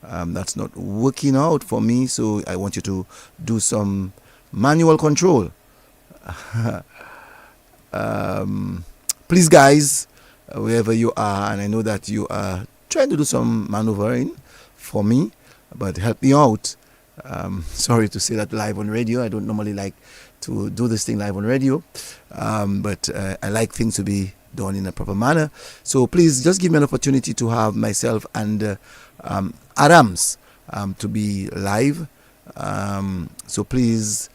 That's not working out for me, so I want you to do some manual control. Please, guys, wherever you are, and I know that you are trying to do some maneuvering for me, but help me out. Sorry to say that live on radio. I don't normally like to do this thing live on radio, but I like things to be done in a proper manner. So please just give me an opportunity to have myself and Adams to be live. So please,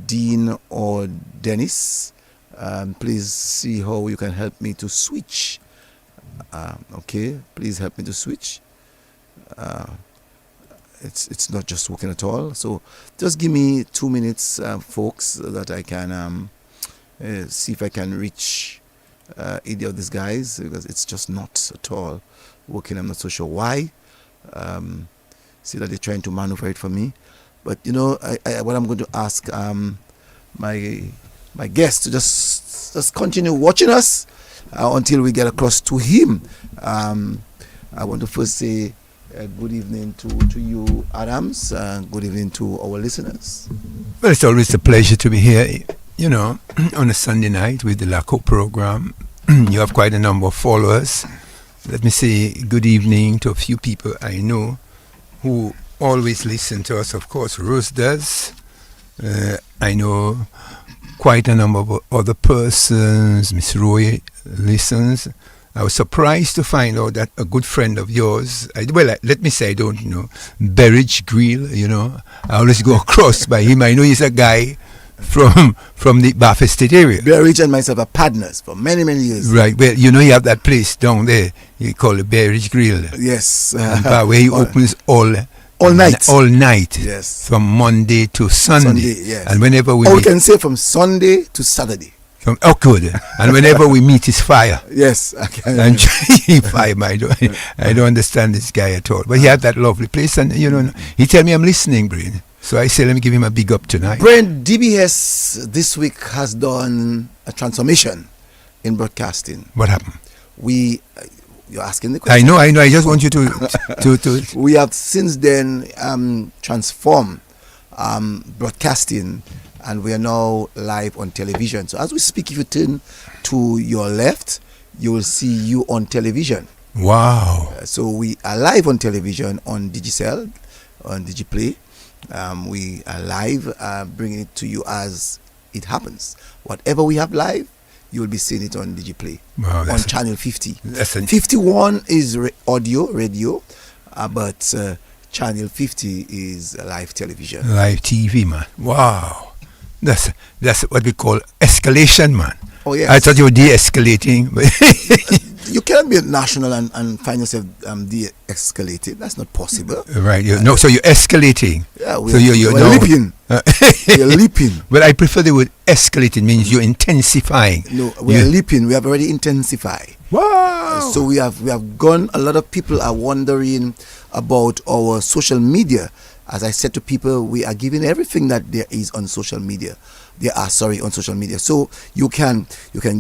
Dean or Dennis, please see how you can help me to switch. Okay, please help me to switch. It's not just working at all. So just give me 2 minutes, folks, so that I can see if I can reach either of these guys, because it's just not at all working. I'm not so sure why. See that they're trying to maneuver it for me. But you know, what I'm going to ask my guest to just continue watching us until we get across to him. I want to first say good evening to you, Adams. Good evening to our listeners. Well, it's always a pleasure to be here, you know, on a Sunday night with the Lakou program. You have quite a number of followers. Let me say good evening to a few people I know who always listen to us. Of course, Rose does. I know quite a number of other persons. Miss Roy listens. I was surprised to find out that a good friend of yours, let me say, I don't know, Berridge Grill, you know, I always go across by him. I know he's a guy from the Bath Estate area. Berridge and myself are partners for many, many years. Right. Well, you know, you have that place down there. You call it Berridge Grill. Yes. Where he opens all night. All night. Yes. From Monday to Sunday. Yes. And whenever we we can say from Sunday to Saturday. Good. And whenever we meet, it's fire. Yes. And fire. I don't understand this guy at all. But he had that lovely place, and you know, he tell me I'm listening, Brain. So I say, let me give him a big up tonight. Brain, DBS this week has done a transformation in broadcasting. What happened? You're asking the question. I know. I just want you to. We have since then transformed broadcasting, and we are now live on television. So as we speak, if you turn to your left, you will see you on television. Wow. So we are live on television on Digicel, on Digiplay. We are live, bringing it to you as it happens. Whatever we have live, you will be seeing it on Digiplay. Wow, on channel 50. 51 is radio, but channel 50 is live television. Live TV, man. Wow. That's what we call escalation, man. Oh, yes. I thought you were de-escalating. You can't be national and find yourself de-escalated. That's not possible. Right. So you're escalating. Yeah, so you're leaping. You're leaping. Well, I prefer the word escalating. Means you're intensifying. No, we're leaping. We have already intensified. Wow. So we have gone. A lot of people are wondering about our social media. As I said to people, we are giving everything that there is on social media. On social media. So you can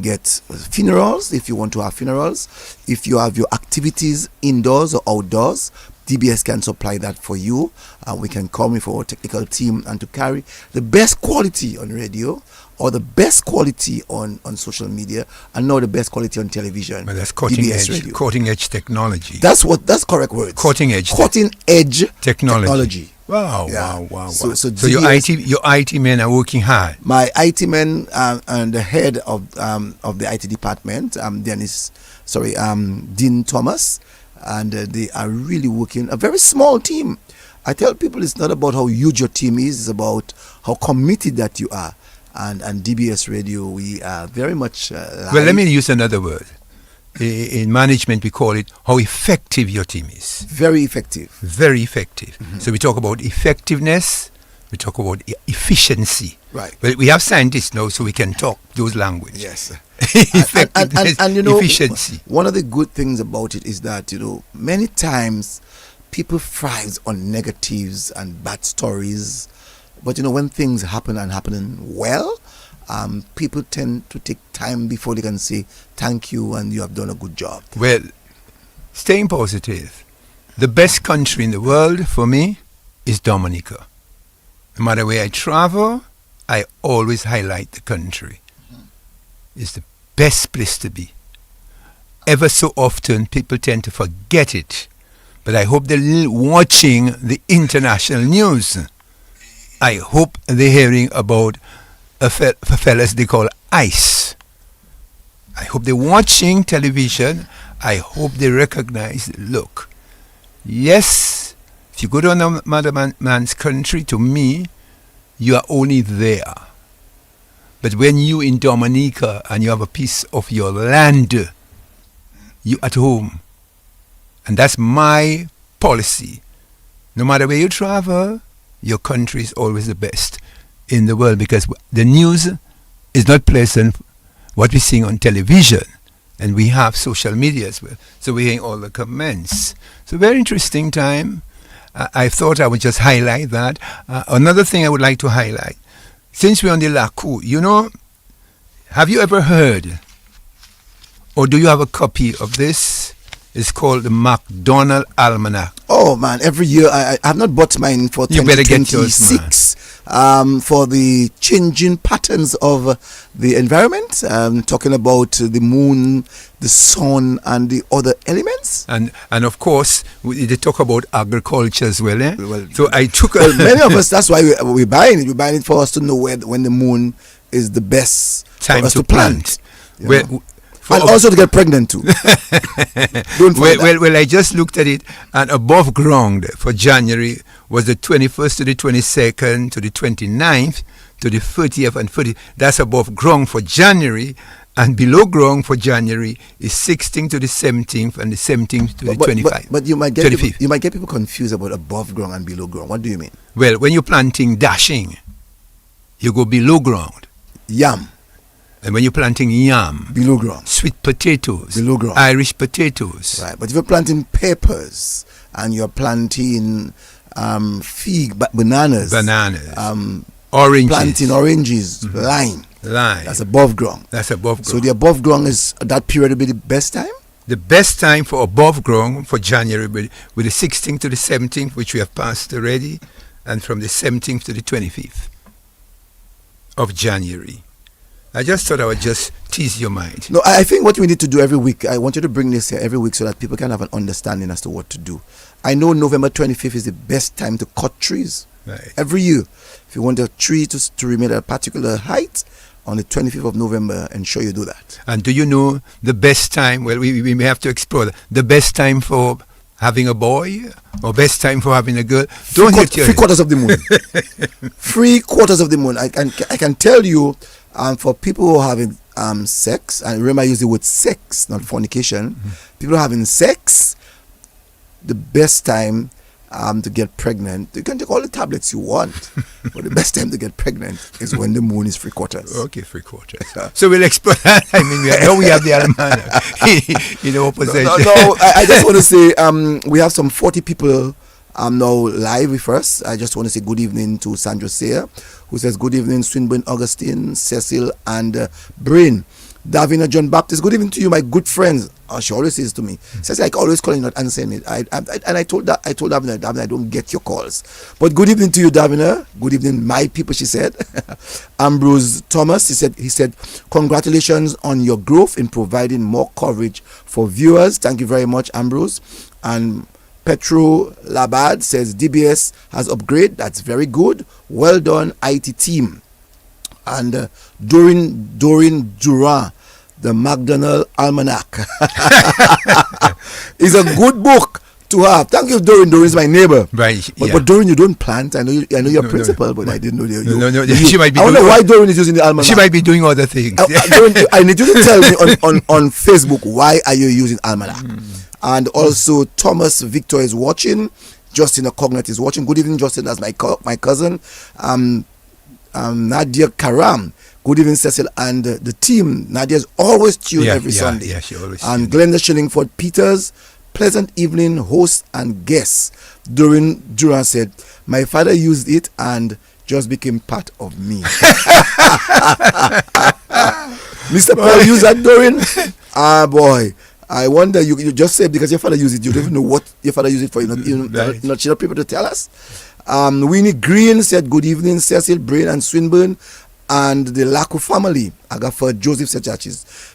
get funerals if you want to have funerals. If you have your activities indoors or outdoors, DBS can supply that for you. We can come with our technical team and to carry the best quality on radio or the best quality on social media and now the best quality on television. But that's cutting edge technology. That's correct words. Cutting edge technology. Wow, yeah. wow. So your IT men are working hard. My IT men and the head of the IT department, Dean Thomas, and they are really working a very small team. I tell people it's not about how huge your team is, it's about how committed that you are. And DBS Radio, we are very much live. Well, let me use another word. In management, we call it how effective your team is. Very effective. Very effective. Mm-hmm. So we talk about effectiveness, we talk about efficiency. Right. Well, we have scientists now, so we can talk those languages. Yes. Effectiveness, and you know, efficiency. One of the good things about it is that, you know, many times people thrive on negatives and bad stories. But, you know, when things happen and happening well, people tend to take time before they can say thank you and you have done a good job. Well, staying positive The best country in the world for me is Dominica. No matter where I travel, I always highlight the country. It's the best place to be. Ever so often, people tend to forget it. But I hope they're watching the international news. I hope they're hearing about a fellas they call ICE. I hope they're watching television. I hope they recognize, look, yes, if you go to another man's country, to me, you are only there. But when you in Dominica and you have a piece of your land, you at home. And that's my policy. No matter where you travel, your country is always the best in the world, because the news is not pleasant, what we're seeing on television. And we have social media as well. So we're hearing all the comments. So very interesting time. I thought I would just highlight that. Another thing I would like to highlight, since we're on the Lakou, have you ever heard, or do you have a copy of this? It's called the McDonald Almanac. Oh man, every year I have not bought mine for 2026 for the changing patterns of the environment. Talking about the moon, the sun, and the other elements. And of course, they talk about agriculture as well. So I took. Many of us. That's why we're buying it. We're buying it for us to know when the moon is the best time for us to plant. And also to get pregnant too. Well, I just looked at it, and above ground for January was the 21st to the 22nd to the 29th to the 30th and 30th. That's above ground for January, and below ground for January is 16th to the 17th and the 17th to the 25th. But you might get people confused about above ground and below ground. What do you mean? Well, when you're planting dashing, you go below ground. Yam. And when you're planting yam, below ground. Sweet potatoes, below ground. Irish potatoes. Right, but if you're planting peppers and you're planting fig, bananas, oranges, planting oranges, lime, that's above ground. So the above ground is that period will be the best time. The best time for above ground for January with the 16th to the 17th, which we have passed already, and from the 17th to the 25th of January. I just thought I would just tease your mind. No, I think what we need to do every week, I want you to bring this here every week so that people can have an understanding as to what to do. I know November 25th is the best time to cut trees. Right. Every year. If you want a tree to remain at a particular height, on the 25th of November, ensure you do that. And do you know the best time? Well, we may have to explore that. The best time for having a boy or best time for having a girl? Don't hit your 3 quarters of the moon. 3 quarters of the moon. I can tell you, for people who are having sex, and remember I use the word sex, not fornication, people having sex, the best time to get pregnant, you can take all the tablets you want, but the best time to get pregnant is when the moon is 3 quarters. Okay, 3 quarters. So we'll explore that. I mean, we have the almanac in opposition. No, I just want to say we have some 40 people now live with us. I just want to say good evening to Sandra Sayer, who says good evening, Swinburne Augustine, Cecil, and Brain. Davina John Baptist, good evening to you, my good friends. She always says to me, Cecil, I always calling, not answering it. I told Davina, I don't get your calls. But good evening to you, Davina. Good evening, my people, she said. Ambrose Thomas, he said, congratulations on your growth in providing more coverage for viewers. Thank you very much, Ambrose. And Petro Labad says DBS has upgraded. That's very good. Well done, IT team. And Doreen Durant, the McDonald Almanac is a good book to have. Thank you, Doreen. Doreen is my neighbor. Right. But Doreen, you don't plant. I know you're principal, but I didn't know you. No. She might be. I wonder why Doreen is using the almanac. She might be doing other things. Doreen, I need you to tell me on Facebook, why are you using almanac? And also Thomas Victor is watching. Justin Cognate is watching. Good evening, Justin. That's my cousin. Nadia Karam. Good evening, Cecil, and the team. Nadia's always tuned every Sunday. Yeah, she always. And Glenda Shillingford Peters. Pleasant evening, hosts and guests. Durant said, my father used it and just became part of me. Mr. Paul used that, Doreen? Ah, boy. I wonder, you just said because your father used it, you don't even know what your father used it for. Right. Not sure people to tell us. Winnie Green said, good evening, Cecil, Brain and Swinburne, and the Lakou family. Agatha Joseph said that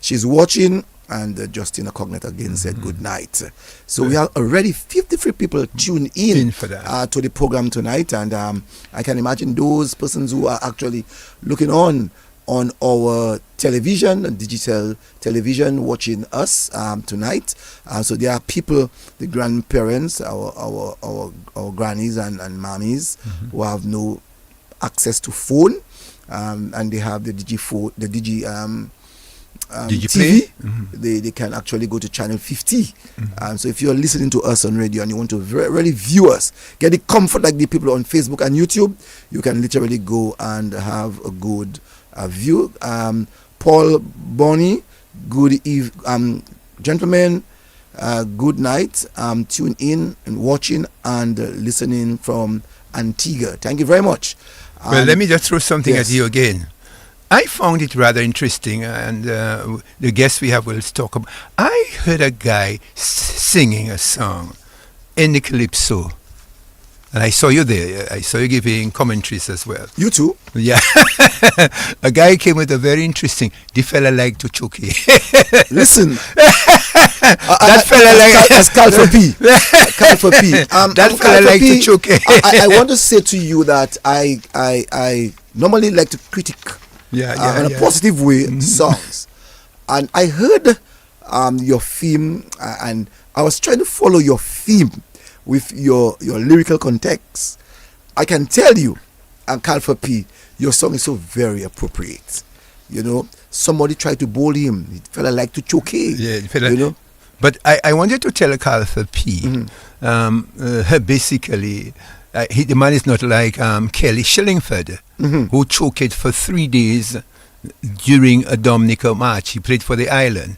she's watching, and Justina Cognet again said good night. So we have already 53 people tuned in for that. to the program tonight, and I can imagine those persons who are actually looking on our television, digital television, watching us tonight. So there are people, the grandparents, our grannies and mommies who have no access to phone, and they have the TV. They can actually go to channel 50. So if you're listening to us on radio and you want to really view us, get the comfort like the people on Facebook and YouTube, you can literally go and have a good view. Paul Bonnie, good gentlemen, good night. Tune in and watching and listening from Antigua. Thank you very much. Well, let me just throw something yes. at you again. I found it rather interesting, and the guests we have will talk about. I heard a guy singing a song in the calypso, and I saw you there. I saw you giving commentaries as well. You too? Yeah. A guy came with a very interesting, the fella like to choke. Listen. That fella like... That's Calfa P. Calfa P. That fella like to choke. I want to say to you that I normally like to critique in a positive way songs, and I heard your theme, and I was trying to follow your theme with your lyrical context. I can tell you, and Calfa P, your song is so very appropriate. You know, somebody tried to bully him. The fella like to choke. You know. But I wanted to tell Calfa P, basically, the man is not like Kelly Shillingford, who choked for 3 days during a Dominica match. He played for the island.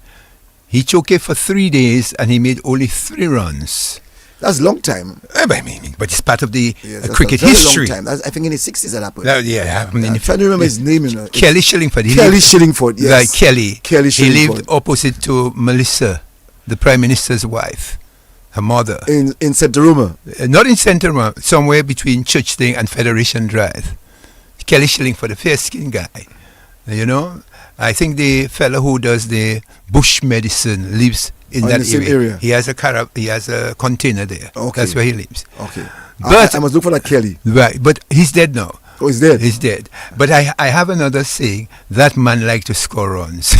He choked for 3 days and he made only 3 runs. That's a long time. I mean, but it's part of the cricket history. Long time. I think in the 60s that happened. I'm trying to remember his name. You know. Kelly Shillingford. Shillingford, yes. Like Kelly. Kelly Shillingford. He lived opposite to Melissa, the Prime Minister's wife, her mother. In St. Roma? Not in St. Roma, somewhere between Church Thing and Federation Drive. Kelly Shillingford, a fair-skinned guy. You know, I think the fellow who does the bush medicine lives in that area. He has a container there. Okay. That's where he lives. Okay. But I must look for that Kelly. Right, but he's dead now. Oh, he's dead? He's dead. But I have another saying, that man liked to score runs.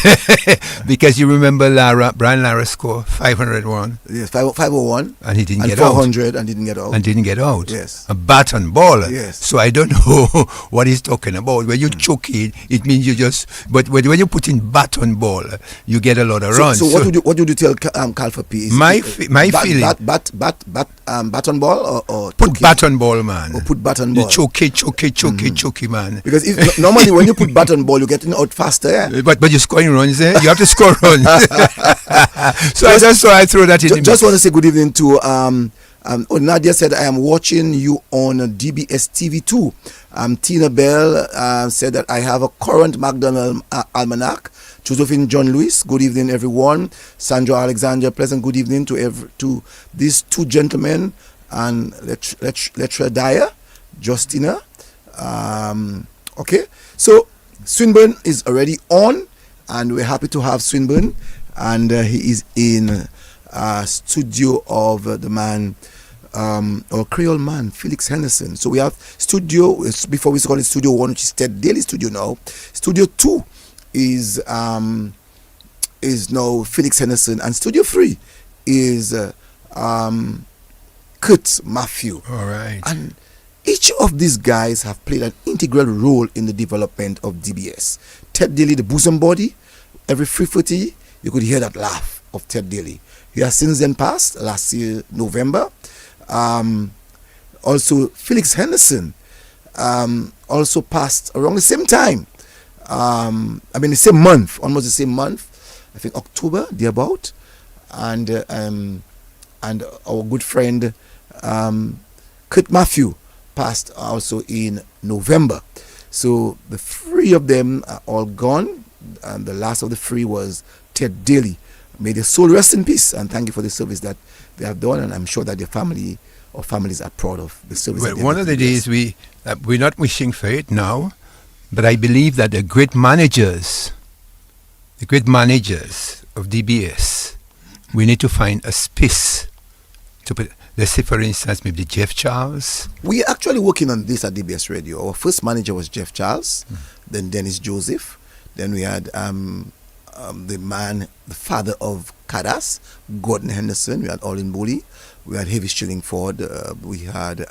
Because you remember Brian Lara scored 501. Yes, 501. And he didn't get 400 out. and didn't get out. And didn't get out. Yes. A bat and ball. Yes. So I don't know what he's talking about. When you choke it means you just... But when you put in bat and ball, you get a lot of runs. So what would you tell Calfa P? My feeling... Bat and ball or put bat and ball, man. Or put bat and ball. Choke, man. Because if normally when you put bat and ball, you're getting out faster. Yeah? But you're scoring runs there. You have to score runs. So I throw that in. Just want to say good evening to Nadia said I am watching you on DBS TV2. Tina Bell said that I have a current McDonald almanac. Josephine John Lewis, good evening everyone. Sandra Alexander, pleasant good evening to these 2 gentlemen, and Letra Dyer, Justina. Okay, so Swinburne is already on, and we're happy to have Swinburne, and he is in studio of the man, or Creole man, Felix Henderson. So we have studio, before we call it studio 1, which is Ted Daily Studio now. Studio 2 is now Felix Henderson, and studio 3 is Kurt Matthew. All right. And each of these guys have played an integral role in the development of DBS. Ted Daly, the bosom body, every 3:40 you could hear that laugh of Ted Daly. He has since then passed, last year, November. Also, Felix Henderson also passed around the same time. The same month, almost the same month. I think October, thereabout. And our good friend Kurt Matthew passed also in November. So the 3 of them are all gone, and the last of the 3 was Ted Daly. may their soul rest in peace, and thank you for the service that they have done, and I'm sure that their family or families are proud of the service. Well, one of the days we're not wishing for it now, but I believe that the great managers of DBS, we need to find a space to put. Let's say, for instance, maybe Jeff Charles. We are actually working on this at DBS Radio. Our first manager was Jeff Charles, then Dennis Joseph, then we had the father of Cadas, Gordon Henderson. We had Olin Bully. We had Heavy Shillingford. We had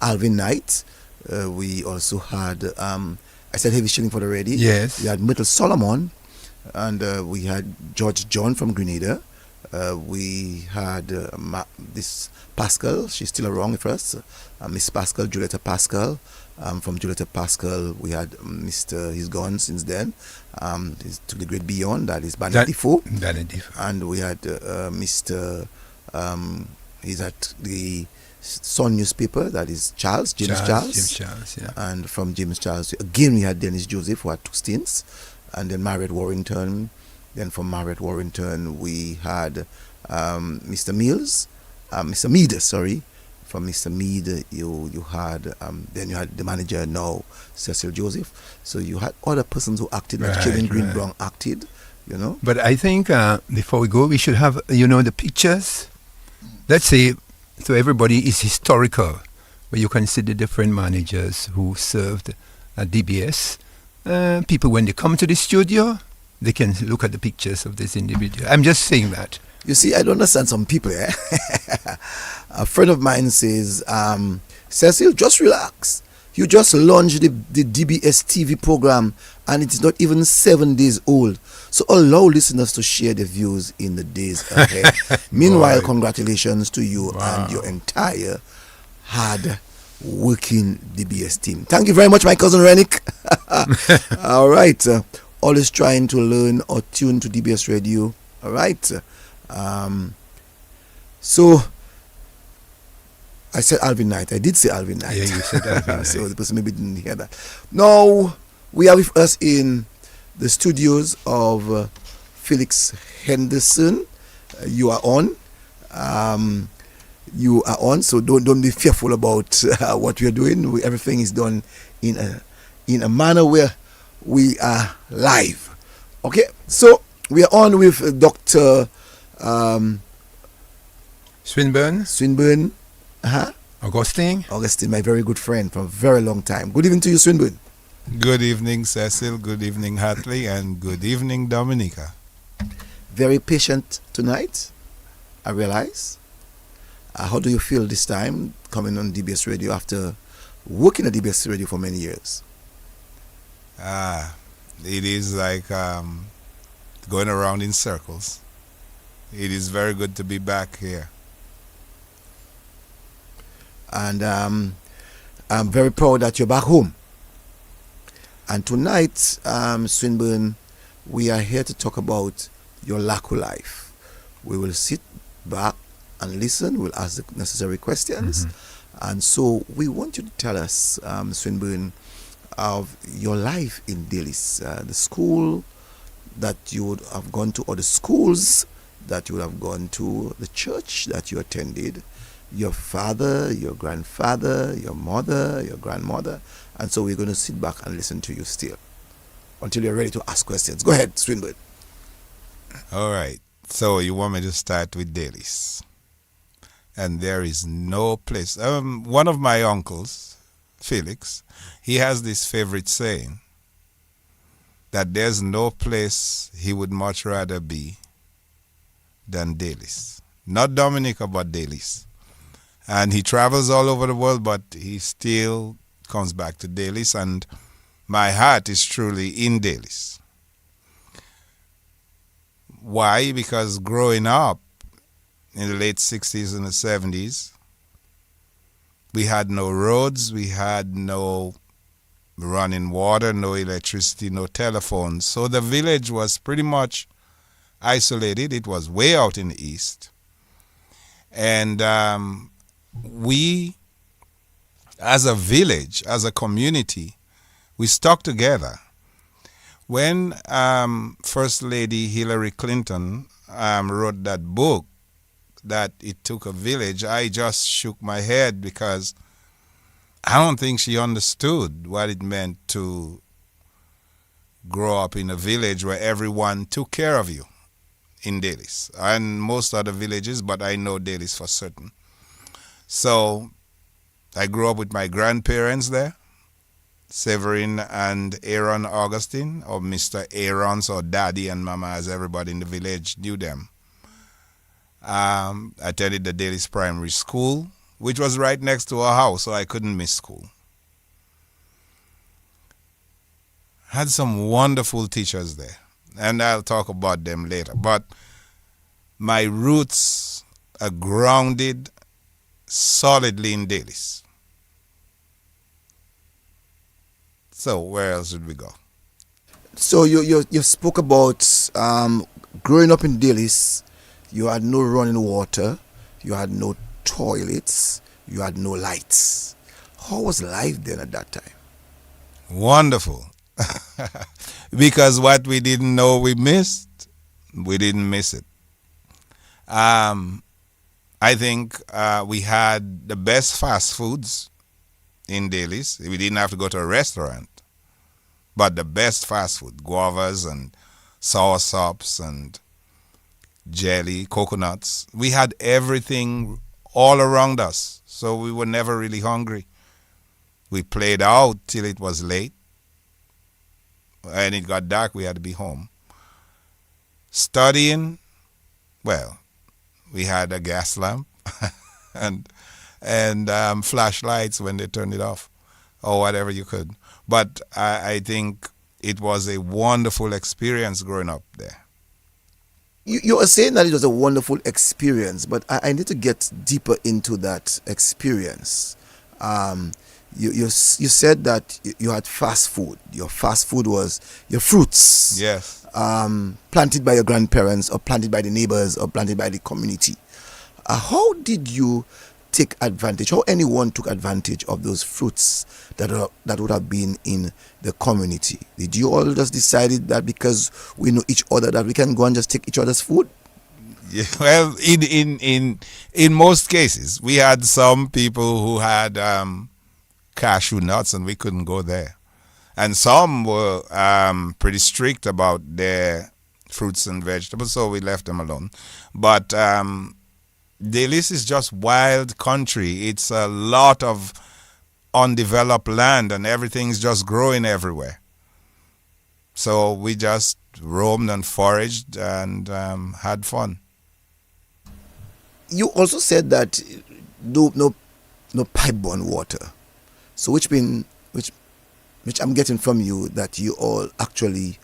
Alvin Knight. We also had, I said Heavy Shillingford already. Yes. We had Myrtle Solomon. And we had George John from Grenada. We had this Pascal, she's still around with us, Miss Pascal, Julietta Pascal. From Julietta Pascal, we had Mr. He's gone since then. He's to the great beyond, that is Bannet Defoe. And we had Mr. He's at the Sun newspaper, that is James Charles. Yeah. And from James Charles, again, we had Dennis Joseph, who had 2 stints. And then Margaret Warrington. Then from Margaret Warrington, we had Mr. Mills, Mr. Mead, sorry. From Mr. Mead, you had, then you had the manager now, Cecil Joseph. So you had other persons who acted, like Kevin Greenbrown acted, you know. But I think before we go, we should have, the pictures. Let's say, so everybody is historical, where you can see the different managers who served at DBS. People, when they come to the studio, they can look at the pictures of this individual. I'm just saying that. You see, I don't understand some people. A friend of mine says, Cecil, just relax. You just launched the DBS TV program and it's not even 7 days old. So allow listeners to share their views in the days ahead. Meanwhile, congratulations to you and your entire hard working DBS team. Thank you very much, my cousin Renick. All right. Always trying to learn or tune to DBS Radio. All right. So I said Alvin Knight. I did say Alvin Knight. Yeah, you said Alvin Knight. So the person maybe didn't hear that. Now, we are with us in the studios of Felix Henderson. You are on. So don't be fearful about what we are doing. Everything is done in a manner where we are live. Okay, so we are on with Dr. Swinburne Augustine, my very good friend from a very long time. Good evening to you, Swinburne. Good evening, Cecil. Good evening, Hartly, and good evening, Dominica. Very patient tonight, I realize. How do you feel this time coming on DBS Radio after working at DBS Radio for many years? It is like going around in circles. It is very good to be back here. And I'm very proud that you're back home. And tonight, Swinburne, we are here to talk about your Lakou life. We will sit back and listen. We'll ask the necessary questions. And so we want you to tell us, Swinburne, of your life in Delices, the school that you would have gone to, or the schools that you would have gone to, the church that you attended, your father, your grandfather, your mother, your grandmother. And so we're going to sit back and listen to you still until you're ready to ask questions. Go ahead, Swinburne. All right. So you want me to start with Delices. And there is no place. One of my uncles, Felix, he has this favorite saying that there's no place he would much rather be than Delices. Not Dominica, but Delices. And he travels all over the world, but he still comes back to Delices, and my heart is truly in Delices. Why? Because growing up in the late 60s and the 70s, we had no roads, we had no running water, no electricity, no telephones. So the village was pretty much isolated. It was way out in the east. And we, as a village, as a community, we stuck together. When First Lady Hillary Clinton wrote that book, that it took a village, I just shook my head because I don't think she understood what it meant to grow up in a village where everyone took care of you in Delices. And most other villages, but I know Delices for certain. So I grew up with my grandparents there, Severin and Aaron Augustine, or Mr. Aaron's, or Daddy and Mama, as everybody in the village knew them. Attended the Delices Primary School, which was right next to our house, so I couldn't miss school. Had some wonderful teachers there, and I'll talk about them later. But my roots are grounded solidly in Delices. So where else should we go? So you spoke about growing up in Delices. You had no running water, you had no toilets, you had no lights. How was life then at that time? Wonderful. Because what we didn't know we missed, we didn't miss it. I think we had the best fast foods in Delices. We didn't have to go to a restaurant, but the best fast food, guavas and sour sops and jelly, coconuts. We had everything all around us, so we were never really hungry. We played out till it was late. And it got dark, we had to be home. Studying, well, we had a gas lamp and flashlights when they turned it off, or whatever you could. But I think it was a wonderful experience growing up there. You are saying that it was a wonderful experience, but I need to get deeper into that experience. You said that you had fast food. Your fast food was your fruits. Yes. Planted by your grandparents, or planted by the neighbors, or planted by the community. How did you take advantage? How anyone took advantage of those fruits that would have been in the community? Did you all just decided that because we know each other that we can go and just take each other's food? Yeah, well, in most cases, we had some people who had cashew nuts, and we couldn't go there. And some were pretty strict about their fruits and vegetables, so we left them alone. But Delices is just wild country. It's a lot of undeveloped land, and everything's just growing everywhere. So we just roamed and foraged and had fun. You also said that no pipe-borne water. So which I'm getting from you that you all actually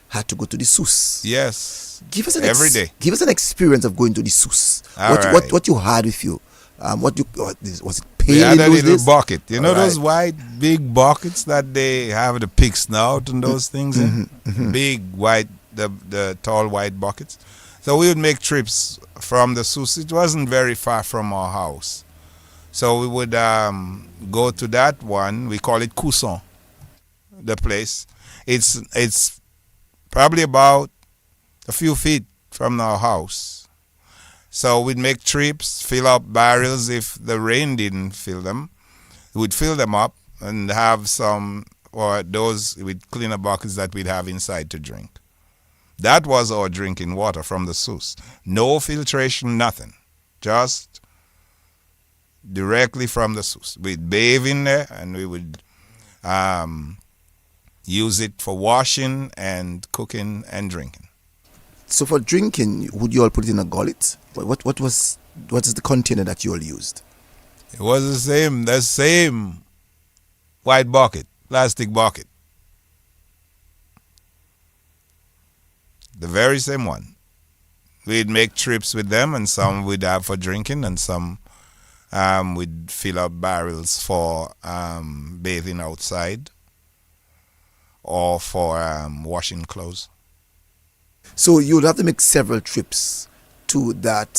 had to go to the source. Yes. Give us every day. Give us an experience of going to the source. What you had with you? Was it paid? We had in a those little days? bucket. You know All those right. white big buckets that they have the pig snout and those things in? Big white, the tall white buckets. So we would make trips from the source. It wasn't very far from our house. So we would go to that one. We call it Cousson, the place. It's probably about a few feet from our house. So we'd make trips, fill up barrels if the rain didn't fill them. We'd fill them up and have some, or those with cleaner buckets that we'd have inside to drink. That was our drinking water from the source. No filtration, nothing. Just directly from the source. We'd bathe in there, and we would use it for washing and cooking and drinking. So for drinking, would you all put it in a gullet? What is the container that you all used? It was the same white bucket, plastic bucket. The very same one. We'd make trips with them, and some we'd have for drinking, and some we'd fill up barrels for bathing outside or for washing clothes. So you would have to make several trips to that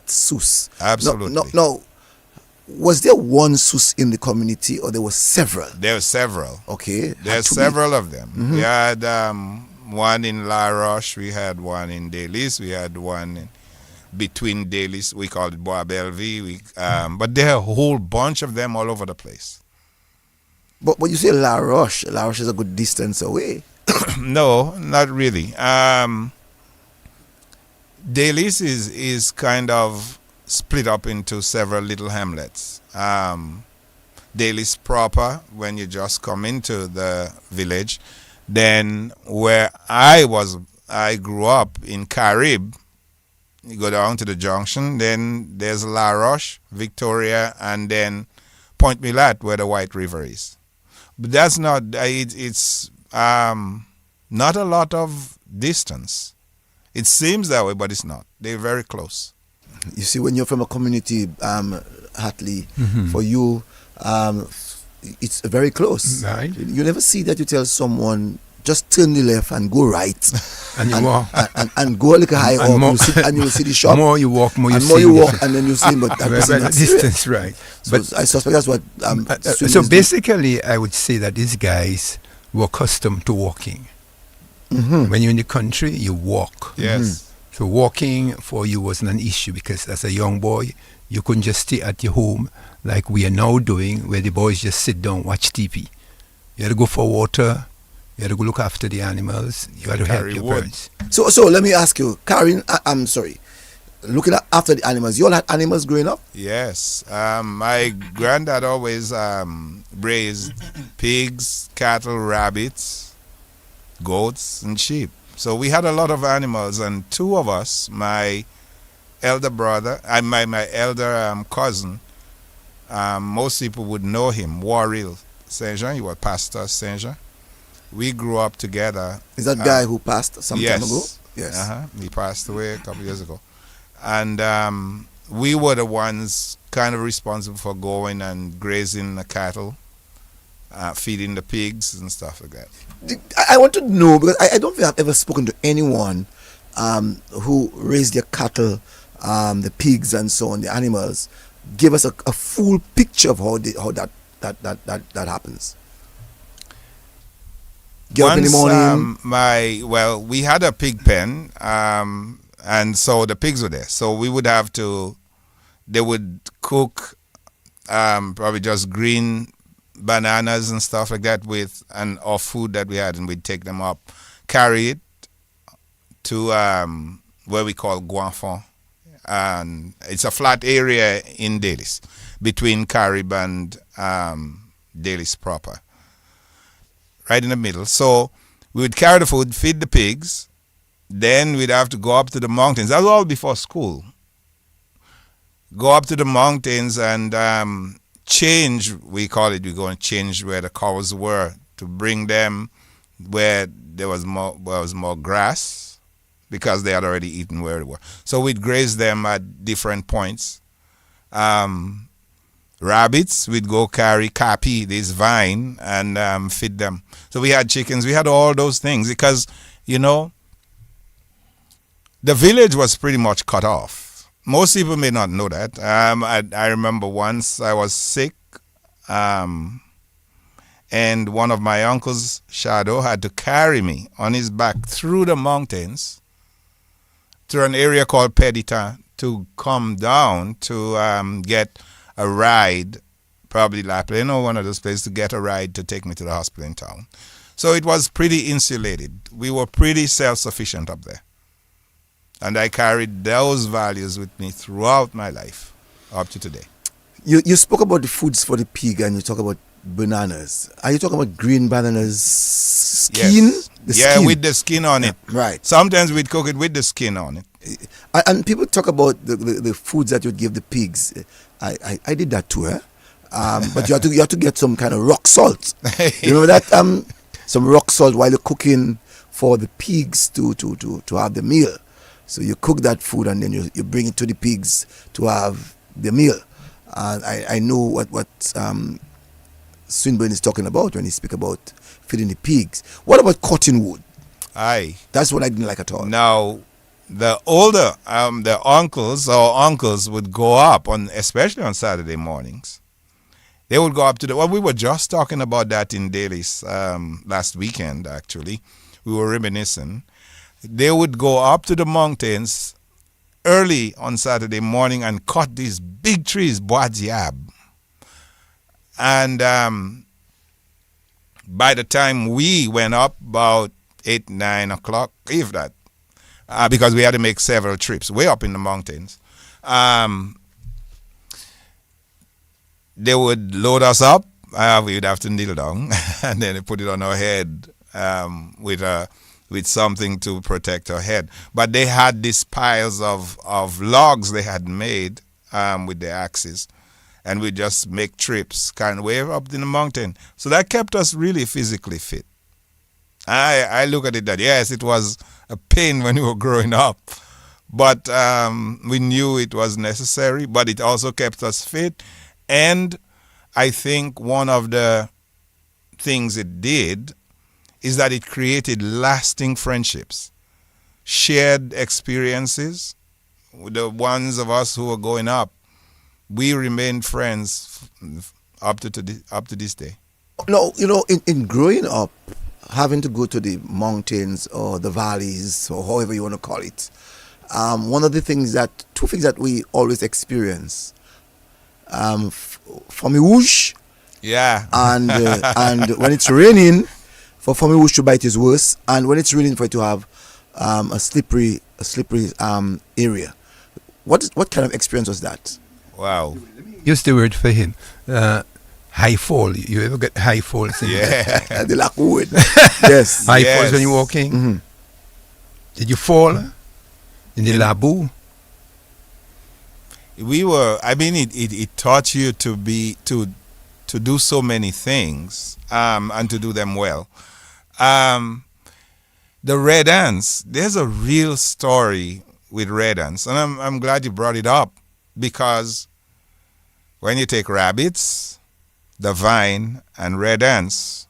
source. Absolutely. No. Was there one source in the community, or there were several? There were several. Okay. There's several of them. Mm-hmm. We had one in La Roche, we had one in Delices, we had one between Delices, we called it Bois Bellevue. But there are a whole bunch of them all over the place. But you say La Roche is a good distance away. No, not really. Delices is kind of split up into several little hamlets. Delices proper, when you just come into the village. Then where I grew up in Carib, you go down to the junction, then there's La Roche, Victoria, and then Point Milat, where the White River is. But that's not, it's not a lot of distance. It seems that way, but it's not. They're very close. You see, when you're from a community, Hartly, for you, it's very close. Right. You never see that you tell someone, just turn the left and go right. And you walk. And go a little high up, and you'll see the shop. More you walk, more you see. More you walk, and then you see, but that Right, not distance, serious. right. So But I suspect that's what so swimmers do. basically, I would say that these guys were accustomed to walking. When you're in the country, you walk. Yes. So walking for you wasn't an issue because as a young boy, you couldn't just stay at your home like we are now doing, where the boys just sit down, watch TV. You had to go for water. You had to go look after the animals. You had to help Carry your wood. parents. So let me ask you, Karen, I'm sorry, looking after the animals, you all had animals growing up? Yes. My granddad always raised pigs, cattle, rabbits, goats, and sheep. So we had a lot of animals, and two of us, my elder brother, my elder cousin, most people would know him, Warrell Saint Jean. He was Pastor Saint Jean. We grew up together. Is that guy who passed some yes. time ago? Yes. He passed away a couple years ago. And we were the ones kind of responsible for going and grazing the cattle, feeding the pigs and stuff like that. I want to know, because I don't think I've ever spoken to anyone who raised their cattle, the pigs and so on, the animals. Give us a full picture of how that happens. Get up in the morning. We had a pig pen, and so the pigs were there. So we would have to, they would cook probably just green bananas and stuff like that or food that we had, and we'd take them up, carry it to where we call Guanfon. And it's a flat area in Delices, between Carib and Delices proper, right in the middle. So we would carry the food, feed the pigs, then we'd have to go up to the mountains. That was all before school. Go up to the mountains and change, we call it, we go and change where the cows were to bring them where there was more grass, because they had already eaten where they were. So we'd graze them at different points. Rabbits, we'd go carry capi, this vine, and feed them. So we had chickens, we had all those things because, the village was pretty much cut off. Most people may not know that. I remember once I was sick, and one of my uncle's shadow had to carry me on his back through the mountains to an area called Péditin to come down to get a ride, probably Laplano, one of those places, to get a ride to take me to the hospital in town. So it was pretty insulated. We were pretty self-sufficient up there. And I carried those values with me throughout my life, up to today. You spoke about the foods for the pig, and you talk about bananas. Are you talking about green bananas skin? Yes. The Yeah, skin? with the skin on it. Right. Sometimes we'd cook it with the skin on it. And people talk about the foods that you give the pigs. I did that too, but you have to get some kind of rock salt. You remember that? Some rock salt while you're cooking for the pigs to have the meal. So you cook that food and then you bring it to the pigs to have the meal. And I know what Swinburne is talking about when he speaks about feeding the pigs. What about cottonwood? Aye. That's what I didn't like at all. Now, the older, the uncles would go up, especially on Saturday mornings. They would go up to we were just talking about that in Delices last weekend, actually. we were reminiscing. They would go up to the mountains early on Saturday morning and cut these big trees, boadziab. And by the time we went up, about 8, 9 o'clock, if that, because we had to make several trips way up in the mountains, they would load us up. We would have to kneel down, and then they put it on our head with something to protect our head. But they had these piles of logs they had made with the axes, and we just make trips kind of way up in the mountain. So that kept us really physically fit. I look at it that, yes, it was a pain when we were growing up, but we knew it was necessary, but it also kept us fit. And I think one of the things it did is that it created lasting friendships, shared experiences. The ones of us who were going up, we remained friends up to this day. No, in growing up, having to go to the mountains or the valleys or however you want to call it, two things that we always experience, Fummy Yeah. and when it's raining, for Fummy to bite is worse, and when it's raining, for it to have a slippery area. What kind of experience was that? Wow. Use the word for him. High fall. You ever get high falls? Yeah. The Lakou. Yes. High Yes. falls when you're walking? Mm-hmm. Did you fall in the Labu? It taught you to do so many things and to do them well. The red ants, there's a real story with red ants, and I'm glad you brought it up, because when you take rabbits, the vine, and red ants,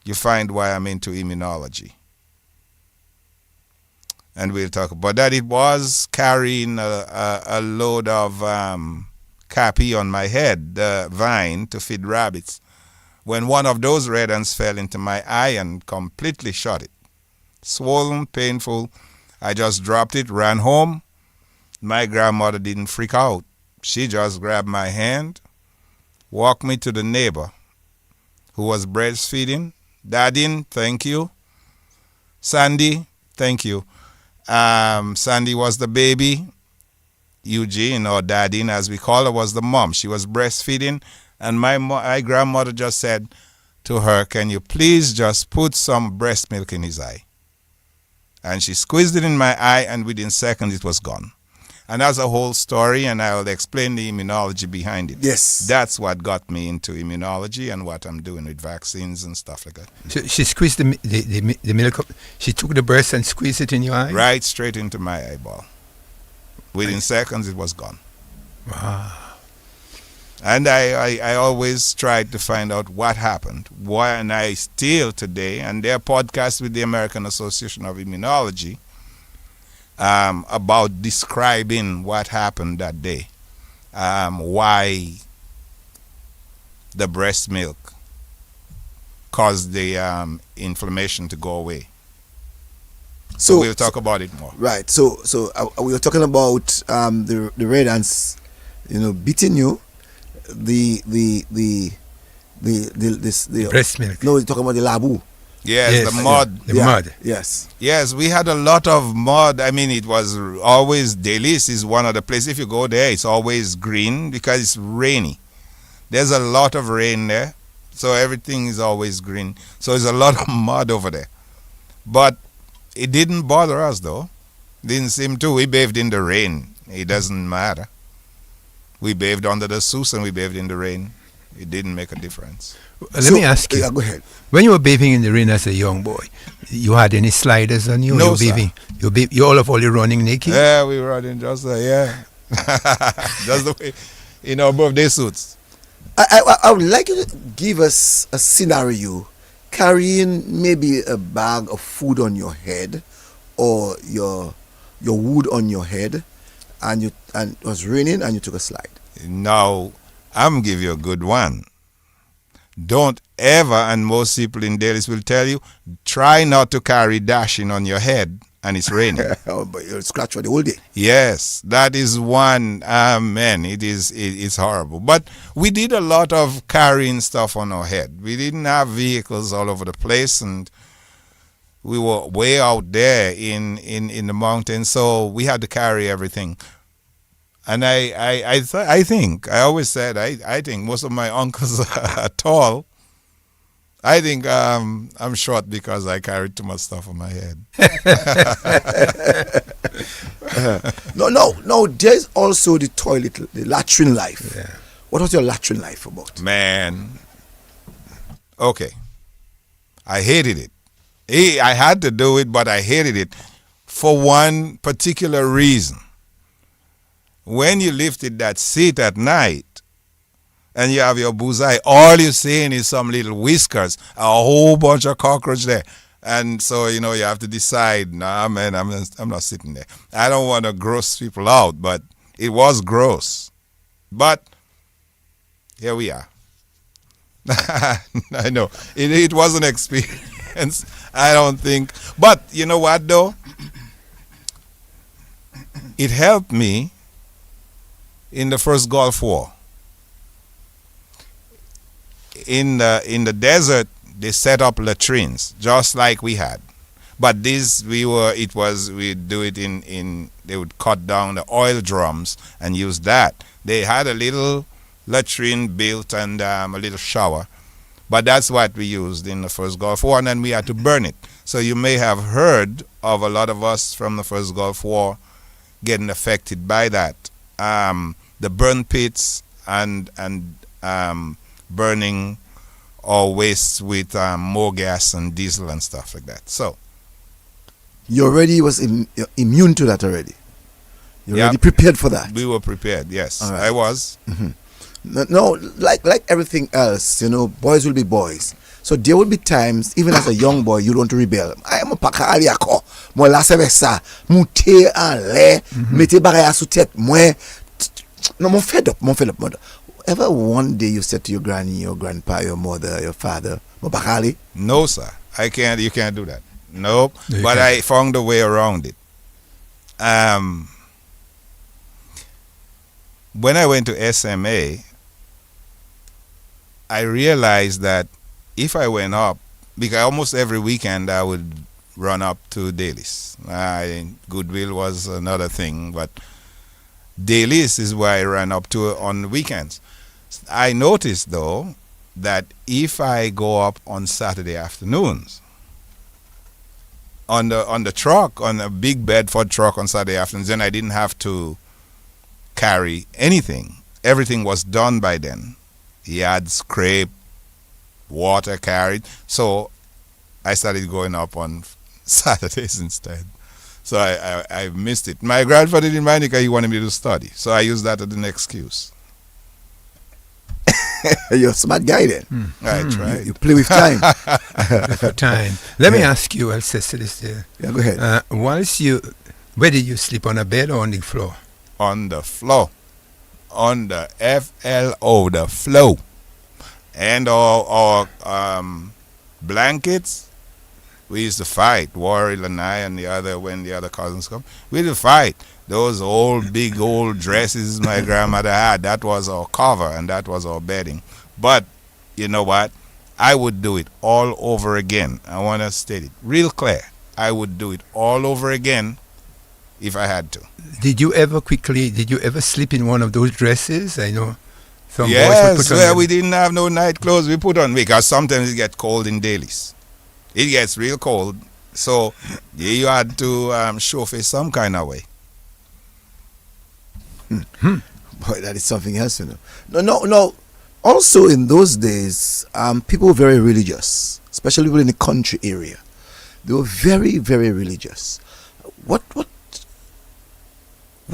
you find why I'm into immunology. And we'll talk about that. It was carrying a load of cappy on my head, the vine, to feed rabbits, when one of those red ants fell into my eye and completely shut it. Swollen, painful. I just dropped it, ran home. My grandmother didn't freak out. She just grabbed my hand, walked me to the neighbor who was breastfeeding. Dadin, thank you. Sandy, thank you. Sandy was the baby. Eugene, or Dadin as we call her, was the mom. She was breastfeeding, and my grandmother just said to her, "Can you please just put some breast milk in his eye?" And she squeezed it in my eye, and within seconds it was gone. And that's a whole story, and I'll explain the immunology behind it. Yes. That's what got me into immunology and what I'm doing with vaccines and stuff like that. So she squeezed the milk up. She took the breast and squeezed it in your eye? Right straight into my eyeball. Within seconds it was gone. Wow. And I always tried to find out what happened. Why, and I still today, and there are podcasts with the American Association of Immunology about describing what happened that day. Why the breast milk caused the inflammation to go away. So we'll talk about it more. Right. So we were talking about the red ants, beating you. The breast milk. No, we're talking about the Labu. Yes, the mud. The mud. Yes. Yes, we had a lot of mud. I mean, it was always, Delices is one of the places. If you go there, it's always green because it's rainy. There's a lot of rain there, so everything is always green. So there's a lot of mud over there. But it didn't bother us, though. Didn't seem to. We bathed in the rain. It doesn't matter. We bathed under the Sus and we bathed in the rain. It didn't make a difference. Let me ask you. Yeah, go ahead. When you were bathing in the rain as a young boy, you had any sliders on you? No, you bathing. You all of all you running naked? Yeah, we were running just yeah. Just the way in our birthday suits. I would like you to give us a scenario carrying maybe a bag of food on your head or your wood on your head, and it was raining and you took a slide. Now, I'm give you a good one. don't ever, and most people in Delices will tell you, try not to carry dashing on your head and it's raining. Oh, but you'll scratch for the whole day. Yes, that is one. Man, it's horrible. But we did a lot of carrying stuff on our head. We didn't have vehicles all over the place, and we were way out there in the mountains, so we had to carry everything. And I think I always said I think most of my uncles are tall. I think I'm short because I carried too much stuff on my head. No. There's also the toilet, the latrine life. Yeah. What was your latrine life about? Man, okay, I hated it. I had to do it, but I hated it for one particular reason. When you lifted that seat at night and you have your bullseye, all you're seeing is some little whiskers, a whole bunch of cockroach there. And so, you have to decide, nah, man, I'm not sitting there. I don't want to gross people out, but it was gross. But here we are. I know. It was an experience, I don't think. But you know what, though? It helped me in the first Gulf War. In the desert, they set up latrines just like we had, but we do it they would cut down the oil drums and use that. They had a little latrine built and a little shower, but that's what we used in the first Gulf War, and then we had to burn it. So you may have heard of a lot of us from the first Gulf War getting affected by that. The burn pits and burning our wastes with more gas and diesel and stuff like that. So You already was immune to that already. You already prepared for that. We were prepared. Yes, All right. I was. Mm-hmm. No, like everything else, boys will be boys. So there will be times, even as a young boy, you want to rebel. I am a pakali ako. Mo la sevesa, mute en le, mete bagaya sou tête moi. No, mon fed up. Ever one day you said to your granny, your grandpa, your mother, your father, mo pakali? No, sir. I can't. You can't do that. Nope. No, but can't. I found a way around it. When I went to SMA, I realized that if I went up, because almost every weekend I would run up to Delices. Goodwill was another thing, but Delices is where I ran up to on the weekends. I noticed, though, that if I go up on Saturday afternoons, on the truck, on a big Bedford truck on Saturday afternoons, then I didn't have to carry anything. Everything was done by then. He had scrape, water carried. So I started going up on Saturdays instead. So I missed it. My grandfather didn't mind it because he wanted me to study. So I used that as an excuse. You're a smart guy then. I tried. You play with time. For time. Let me ask you, while Cecil is there. Yeah, go ahead. Where did you sleep, on a bed or on the floor? On the floor. On the FLO, the flow. And our blankets, we used to fight. Warrell and I and when the other cousins come, we used to fight. Those big old dresses my grandmother had, that was our cover and that was our bedding. But you know what? I would do it all over again. I want to state it real clear. I would do it all over again if I had to. Did you ever sleep in one of those dresses? I know some boys Yes, would put on well, we didn't have no night clothes. We put on because sometimes it gets cold in Delices. It gets real cold. So you had to show face some kind of way. Boy, that is something else, No. Also, in those days, people were very religious, especially people in the country area. They were very, very religious. What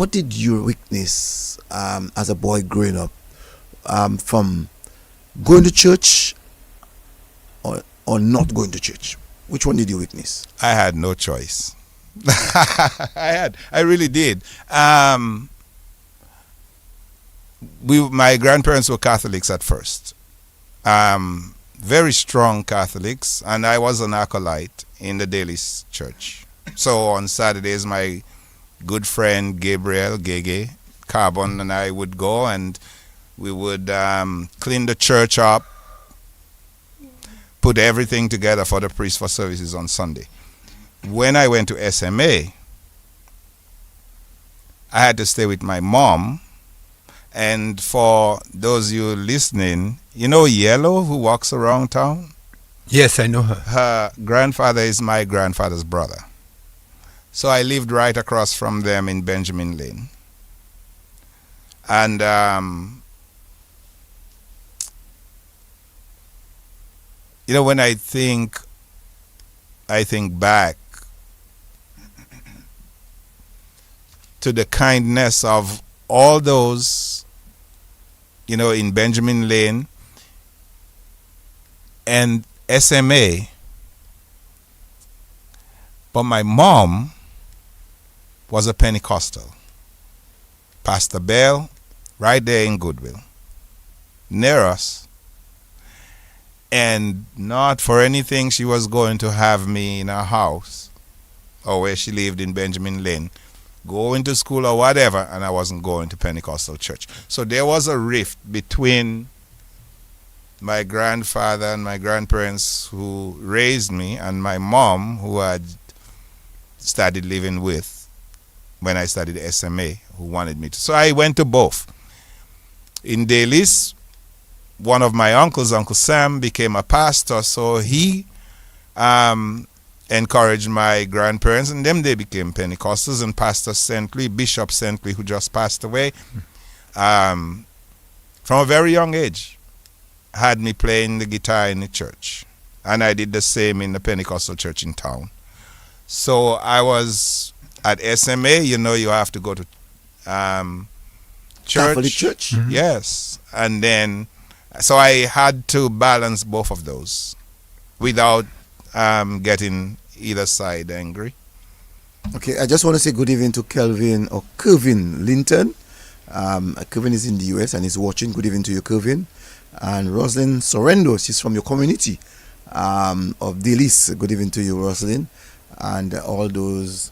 did you witness as a boy growing up, from going to church or not going to church? Which one did you witness? I had no choice. I really did. My grandparents were Catholics at first, very strong Catholics, and I was an acolyte in the Delices church. So on Saturdays, my good friend Gabriel Gege Carbon and I would go, and we would clean the church up, put everything together for the priest for services on Sunday. When I went to SMA, I had to stay with my mom. And for those of you listening, you know Yellow, who walks around town? Yes, I know her. Her grandfather is my grandfather's brother. So I lived right across from them in Benjamin Lane. And you know, when I think back to the kindness of all those, you know, in Benjamin Lane and SMA. But my mom was a Pentecostal. Pastor Bell, right there in Goodwill, near us. And not for anything she was going to have me in her house, or where she lived in Benjamin Lane, going to school or whatever, and I wasn't going to Pentecostal church. So there was a rift between my grandfather and my grandparents who raised me, and my mom, who I started living with when I studied SMA, who wanted me to. So I went to both. In Delices, one of my uncles, Uncle Sam, became a pastor, so he encouraged my grandparents, and them they became Pentecostals, and Pastor Sentley, Bishop Sentley, who just passed away, from a very young age, had me playing the guitar in the church. And I did the same in the Pentecostal church in town. So I was at SMA, you know, you have to go to church. Catholic church? Mhm. Yes. And then, so I had to balance both of those without getting either side angry. Okay, I just want to say good evening to Kelvin or Kervin Linton. Kervin is in the US and he's watching. Good evening to you, Kervin. And Rosalind Sorrendo, she's from your community of Delices. Good evening to you, Rosalind. And all those,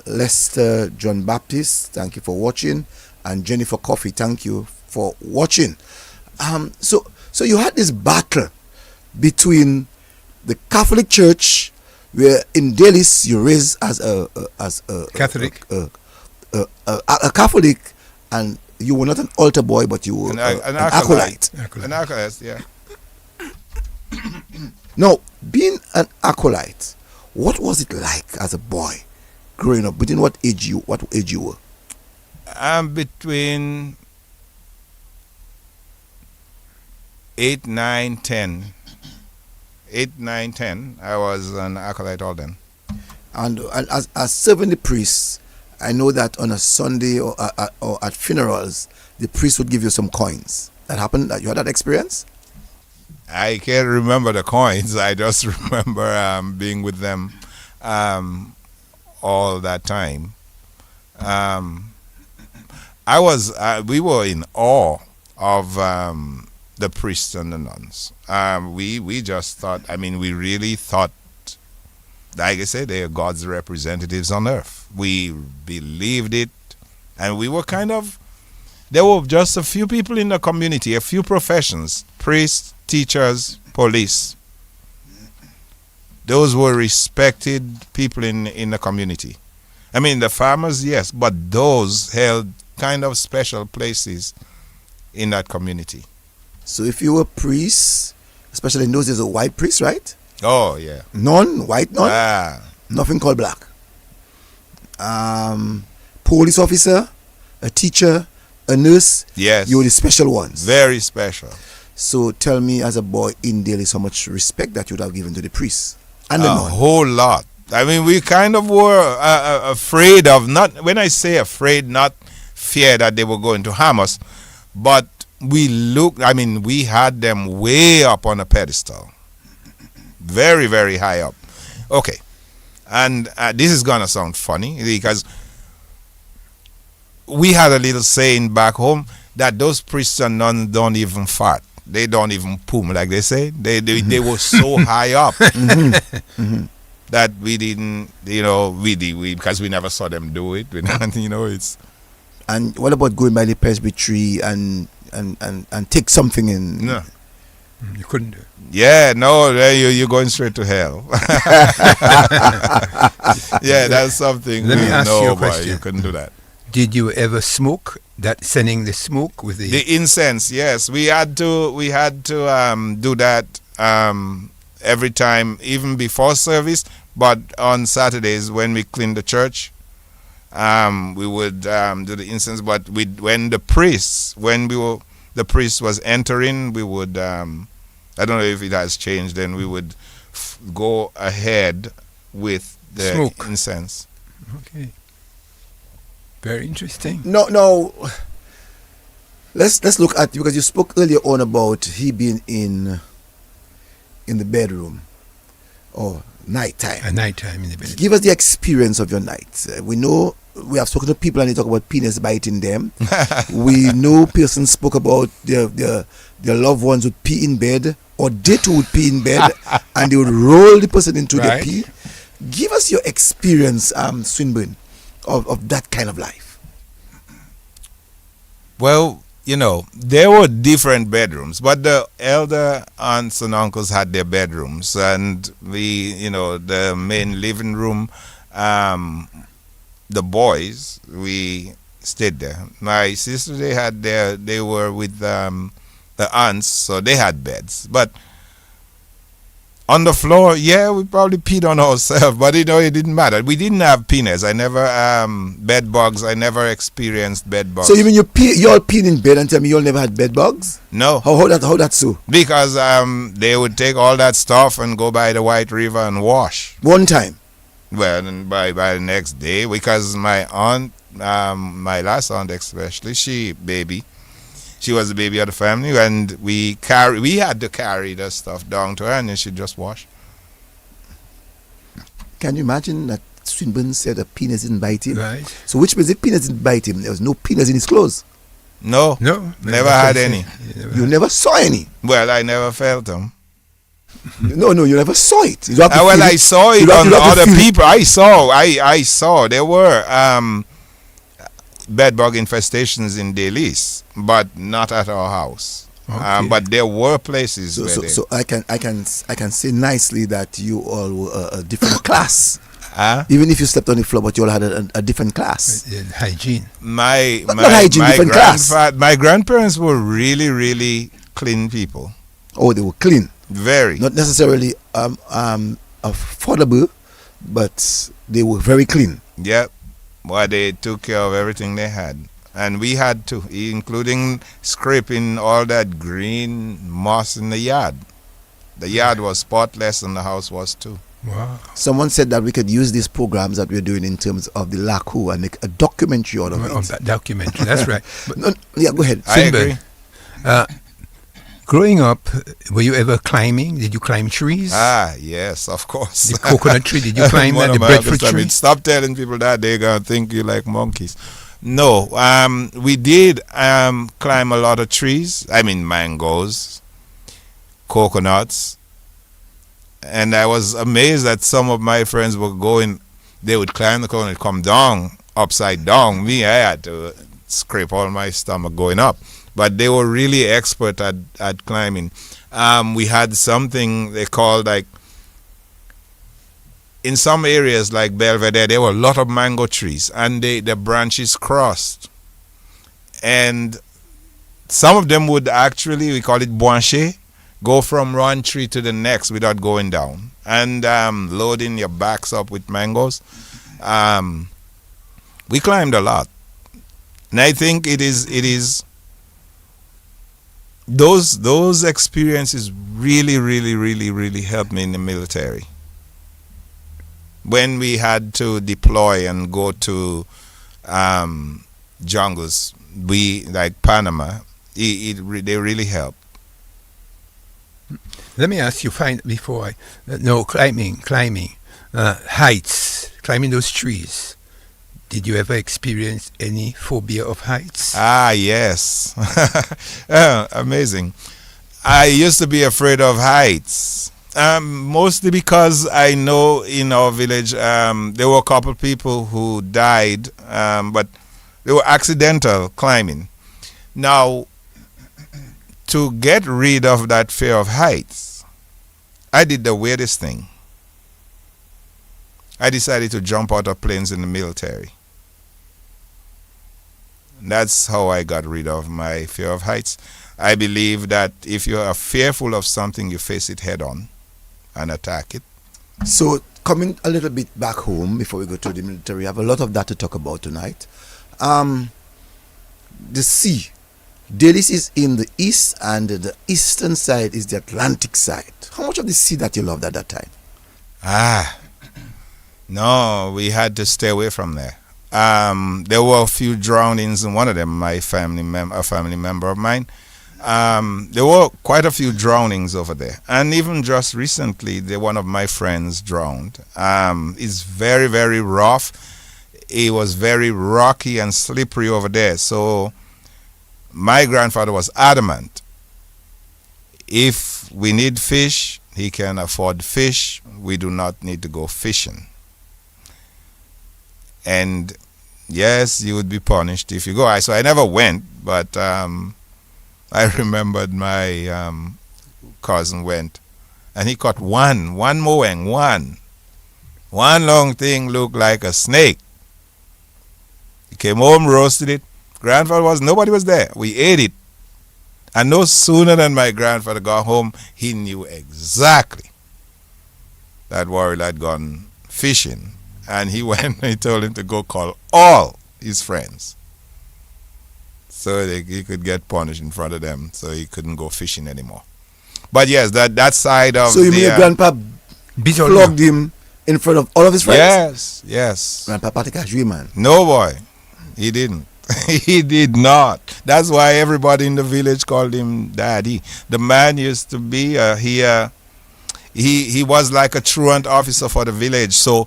Lester John Baptist, thank you for watching. And Jennifer Coffey, thank you for watching. So you had this battle between the Catholic Church, where in Delices you raised as a Catholic. a Catholic, and you were not an altar boy, but you were an acolyte. An acolyte, yeah. Now, being an acolyte, what was it like as a boy growing up? Between what age you were? I'm between 8, 9, 10. 8, 9, 10. I was an acolyte all then. And as serving the priests, I know that on a Sunday or at funerals, the priest would give you some coins. That happened? That you had that experience? I can't remember the coins. I just remember being with them all that time. We were in awe of the priests and the nuns. We just thought, we really thought, like I said, they are God's representatives on earth. We believed it, and we were there were just a few people in the community, a few professions, priests, teachers, police. Those were respected people in the community. The farmers, yes, but those held kind of special places in that community. So if you were priests, especially in those days, a white priest, right? Oh, yeah. None, white none? Ah. Nothing called black. Police officer, a teacher, a nurse. Yes. You were the special ones. Very special. So tell me, as a boy in Delhi, how much respect that you would have given to the priests and the A nun. whole lot. We kind of were afraid of, not, when I say afraid, not fear that they were going to harm us, but we had them way up on a pedestal. Very, very high up. Okay. And this is going to sound funny because we had a little saying back home that those priests and nuns don't even fart. they don't even poom, like they say. They were so high up that we didn't, we because we never saw them do it. It's. And what about going by the presbytery and take something in? No. You couldn't do it. Yeah, no, you're going straight to hell. Yeah, that's something. Let me ask you a boy, question. you couldn't do that. Did you ever smoke? That sending the smoke with The incense, yes, we had to do that every time, even before service. But on Saturdays when we cleaned the church, we would do the incense. But when the priest was entering, we would. I don't know if it has changed. Then we would go ahead with the smoke incense. Okay. Very interesting. No. Let's look at, because you spoke earlier on about he being in the bedroom or nighttime. At nighttime in the bedroom. Give us the experience of your nights. We know we have spoken to people and they talk about penis biting them. We know persons spoke about their loved ones would pee in bed, or they too would pee in bed and they would roll the person into the pee. Give us your experience, Swinburne, of that kind of life. Well, there were different bedrooms, but the elder aunts and uncles had their bedrooms, and the main living room, the boys, we stayed there. My sister, they were with the aunts, so they had beds. But on the floor, yeah, we probably peed on ourselves, but it didn't matter. We didn't have penis. I never bed bugs. I never experienced bed bugs. So you mean you all peed in bed and tell me you all never had bed bugs? No. How that so? Because they would take all that stuff and go by the White River and wash. One time. Well, and by the next day, because my aunt, my last aunt especially, she was the baby of the family, and we had to carry the stuff down to her, and then she'd just wash. Can you imagine that Swinburne said a penis didn't bite him? Right. So which means if penis didn't bite him, there was no penis in his clothes? No, never had any. You never saw any? Well, I never felt them. No, you never saw it. I saw it on other people. I saw. There were bed bug infestations in Delices, but not at our house. Okay. But there were places where so I can say nicely that you all were a different class. Even if you slept on the floor, but you all had a different class. Hygiene. Different class. My grandparents were really, really clean people. Oh, they were clean. Very. Not necessarily affordable, but they were very clean. Yep. Well, they took care of everything they had. And we had to, including scraping all that green moss in the yard. The yard was spotless and the house was too. Wow. Someone said that we could use these programs that we're doing in terms of the Lakou and make a documentary out of it. Of that documentary, that's right. But go ahead. I agree. Growing up, were you ever climbing? Did you climb trees? Yes, of course. The coconut tree, did you climb that? The breadfruit tree? Stop telling people that, they're going to think you like monkeys. No, we did climb a lot of trees. I mean, mangoes, coconuts. And I was amazed that some of my friends were they would climb the coconut, come down, upside down. Me, I had to scrape all my stomach going up. But they were really expert at climbing. We had something they called, like, in some areas like Belvedere, there were a lot of mango trees, and the branches crossed. And some of them would actually, we call it brancher, go from one tree to the next without going down. And loading your backs up with mangoes. We climbed a lot. And I think it is those experiences really, really, really, really helped me in the military. When we had to deploy and go to jungles, like Panama, they really helped. Let me ask you, climbing, heights, climbing those trees. Did you ever experience any phobia of heights? Yes. Amazing. I used to be afraid of heights. Mostly because I know in our village there were a couple people who died, but they were accidental climbing. Now, to get rid of that fear of heights, I did the weirdest thing. I decided to jump out of planes in the military. That's how I got rid of my fear of heights. I believe that if you are fearful of something, you face it head on and attack it. So, coming a little bit back home before we go to the military, we have a lot of that to talk about tonight. The sea. Delices is in the east, and the eastern side is the Atlantic side. How much of the sea that you loved at that time? No, we had to stay away from there. There were a few drownings, and one of them, a family member of mine. There were quite a few drownings over there, and even just recently, one of my friends drowned. It's very, very rough. It was very rocky and slippery over there. So my grandfather was adamant. If we need fish, he can afford fish. We do not need to go fishing. And yes, you would be punished if you go. So I never went, but I remembered my cousin went, and he caught one moeng, one long thing looked like a snake. He came home, roasted it. Nobody was there. We ate it. And no sooner than my grandfather got home, he knew exactly that warrior had gone fishing. And he went and he told him to go call all his friends so he could get punished in front of them, so he couldn't go fishing anymore. But yes, that side of so you mean your grandpa flogged him in front of all of his friends? Yes. Grandpa Patikash, man. No, boy. He didn't. He did not. That's why everybody in the village called him Daddy. The man used to be he was like a truant officer for the village. So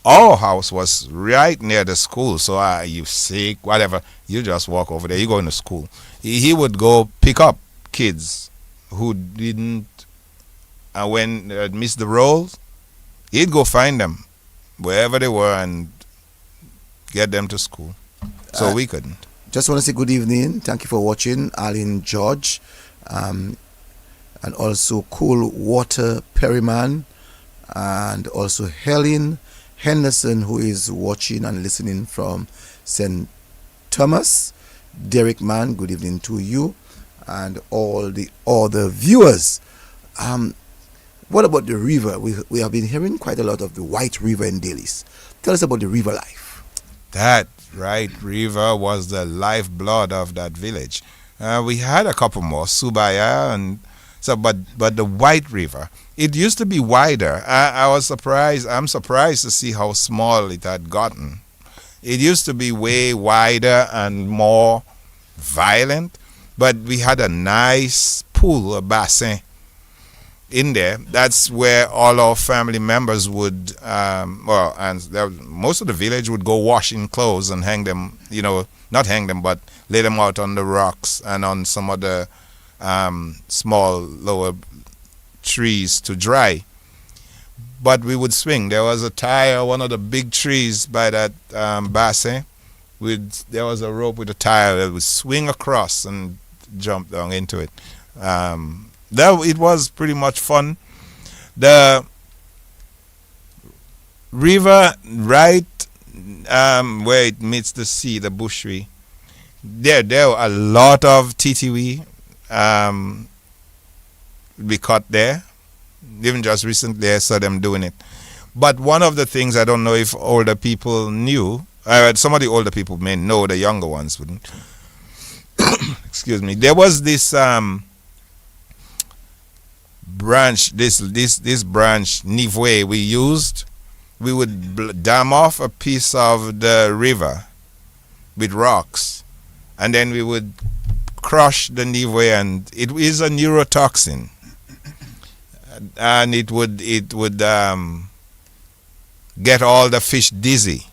our house was right near the school. So you sick, whatever, you just walk over there. You go into school. He would go pick up kids who didn't when missed the rolls. He'd go find them wherever they were and get them to school. So we couldn't. Just want to say good evening. Thank you for watching. Arlene George, and also Cool Water Perryman, and also Helen Henderson, who is watching and listening from St. Thomas. Derek Mann, good evening to you, and all the other viewers. What about the river? We have been hearing quite a lot of the White River in Delices. Tell us about the river life. That river was the lifeblood of that village. We had a couple more, Subaya, and so, but the White River, it used to be wider. I was surprised. I'm surprised to see how small it had gotten. It used to be way wider and more violent, but we had a nice pool, a bassin in there. That's where all our family members would, most of the village would go washing clothes and hang them, not hang them, but lay them out on the rocks and on some of the small lower trees to dry. But we would swing. There was a tire, one of the big trees by that bassin. There was a rope with a tire that would swing across and jump down into it. It was pretty much fun. The river, right where it meets the sea, the bushry, there were a lot of titiwi we caught there. Even just recently I saw them doing it. But one of the things, I don't know if older people knew, some of the older people may know, the younger ones wouldn't. Excuse me. There was this branch, this branch, Nivwe, we would dam off a piece of the river with rocks, and then we would crush the Nivwe, and it is a neurotoxin, and it would get all the fish dizzy,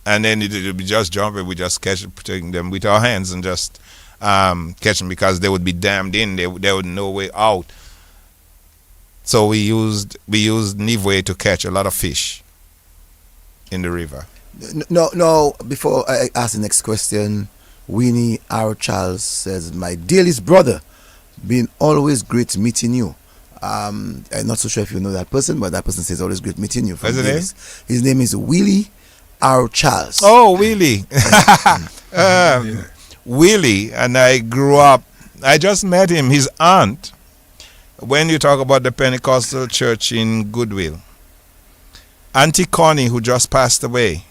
and then it would be just jumping. We just catch them with our hands and just catching because they would be dammed in. There would no way out. So we used Nivwe to catch a lot of fish in the river. No. Before I ask the next question, Winnie R. Charles says, "My dearest brother, been always great meeting you." I'm not so sure if you know that person, but that person says always great meeting you. What's his name? His name is Willie R. Charles. Oh, Willie. Willie, and I grew up. I just met him. His aunt. When you talk about the Pentecostal church in Goodwill, Auntie Connie, who just passed away.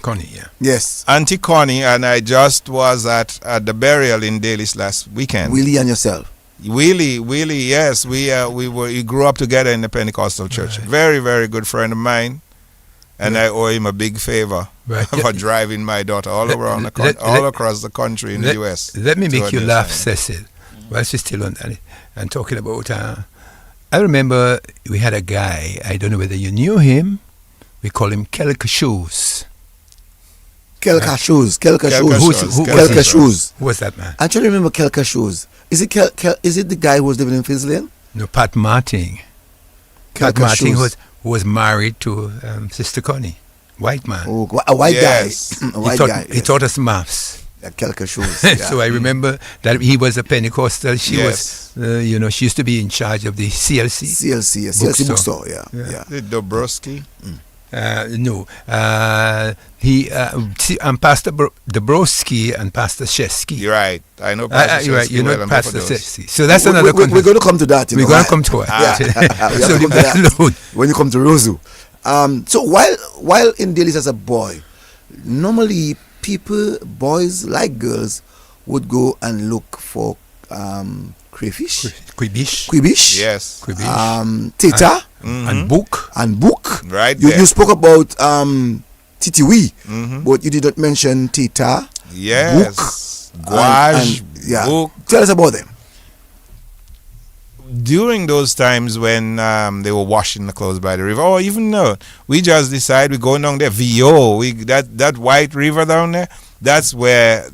Connie, yeah. Yes. Auntie Connie and I just was at the burial in Delices last weekend. Willie and yourself. Willie, yes, we grew up together in the Pentecostal church. Right. Very, very good friend of mine, and I owe him a big favor for driving my daughter all around across the country in the U.S. Let me make you laugh, Cecil. While she's still on that, and talking about. I remember we had a guy. I don't know whether you knew him. We call him Kelka Shoes. Kelka Shoes. Who was that man? I actually remember Kelka Shoes. Is it is it the guy who was living in Fizzlane? No, Pat Martin. Pat Martin was married to Sister Connie. White man. Oh, a white guy. A white guy. He taught us maths. Kelka Shoes. Yeah. So I remember that he was a Pentecostal. She was, she used to be in charge of the CLC. CLC bookstore. Yeah. Dobrowski? No. He and Pastor Dabrowski and Pastor Shesky. You're right. I know Pastor Shesky. You're right. You know well, Pastor Shesky. So that's another. We're going to come to that. We're going to come to it. So leave that alone when you come to Rosu. So while in Delices as a boy, normally boys like girls, would go and look for crayfish, quibish, yes, teta, and book. Right. You spoke about titiwi, but you did not mention teta. Yes, gouache, book. Tell us about them. During those times when they were washing the clothes by the river, or even no, we just decide we go down there. VO, that white river down there. That's where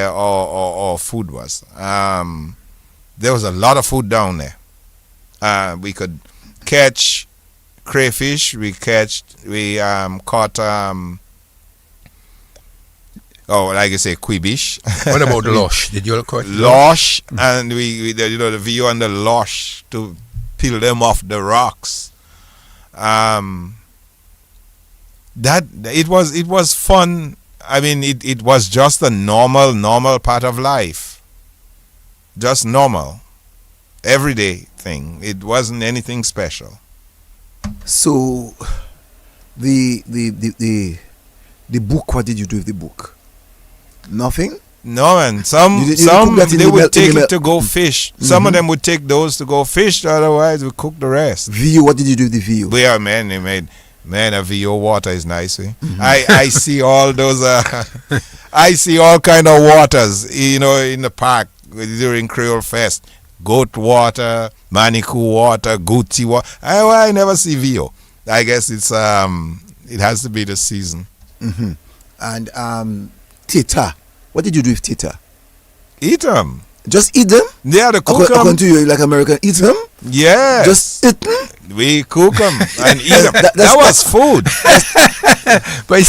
our food was. There was a lot of food down there. We could catch crayfish. We caught like I say, quibish. What about losh? Did you call it losh? And we the VO and the losh to peel them off the rocks. That it was fun. I mean, it was just a normal part of life. Just normal, everyday thing. It wasn't anything special. So, the book. What did you do with the book? Nothing. No, man. Some they would take it to go fish. Some of them would take those to go fish. Otherwise, we cook the rest. VO. What did you do with the VO? Yeah, man. They made. Man, a VO water is nice. I see all those. I see all kind of waters. In the park during Creole Fest. Goat water, Manikou water, Gucci water. I never see VO. I guess it's it has to be the season. And tita. What did you do with tita? Eat them. Just eat them? Yeah, the cook them. According to you, like American, eat them? Yes. Just eat them? We cook them and eat them. That was food. But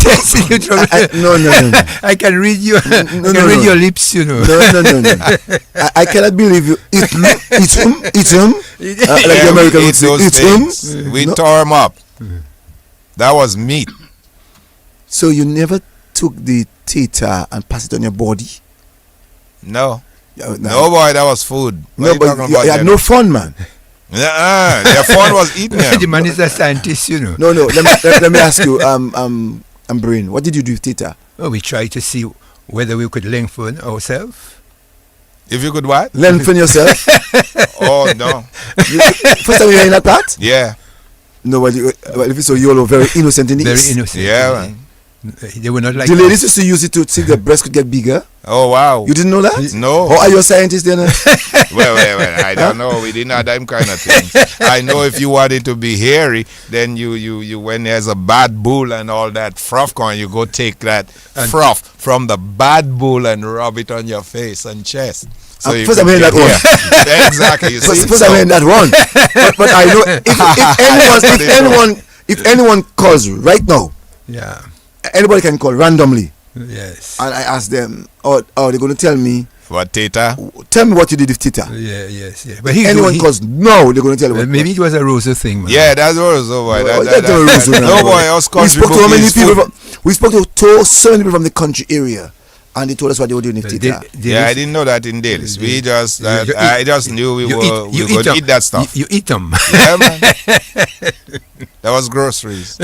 no. I can read you. Read your lips, No. I cannot believe you. Eat them. Like the American would say, eat them. We tore them up. That was meat. So you never took the tita and passed it on your body? No. No, boy, that was food. No, but you had no fun, man. Their fun was eating them. The man is a scientist, No. Let me ask you, Brain, what did you do with tita? Well, we tried to see whether we could lengthen ourselves. If you could what? Lengthen yourself? Oh, no. First time you were in that part? Yeah. No, well, if it's so, you're very innocent in this. Very innocent. Yeah, man. They were not like The ladies us. used to use it to see the breast could get bigger. Oh wow. You didn't know that? No. Or are you a scientist then? Well, I don't know. We didn't have them kind of things. I know if you want it to be hairy, then you when there's a bad bull and all that froth going, you go take that froth from the bad bull and rub it on your face and chest. So first I'm hearing that one. Exactly. You see? First I'm hearing that one. But I know if anyone calls right now, Yeah. anybody can call randomly, Yes. and I ask them, they're going to tell me. What, Tita? Tell me what you did with Tita. Yeah. Yes. Yeah. But Anyone calls, no, they're going to tell you. maybe it was a Rosa thing, man. Yeah, that's Rosa, boy. No No, boy, us we country spoke to so many bookies people. We spoke to so many people from the country area, and they told us what they were doing with Tita. Yeah, I didn't know that in Delices. We just, I just knew we were going to eat that stuff. You eat them. Yeah, man. That was groceries.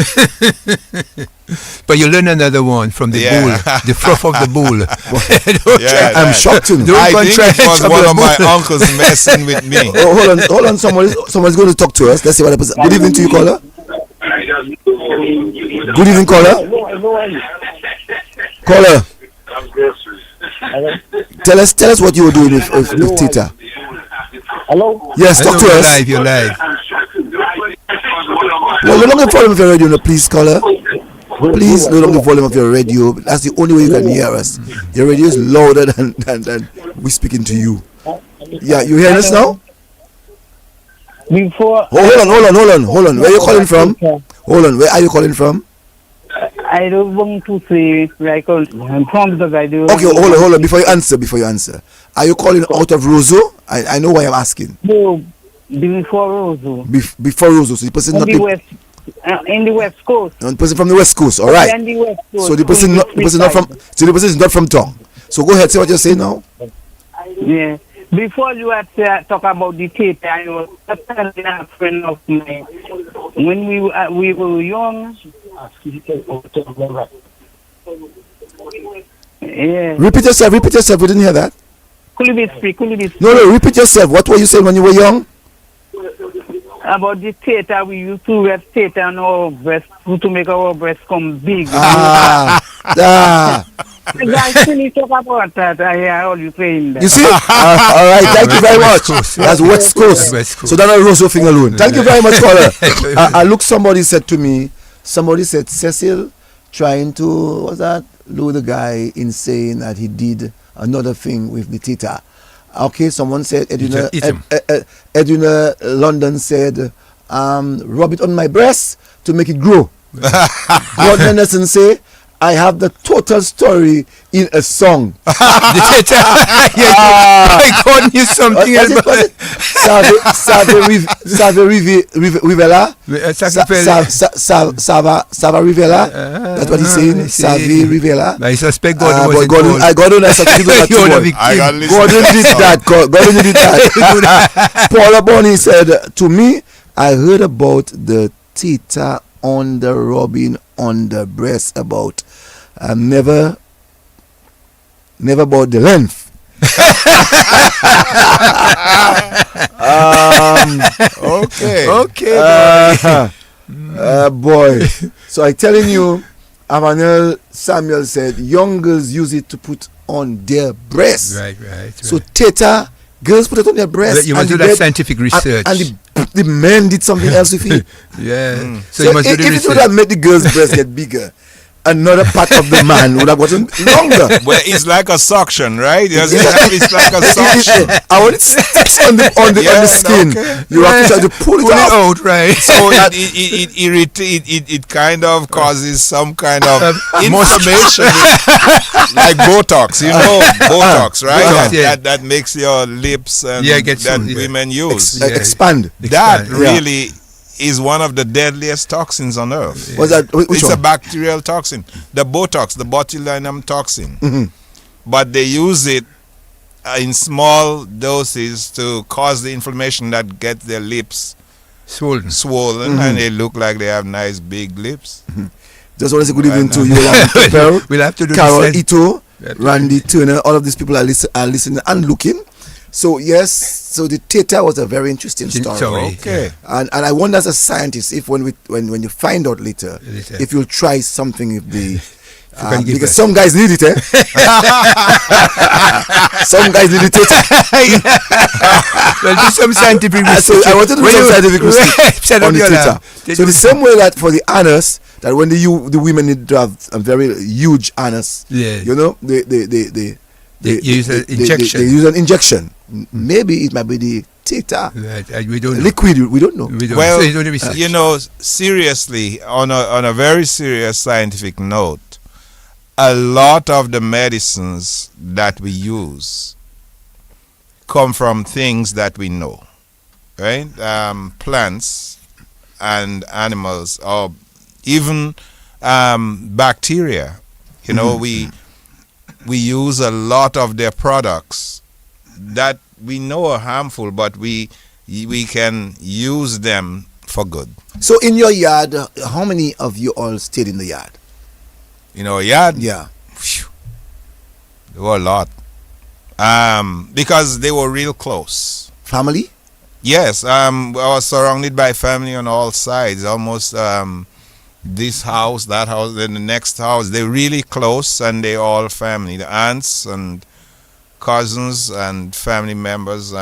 But you learn another one from the bull, the froth of the bull. Yeah, I'm shocked to know. I think it was one of my uncles messing with me. Oh, hold on. Someone's going to talk to us. Let's see what happens. Good evening to you, caller. Good evening, caller. Caller. Tell us what you were doing with Tita. Hello? Yes, talk to us. You're live. Well, no longer volume of your radio, please, caller. Please lower the volume of your radio. That's the only way you can hear us. Your radio is louder than we speaking to you. Yeah, you hear us now? Before. Hold on. Where are you calling from? Hold on. Where are you calling from? I don't want to say like I'm from the radio. Okay, hold on. Before you answer, are you calling out of Roseau? I know why I'm asking. No, before Roseau. Before Roseau, so the person not in the West Coast. The person from the West Coast, all right. In the West Coast. So the person is not from town. So go ahead, say what you're saying now. Yeah. Before you had talk about the theater, I was a friend of mine. When we were young. Yeah. Repeat yourself. We didn't hear that. Could you be speak? No, repeat yourself. What were you saying when you were young? About the theater, we used to wear theater on our breast to make our breasts come big. I still talk about that. I hear all you saying that. You see? All right, thank you very much. That's West Coast. So that's not a Roseau thing alone. Thank you very much, caller. Look, somebody said, Cecil trying to, lure the guy in saying that he did another thing with the Tita. Okay, someone said, Edwina London said, rub it on my breast to make it grow. Rod Henderson say, I have the total story in a song. I called you something else. Save Rivella. Sava Rivella. That's what he's saying. Save Rivella. I suspect God was Gordon did that. Paula Bonnie said, to me, I heard about the Tita on the rubbing on the breast about never about the length. Boy. So I telling you, Amanel Samuel said young girls use it to put on their breasts. Right. So Tita, girls put it on their breasts. You must do that scientific research. And the men did something else with it. Yeah. So you must do the research. If it would have made the girl's breast get bigger, another part of the man would have gotten longer. Well, it's like a suction, right? It's like a suction. I want it sticks on the skin. Okay. You have to try to pull it out, right? So it kind of causes some kind of inflammation, like Botox. You know, Botox, right? That makes your lips and women use expand. That really is one of the deadliest toxins on earth. What's that? It's a bacterial toxin. The Botox, the botulinum toxin. Mm-hmm. But they use it in small doses to cause the inflammation that gets their lips swollen, mm-hmm. and they look like they have nice big lips. Mm-hmm. Just want to say good evening to you, we'll have to do Carol Ito, Randy Turner. All of these people are listening and looking. So yes, so the Tita was a very interesting story. Okay. And I wonder as a scientist if when you find out later, if you'll try something with the Because some guys need it, eh? Some guys need it. Well, do some scientific research. So I wanted to do some scientific research on the Twitter. So the same way that for the anus, that when the women need to have a very huge anus, Yeah. you know, they use an injection. They use an injection. Maybe it might be the theta Right, we don't know. liquid. We don't know. We don't Well, so you don't research. you know, seriously, on a very serious scientific note, a lot of the medicines that we use come from things that we know, right? Plants and animals, or even bacteria. You know, we use a lot of their products that we know are harmful, but we can use them for good. So in your yard, how many of you all stayed in the yard? You know, yard. Yeah. Phew, there were a lot. Because they were real close. Family? Yes, I was surrounded by family on all sides. Almost this house, that house, then the next house. They're really close, and they all family. The aunts and cousins and family members,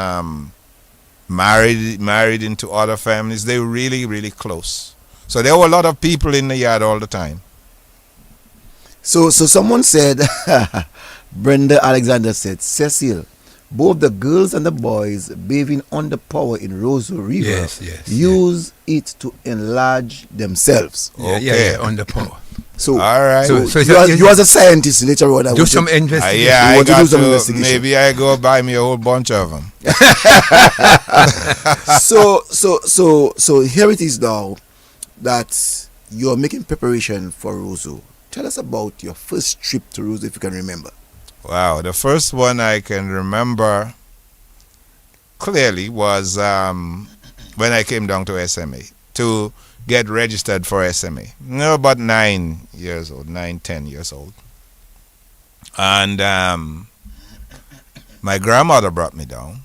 married into other families. They were really, really close. So there were a lot of people in the yard all the time. So someone said, Brenda Alexander said, Cecil, both the girls and the boys bathing under power in Roseau River Yes, use it to enlarge themselves. Yeah, on the power. So, All right. So you as a scientist later on, do some investigation. Yeah, You I want to do got some to, investigation. maybe I go buy me a whole bunch of them. so here it is now that you're making preparation for Roseau. Tell us about your first trip to Roseau, if you can remember. Wow, the first one I can remember clearly was when I came down to SMA to get registered for SMA. About 9 years old, 10 years old. And my grandmother brought me down.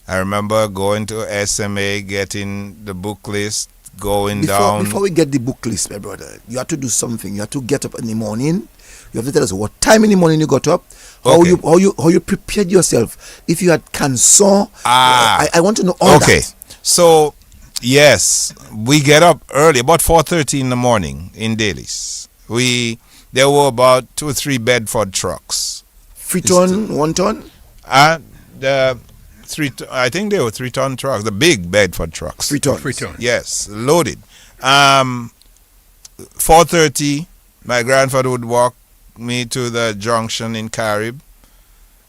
I remember going to SMA, getting the book list, going down. Before we get the book list, my brother, you have to do something. You have to get up in the morning. You have to tell us what time in the morning you got up, how you prepared yourself. If you had cancer, I want to know all that. Okay, so yes, we get up early, about 4:30 in the morning in Delices. There were about 2 or 3 Bedford trucks. 3 ton, 1 ton. I think they were 3-ton trucks, the big Bedford trucks. 3 tons. 3 tons. Yes, loaded. 4:30, my grandfather would walk me to the junction in Carib,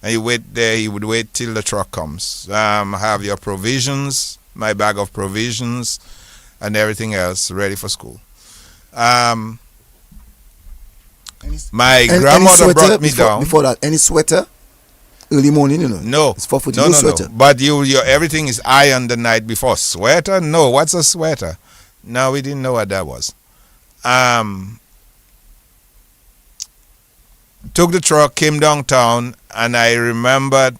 and he would wait till the truck comes. Have your provisions, my bag of provisions, and everything else ready for school. My grandmother brought me down. Before that, any sweater? Early morning, you know. No. It's 4:40. No. Sweater. But your everything is ironed the night before. Sweater? No. What's a sweater? No, we didn't know what that was. Took the truck, came downtown, and I remembered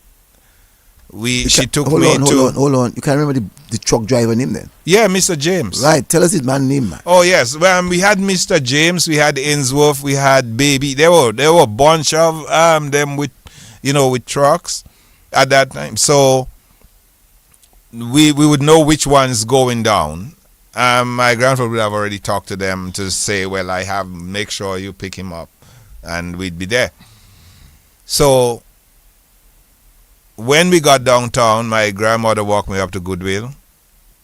she took me to. Hold on. You can remember the truck driver name then? Yeah, Mr. James. Right. Tell us his man name, man. Oh yes. Well, we had Mr. James, we had Ainsworth, we had Baby. There were a bunch of them with trucks at that time. So we would know which one's going down. My grandfather would have already talked to them to say, well, make sure you pick him up, and we'd be there. So when we got downtown, my grandmother walked me up to Goodwill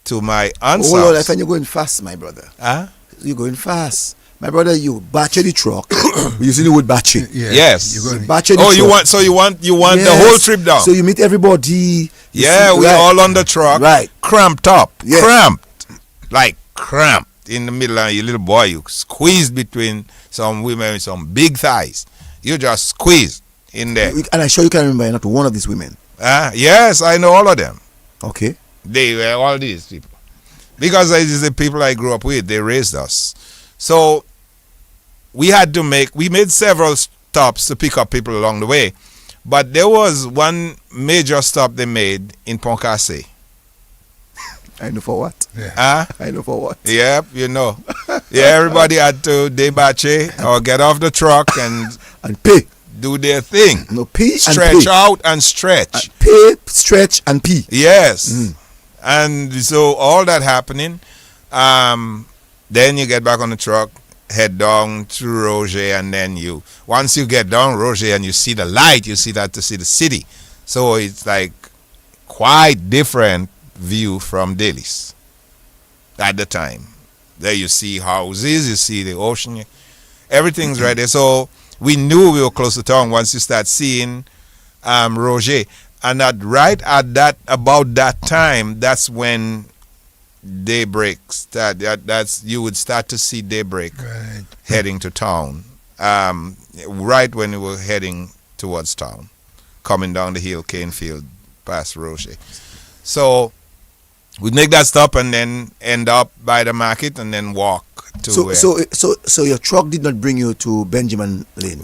to my aunt's house. Hold on, I find you're going fast, my brother. Huh? You're going fast. My brother, you batched the truck. You see the word batching. Yeah. Yes. You batched the truck. You want the whole trip down. So you meet everybody. Yeah, we all on the truck. Right. Cramped up. Yes. Cramped in the middle, and your little boy, you squeezed between some women with some big thighs. You just squeezed in there. And I'm sure you can remember not one of these women. Yes, I know all of them. Okay. They were all these people. Because these are the people I grew up with. They raised us. So we made several stops to pick up people along the way. But there was one major stop they made in Poncasse. I know for what. Yeah. I know for what. Yep, you know. Yeah, everybody had to debache or get off the truck and pay. do their thing. No, pee and Stretch pay. out and stretch. Pay, stretch, and pee. Yes. And so all that happening, then you get back on the truck, head down to Roger, and then once you get down Roger and you see the light, you see the city. So it's like quite different view from Delices at the time. There you see houses, you see the ocean, everything's right there. So we knew we were close to town once you start seeing Roger. And about that time, that's when daybreak that's you would start to see daybreak heading to town. Right when we were heading towards town, coming down the hill, Canefield, past Rocher. So we'd make that stop and then end up by the market and then walk to So your truck did not bring you to Benjamin Lane?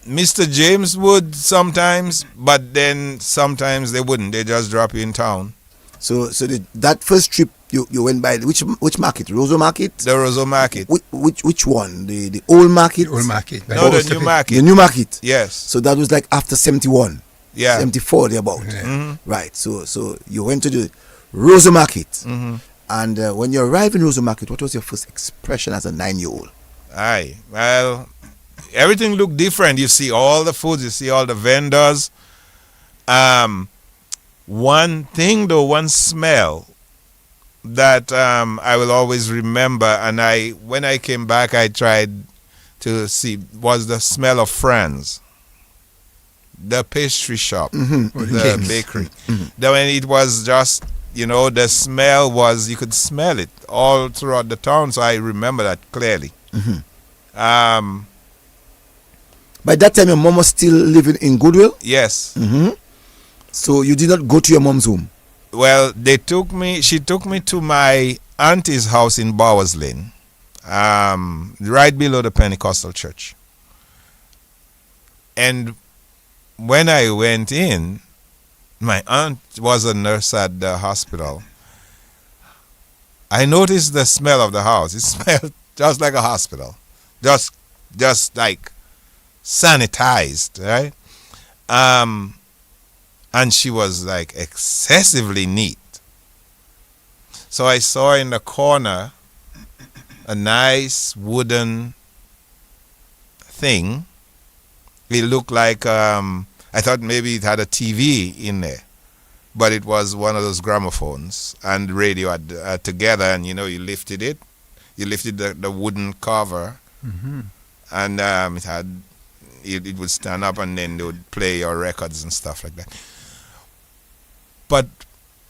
Mr. James would sometimes, but then sometimes they wouldn't. They just drop you in town. So that first trip you went by which market? Roseau Market? The Roseau Market. Which one? The old market? Old market. No, the new market. The new market. Yes. So that was like after 71. Yeah. 74 thereabout. Yeah. Mm-hmm. Right. So you went to the Roseau Market. Mm-hmm. And when you arrived in Roseau Market, what was your first expression as a 9-year-old? Aye. Well, everything looked different. You see all the foods, you see all the vendors. One thing though, one smell that I will always remember, and when I came back I tried to see, was the smell of France. The pastry shop, the bakery. Then when it was just, the smell was, you could smell it all throughout the town, so I remember that clearly. By that time your mom was still living in Goodwill? Yes. So you did not go to your mom's home? Well, she took me to my auntie's house in Bowers Lane, right below the Pentecostal church. And when I went in, my aunt was a nurse at the hospital. I noticed the smell of the house. It smelled just like a hospital. Just like sanitized, right? And she was like excessively neat. So I saw in the corner a nice wooden thing. It looked like, I thought maybe it had a TV in there, but it was one of those gramophones and radio had together, and you lifted the wooden cover, and it would stand up, and then they would play your records and stuff like that. But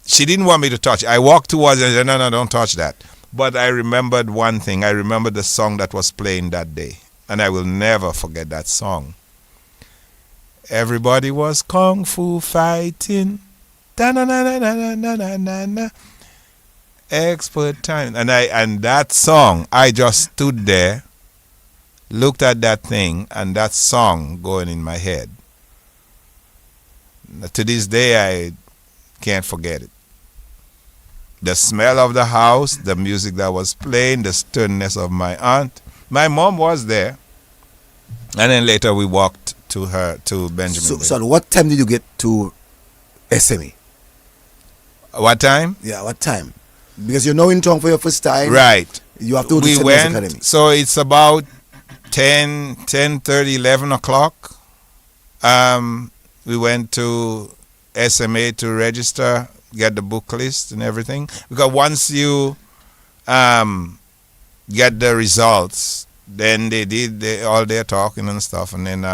she didn't want me to touch it. I walked towards it and said, no, don't touch that. But I remembered one thing. I remembered the song that was playing that day, and I will never forget that song. Everybody was kung fu fighting, da-na-na-na-na-na-na-na-na, expert time. And that song, I just stood there, looked at that thing, and that song going in my head. To this day, I can't forget it. The smell of the house, the music that was playing, the sternness of my aunt. My mom was there, and then later we walked to Benjamin. So at what time did you get to SME? What time? Yeah, what time? Because you're now in town for your first time. Right. You have to go to we St. went, Academy. so it's about 10:30, 11 o'clock. We went to SMA to register, get the book list and everything. Because once you get the results, then they did all their talking and stuff, and then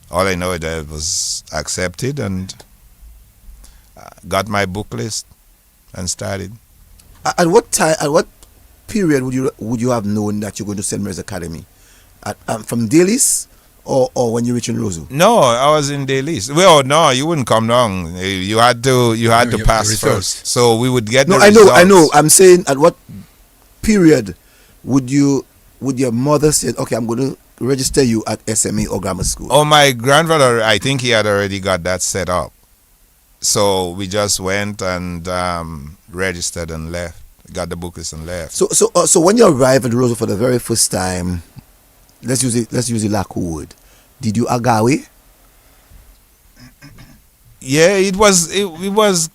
all I know is that it was accepted, and got my book list and started. At what time? At what period would you have known that you're going to St. Mary's Academy? From Delices or when you reach in Roseau? No, I was in Delices. Well, no, you wouldn't come down. You had to pass first. So we would get the results. I know. I'm saying at what period would your mother say, okay, I'm going to register you at SMA or grammar school? Oh, my grandfather, I think he had already got that set up. So we just went and registered and left. got the booklets and left. So when you arrived at Roseau for the very first time, let's use the Lakou word. Did you agawe? Yeah, it was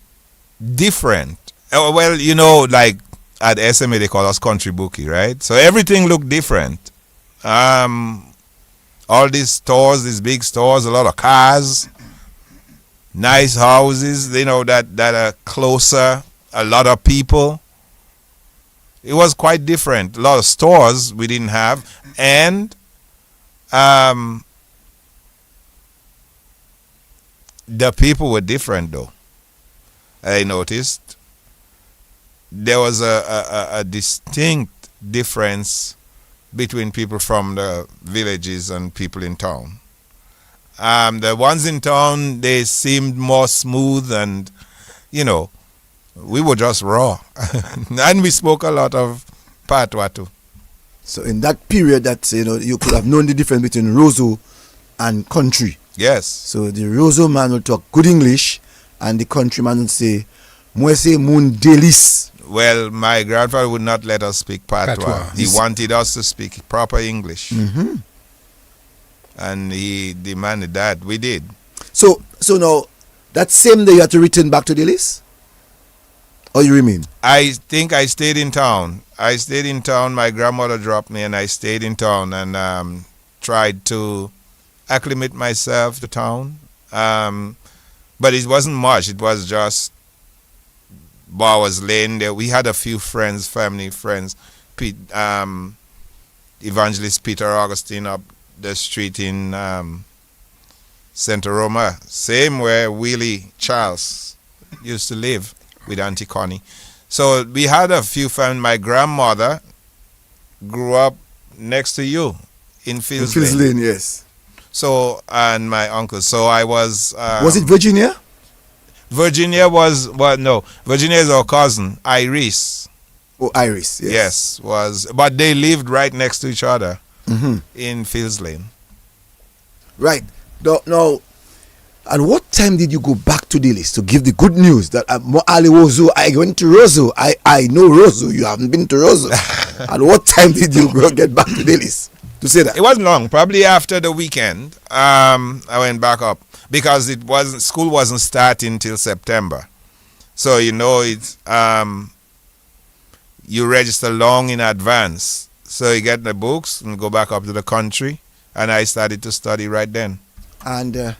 different. Well, like at SMA they call us country bookie, right? So everything looked different. All these stores, these big stores, a lot of cars, nice houses, that are closer, a lot of people. It was quite different. A lot of stores we didn't have, and the people were different though. I noticed there was a distinct difference between people from the villages and people in town. The ones in town, they seemed more smooth, and we were just raw. And we spoke a lot of patois too. So in that period, that you could have known the difference between Roseau and country. Yes. So the Roseau man will talk good English, and the country man will say, "Moi say mun Delices." Well, my grandfather would not let us speak patois. Patois. He wanted us to speak proper English. Mm-hmm. And he demanded that. We did. So now, that same day you had to return back to Delices? Or you remain? I think I stayed in town. My grandmother dropped me, and I stayed in town and tried to acclimate myself to town. But it wasn't much. It was just Bowers Lane there. We had a few friends, family friends. Evangelist Peter Augustine up the street in Santa Roma. Same where Willie Charles used to live with Auntie Connie. So we had a few family. My grandmother grew up next to you in Fields Lane. Lane, yes. So, and my uncle. So I was... was it Virginia? Virginia Virginia is our cousin, Iris. Oh, Iris, Yes, but they lived right next to each other Mm-hmm. in Fields Lane. Right. Now, at what time did you go back to Delices to give the good news that I went to Roseau? I know Roseau. You haven't been to Roseau. At what time did you get back to Delices to say that? It wasn't long. Probably after the weekend, I went back up because school wasn't starting till September. So it's you register long in advance. So you get the books and go back up to the country, and I started to study right then. And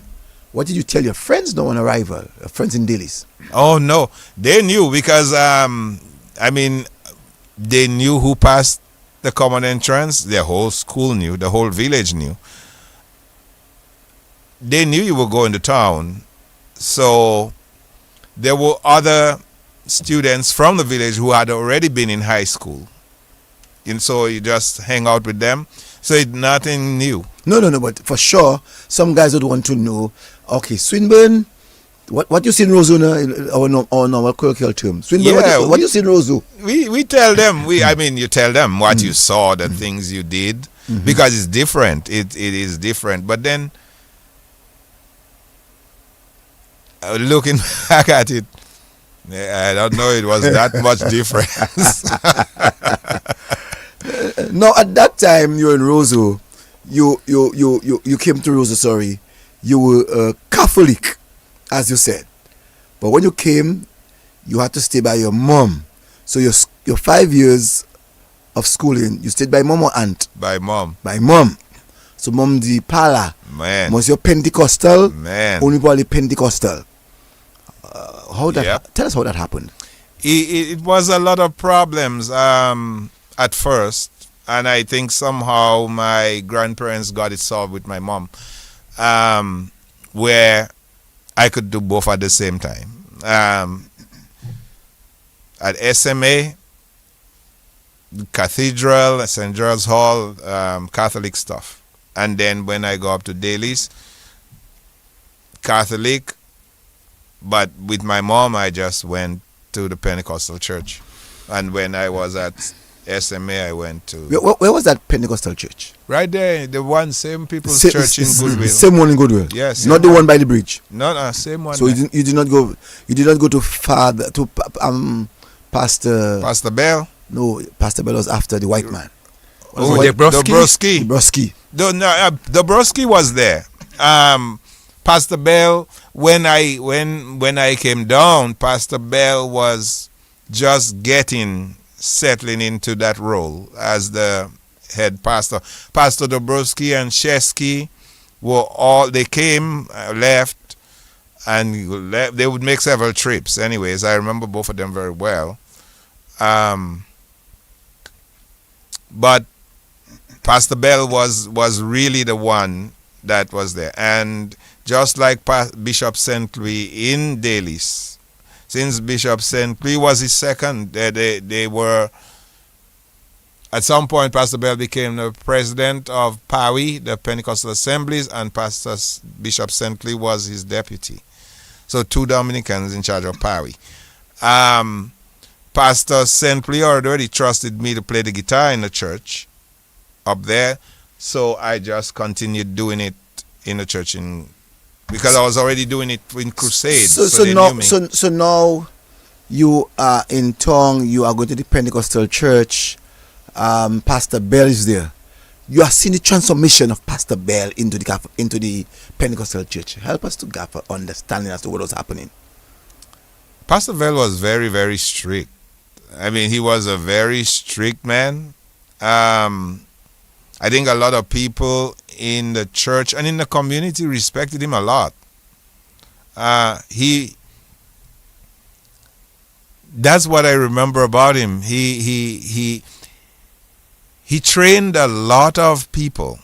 what did you tell your friends now on arrival? Your friends in Delices? Oh no, they knew because they knew who passed the common entrance. Their whole school knew, the whole village knew. They knew you were going to town, so there were other students from the village who had already been in high school, and so you just hang out with them. So it's nothing new. No, but for sure, some guys would want to know, okay, Swinburne, what you see in Roseau, our normal colloquial term. Swinburne, Yeah, what you see in Roseau? We tell them, you tell them what you saw, the things you did, because it's different. It is different. But then, looking back at it, I don't know, it was that much difference. Now, at that time, you were in Roseau. You came to Roseau, sorry. You were Catholic, as you said. But when you came, you had to stay by your mom. So your 5 years of schooling, you stayed by mom or aunt? By mom. By mom. So mom the pala. Man. Was your Pentecostal? Man. Only probably Pentecostal. Tell us how that happened. It was a lot of problems at first, and I think somehow my grandparents got it solved with my mom, where I could do both at the same time. At SMA, Cathedral, St. George's Hall, Catholic stuff. And then when I go up to Delices, Catholic, but with my mom, I just went to the Pentecostal church. And when I was at SMA, I went to... Where was that Pentecostal church? Right there, the same people's church in Goodwill. Same one in Goodwill? Yes. Not the one by the bridge? No, same one. So you did not go to Father, to Pastor Bell. No, Pastor Bell was after the white man. Oh, Dobroski. Broski. Dobroski was there. Pastor Bell, when I came down, Pastor Bell was just settling into that role as the head pastor. Pastor Dobroski and Shesky they came, left, and they would make several trips. Anyways, I remember both of them very well. But Pastor Bell was really the one that was there. And just like Bishop St. Louis in Delices, since Bishop St. Louis was his second, they were, at some point, Pastor Bell became the president of PAWI, the Pentecostal Assemblies, and Bishop St. Louis was his deputy. So 2 Dominicans in charge of PAWI. Pastor St. Louis already trusted me to play the guitar in the church up there, so I just continued doing it in the church because I was already doing it in crusades. So now you are in town. You are going to the Pentecostal church. Pastor Bell is there. You are seeing the transformation of Pastor Bell into the Pentecostal church. Help us to get an understanding as to what was happening. Pastor Bell was very, very strict. I mean, he was a very strict man. I think a lot of people in the church and in the community respected him a lot. That's what I remember about him. He trained a lot of people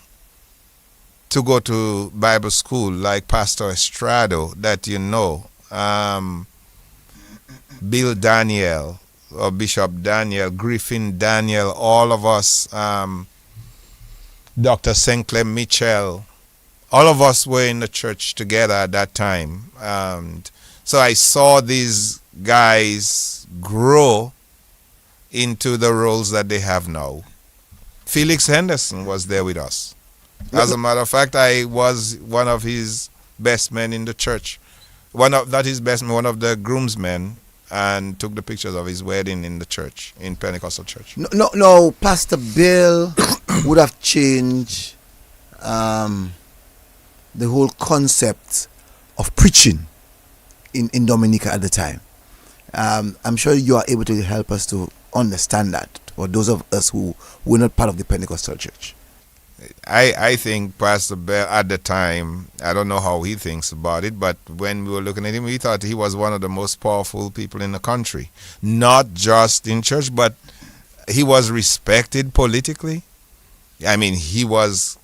to go to Bible school, like Pastor Estrado, that you know, Bill Daniel, or Bishop Daniel, Griffin Daniel, all of us, Dr. Sinclair Mitchell, all of us were in the church together at that time. So I saw these guys grow into the roles that they have now. Felix Henderson was there with us. As a matter of fact, I was one of his best men in the church. One of the groomsmen, and took the pictures of his wedding in the church, in Pentecostal church. No, Pastor Bill would have changed the whole concept of preaching in Dominica at the time. I'm sure you are able to help us to understand that, for those of us who were not part of the Pentecostal church. I think Pastor Bell at the time, I don't know how he thinks about it, but when we were looking at him, we thought he was one of the most powerful people in the country. Not just in church, but he was respected politically. I mean, he was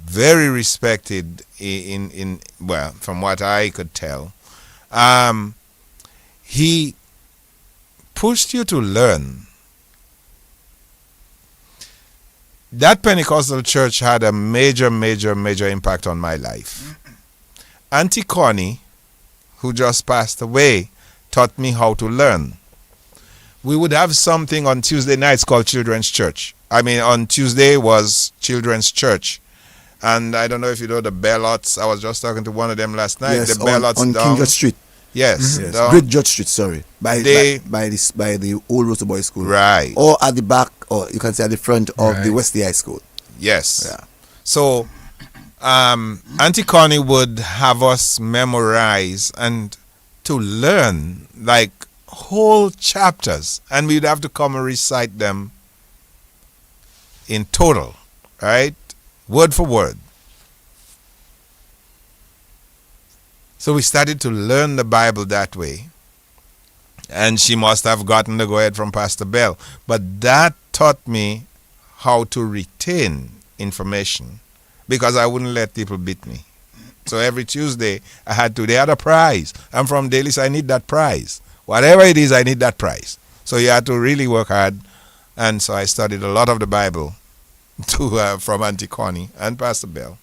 very respected in well, from what I could tell. He pushed you to learn. That Pentecostal church had a major impact on my life. Auntie Connie, who just passed away, taught me how to learn. We would have something on Tuesday nights called Children's Church. I mean, on Tuesday was Children's Church. And I don't know if you know the Bellots. I was just talking to one of them last night. Yes, the Bellots on King George Street. Yes. Yes. Great George Street, sorry. By the old Rooster Boys School. Right. Or at the back, or you can say at the front of the Wesley High School. Yes. Yeah. So, Auntie Connie would have us memorize and to learn like whole chapters, and we'd have to come and recite them in total, right? Word for word. So we started to learn the Bible that way. And she must have gotten the go-ahead from Pastor Bell. But that taught me how to retain information, because I wouldn't let people beat me. So every Tuesday, they had a prize. I'm from Delices, I need that prize. Whatever it is, I need that prize. So you had to really work hard. And so I studied a lot of the Bible from Auntie Connie and Pastor Bell.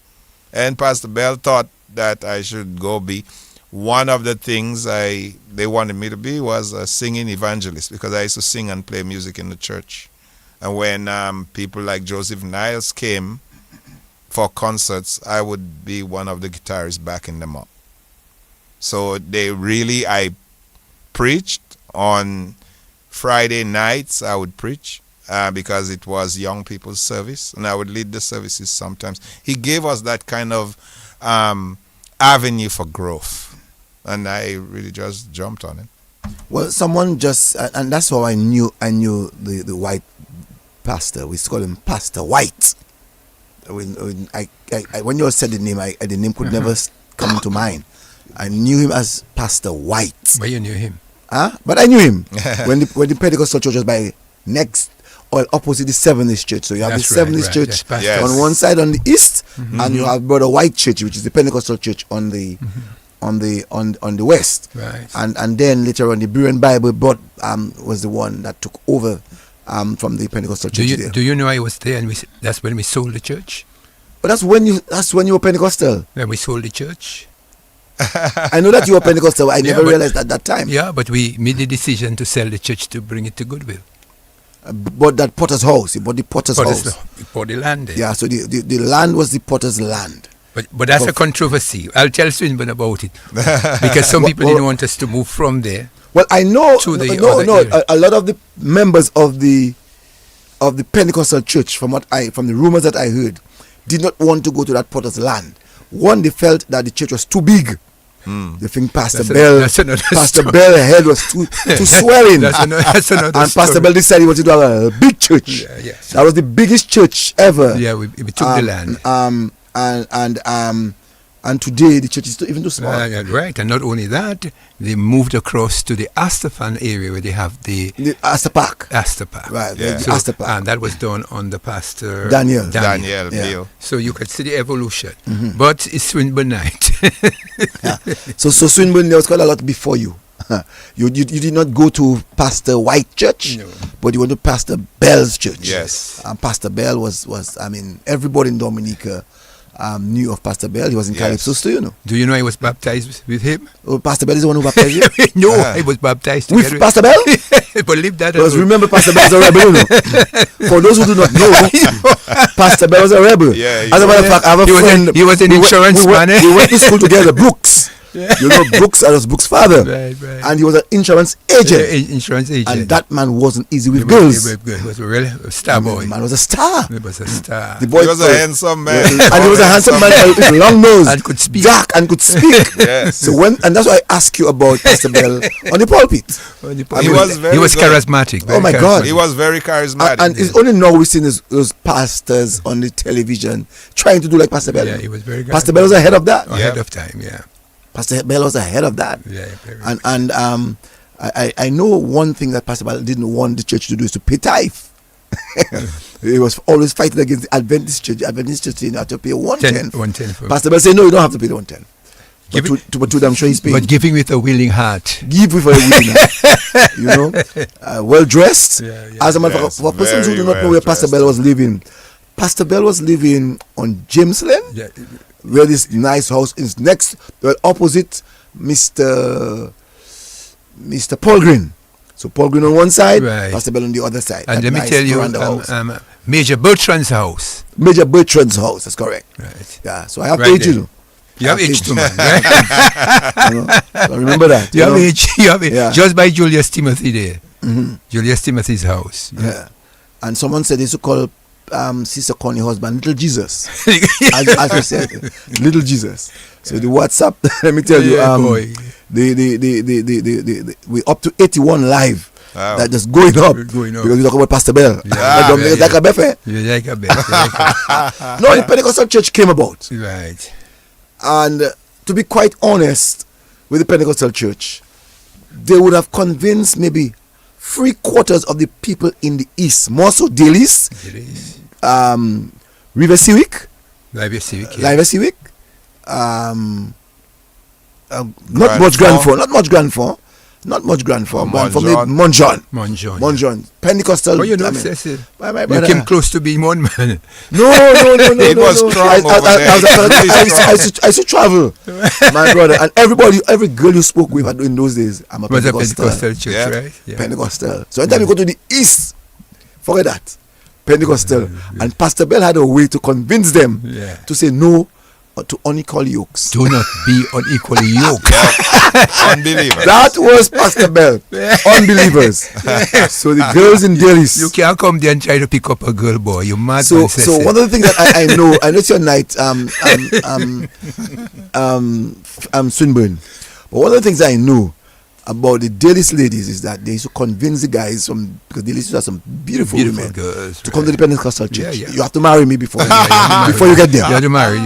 And Pastor Bell thought that I should go be. One of the things they wanted me to be was a singing evangelist, because I used to sing and play music in the church. And when people like Joseph Niles came for concerts, I would be one of the guitarists backing them up. So I preached on Friday nights I would preach because it was young people's service, and I would lead the services sometimes. He gave us that kind of avenue for growth, and I really just jumped on it. Well, someone just, and that's how I knew the white pastor. We used to call him Pastor White. When you said the name, the name could never come to mind. I knew him as Pastor White. But you knew him? But I knew him when the Pentecostal church was by next or opposite the Seventh Church. So you have the Seventh Church on one side on the east, and you have Brother White Church, which is the Pentecostal church on the on the west. Right. And then later on the Berean Bible was the one that took over from the Pentecostal church. Do you know I was there, and that's when we sold the church? But that's when you were Pentecostal. When we sold the church. I know that you were Pentecostal. I never realized at that time. Yeah, but we made the decision to sell the church to bring it to Goodwill. But that potter's house, he bought the potter's house. He bought the land there. Yeah, so the land was the potter's land. But that's a controversy. I'll tell Swinburne about it. Because some people didn't want us to move from there. Well, I know. A lot of the members of the Pentecostal church, from the rumors that I heard, did not want to go to that potter's land. One, they felt that the church was too big. They think Pastor Bell's head was too swelling. That's another and story. Pastor Bell decided he wanted to have a big church. That was the biggest church ever. Yeah, we took the land. And today the church is even too small. Right, and not only that, they moved across to the Astafan area where they have the Astor Park. Right, the Astor Park. And that was done under Pastor Daniel yeah. Bill. So you could see the evolution. But it's Swinburne night. So Swinburne, there was quite a lot before you. You did not go to Pastor White Church, but you went to Pastor Bell's church. Yes. Pastor Bell was everybody in Dominica knew of Pastor Bell. He was in Calypso too, you know. Do you know I was baptized with him? Oh, Pastor Bell is the one who baptized you? No, I was baptized with Pastor Bell? But leave that alone. Because remember, Pastor Bell was a rebel, you know. For those who do not know, Pastor Bell was a rebel. As a matter of fact, I have a friend. He was an insurance man. We went to school together, Brooks. You know Brooks, I was Brooks' father. Right. And he was an insurance agent. Insurance agent. And that man wasn't easy with girls. He was a real star boy. The man was a star. He was a star. The boy he was a handsome man. And he was a handsome man with long nose. And could speak. Dark and could speak. Yes. So and that's why I ask you about Pastor Bell on the pulpit. He was charismatic. Oh my God. He was very charismatic. And it's only now we've seen those pastors on the television trying to do like Pastor Bell. Yeah, he was very good. Pastor Bell was ahead of that. Ahead of time, yeah. Pastor Bell was ahead of that. Yeah, I know one thing that Pastor Bell didn't want the church to do is to pay tithe. He was always fighting against the Adventist church. The Adventist church said you have to pay 110. Pastor Bell said no, you don't have to pay the 110. But to them, I'm sure he's paying. But giving with a willing heart. Give with a willing heart. You know, well dressed. As a matter of fact, for persons who do not know where Pastor Bell was living, Pastor Bell was living on James Lane. Yeah. Where this nice house is next, opposite Mr. Paul Green. So Paul Green on one side, Pastor Bell on the other side. And let me tell you, Major Bertrand's house. Major Bertrand's house, that's correct. Right. Yeah, so I have age, you know. You have age too, man, right? I remember that. You have age. Yeah. Just by Julius Timothy there. Julius Timothy's house. Yeah. And someone said they used to call Sister Connie's husband Little Jesus. as I said, Little Jesus. So the WhatsApp, let me tell you, we're up to 81 live. Wow. That just going up because we talk about Pastor Bell. No, the Pentecostal church came about. Right. And to be quite honest with the Pentecostal church, they would have convinced maybe 3/4 of the people in the east, more so Delices, River Civic, not much Grand Fond, Monjon, Pentecostal. Oh, you know, Cecil. My you brother. came close to being one man. No. It was strong over there. I used to travel, my brother, and every girl you spoke with in those days, I'm a Pentecostal church, right? Yeah. Pentecostal. So anytime you go to the east, forget that. Pentecostal. And Pastor Bell had a way to convince them to say no, to unequal yokes. Do not be unequally yoked. Unbelievers. That was Pastor Bell. Unbelievers. So the girls in Delices. You can't come there and try to pick up a girl, boy. You mad. So one of the things that I know it's your night, Swinburne. But one of the things I know about the Delices ladies is that they used to convince the guys because Delices are some beautiful women girls to come to the Pentecostal church. Yeah. You have to marry me before you before you get there. You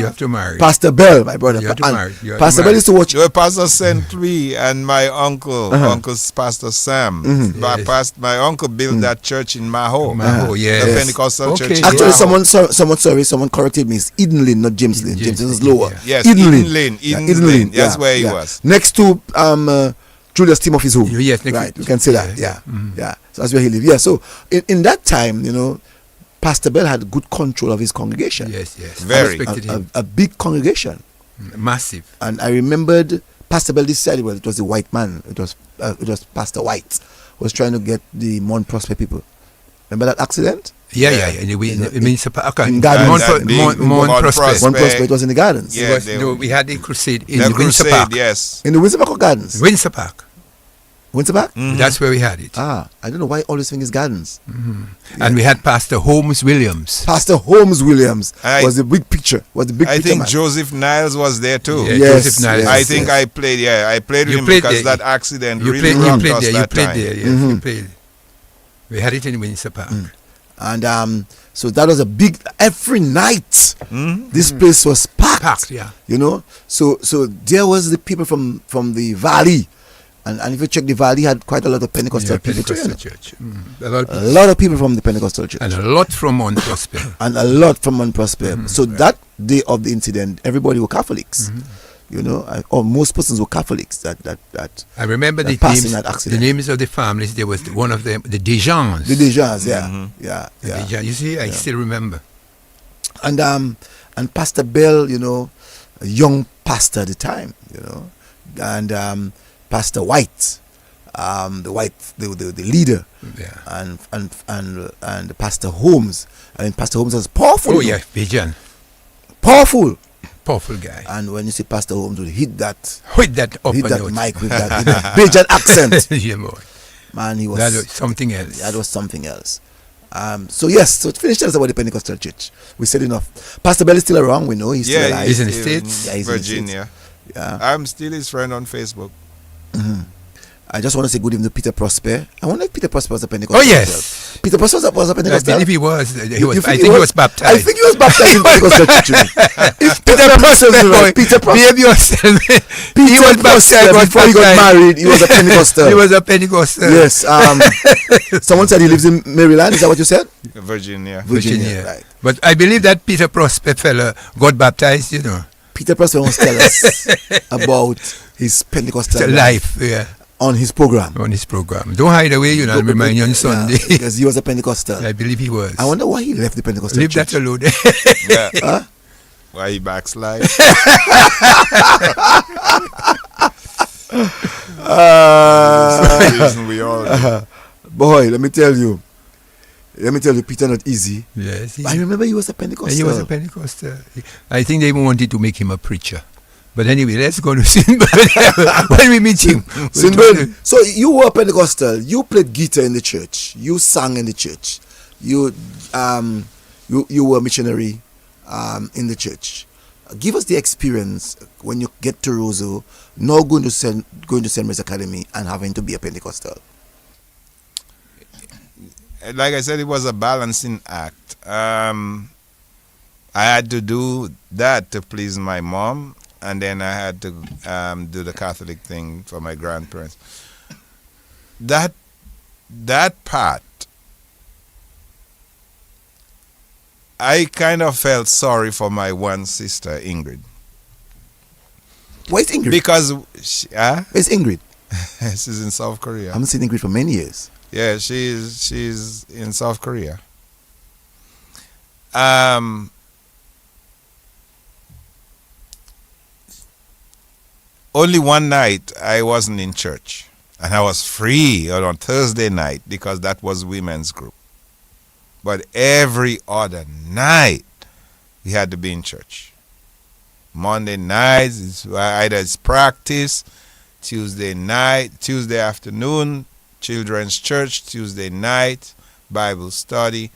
have to marry. Pastor Bell, my brother. You have to marry. Pastor Bell used to watch. Your Pastor St. Louis and my uncle, Uncle's Pastor Sam. Yes. My uncle built that church in Maho. Yes. The Pentecostal church in Actually, Maho. someone corrected me. It's Eden Lane, not James Lane. James Lane is lower. Yes, Eden Lane. Lane. That's where he was. Next to Julius Timothy's home. Yes, right. You can say that. Yeah. So that's where he lived. Yeah. So in that time, Pastor Bell had good control of his congregation. Yes. Very. A big congregation. Massive. And I remembered Pastor Bell decided, well, it was the white man. It was Pastor White was trying to get the Mount Prosper people. Remember that accident? Yeah. In in Gardens. Mount Prosper. Mount Prosper. It was in the Gardens. Yeah, we had a crusade in the the Windsor crusade, Park. yes. In the Windsor Park or Gardens? Windsor Park. Windsor Park? That's where we had it. I don't know why all this thing is Gardens. And we had Pastor Holmes Williams. Pastor Holmes Williams was the big picture. I think Joseph Niles was there too. Yeah, Yes, Joseph Niles. I think I played. Yeah, I played with him because that accident really rocked us that time. You played. We had it in Windsor Park. And so that was a big. Every night, this place was packed. Yeah. So there was the people from the valley, and if you check, the valley had quite a lot of Pentecostal people too. Church. A lot of people from the Pentecostal church. And a lot from Mount Prosper. So that day of the incident, everybody were Catholics. Or most persons were Catholics. That I remember the names of the families. There was one of them, the Dejans. The Dejans, yeah. Dejans. You see, I still remember. And Pastor Bell, a young pastor at the time, and Pastor White, the leader, and Pastor Holmes. I mean, Pastor Holmes was powerful. Oh yeah, Dejan. Powerful guy. And when you see Pastor Holmes would hit that mic with that Bajan accent. Yeah, boy. Man, that was something else. That was something else. So to finish, tell us about the Pentecostal church. We said enough. Pastor Bell is still around. We know he's still alive. He's in the States. Yeah, he's Virginia. In the States. Yeah. I'm still his friend on Facebook. I just want to say good evening to Peter Prosper. I wonder if Peter Prosper was a Pentecostal. Oh yes, Peter Prosper was a Pentecostal. I believe he was. I think he was baptized. I think he was baptized in Pentecostal church. If Peter Prosper was right, Peter Prosper. Behave yourself. He was baptized before he got married. He was a Pentecostal. He was a Pentecostal. Yes. Someone said he lives in Maryland. Is that what you said? Virginia. Right. But I believe that Peter Prosper fella got baptized. Peter Prosper wants to tell us about his Pentecostal life. Yeah. On his program. Don't hide away, I'll remind you on Sunday. Because he was a Pentecostal. I believe he was. I wonder why he left the Pentecostal Leave church. that alone. Yeah. Why he backslide? Reason we all boy, let me tell you, Peter not easy. Yes. I remember he was a Pentecostal. He was a Pentecostal. I think they even wanted to make him a preacher. But anyway, let's go to Swinburne. When we meet him. Swinburne, so you were Pentecostal. You played guitar in the church. You sang in the church. You were a missionary in the church. Give us the experience when you get to Roseau, now going to St. Mary's Academy and having to be a Pentecostal. Like I said, it was a balancing act. I had to do that to please my mom. And then I had to do the Catholic thing for my grandparents. That part, I kind of felt sorry for my one sister, Ingrid. Where's Ingrid? Because where's Ingrid? She's in South Korea. I haven't seen Ingrid for many years. Yeah, she's in South Korea. Only one night I wasn't in church, and I was free on Thursday night because that was women's group. But every other night we had to be in church. Monday nights, either it's practice. Tuesday afternoon, children's church. Tuesday night, Bible study.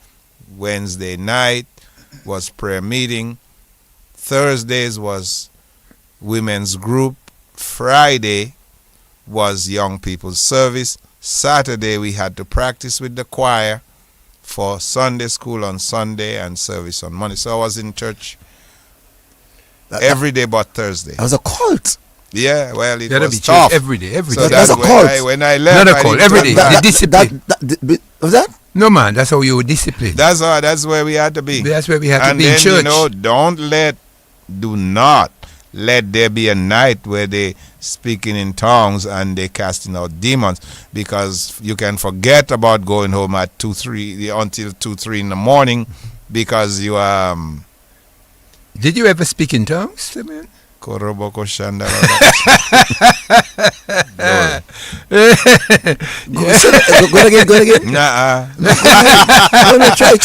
Wednesday night was prayer meeting. Thursdays was women's group. Friday was young people's service. Saturday we had to practice with the choir for Sunday school on Sunday and service on Monday. So I was in church every day but Thursday. That was a cult. Yeah, well, it Gotta was be tough. church every day. So That's a cult. when I left, Not a I cult, didn't every turn day. back. The discipline. Was that? No, man, that's how you were disciplined. That's where we had to be. That's where we had to And be in then, church. do not let there be a night where they speaking in tongues and they casting out demons, because you can forget about going home at 2-3 until 2-3 in the morning because you Did you ever speak in tongues, man? Koroboko Shanda. Go again. Nah. No, try.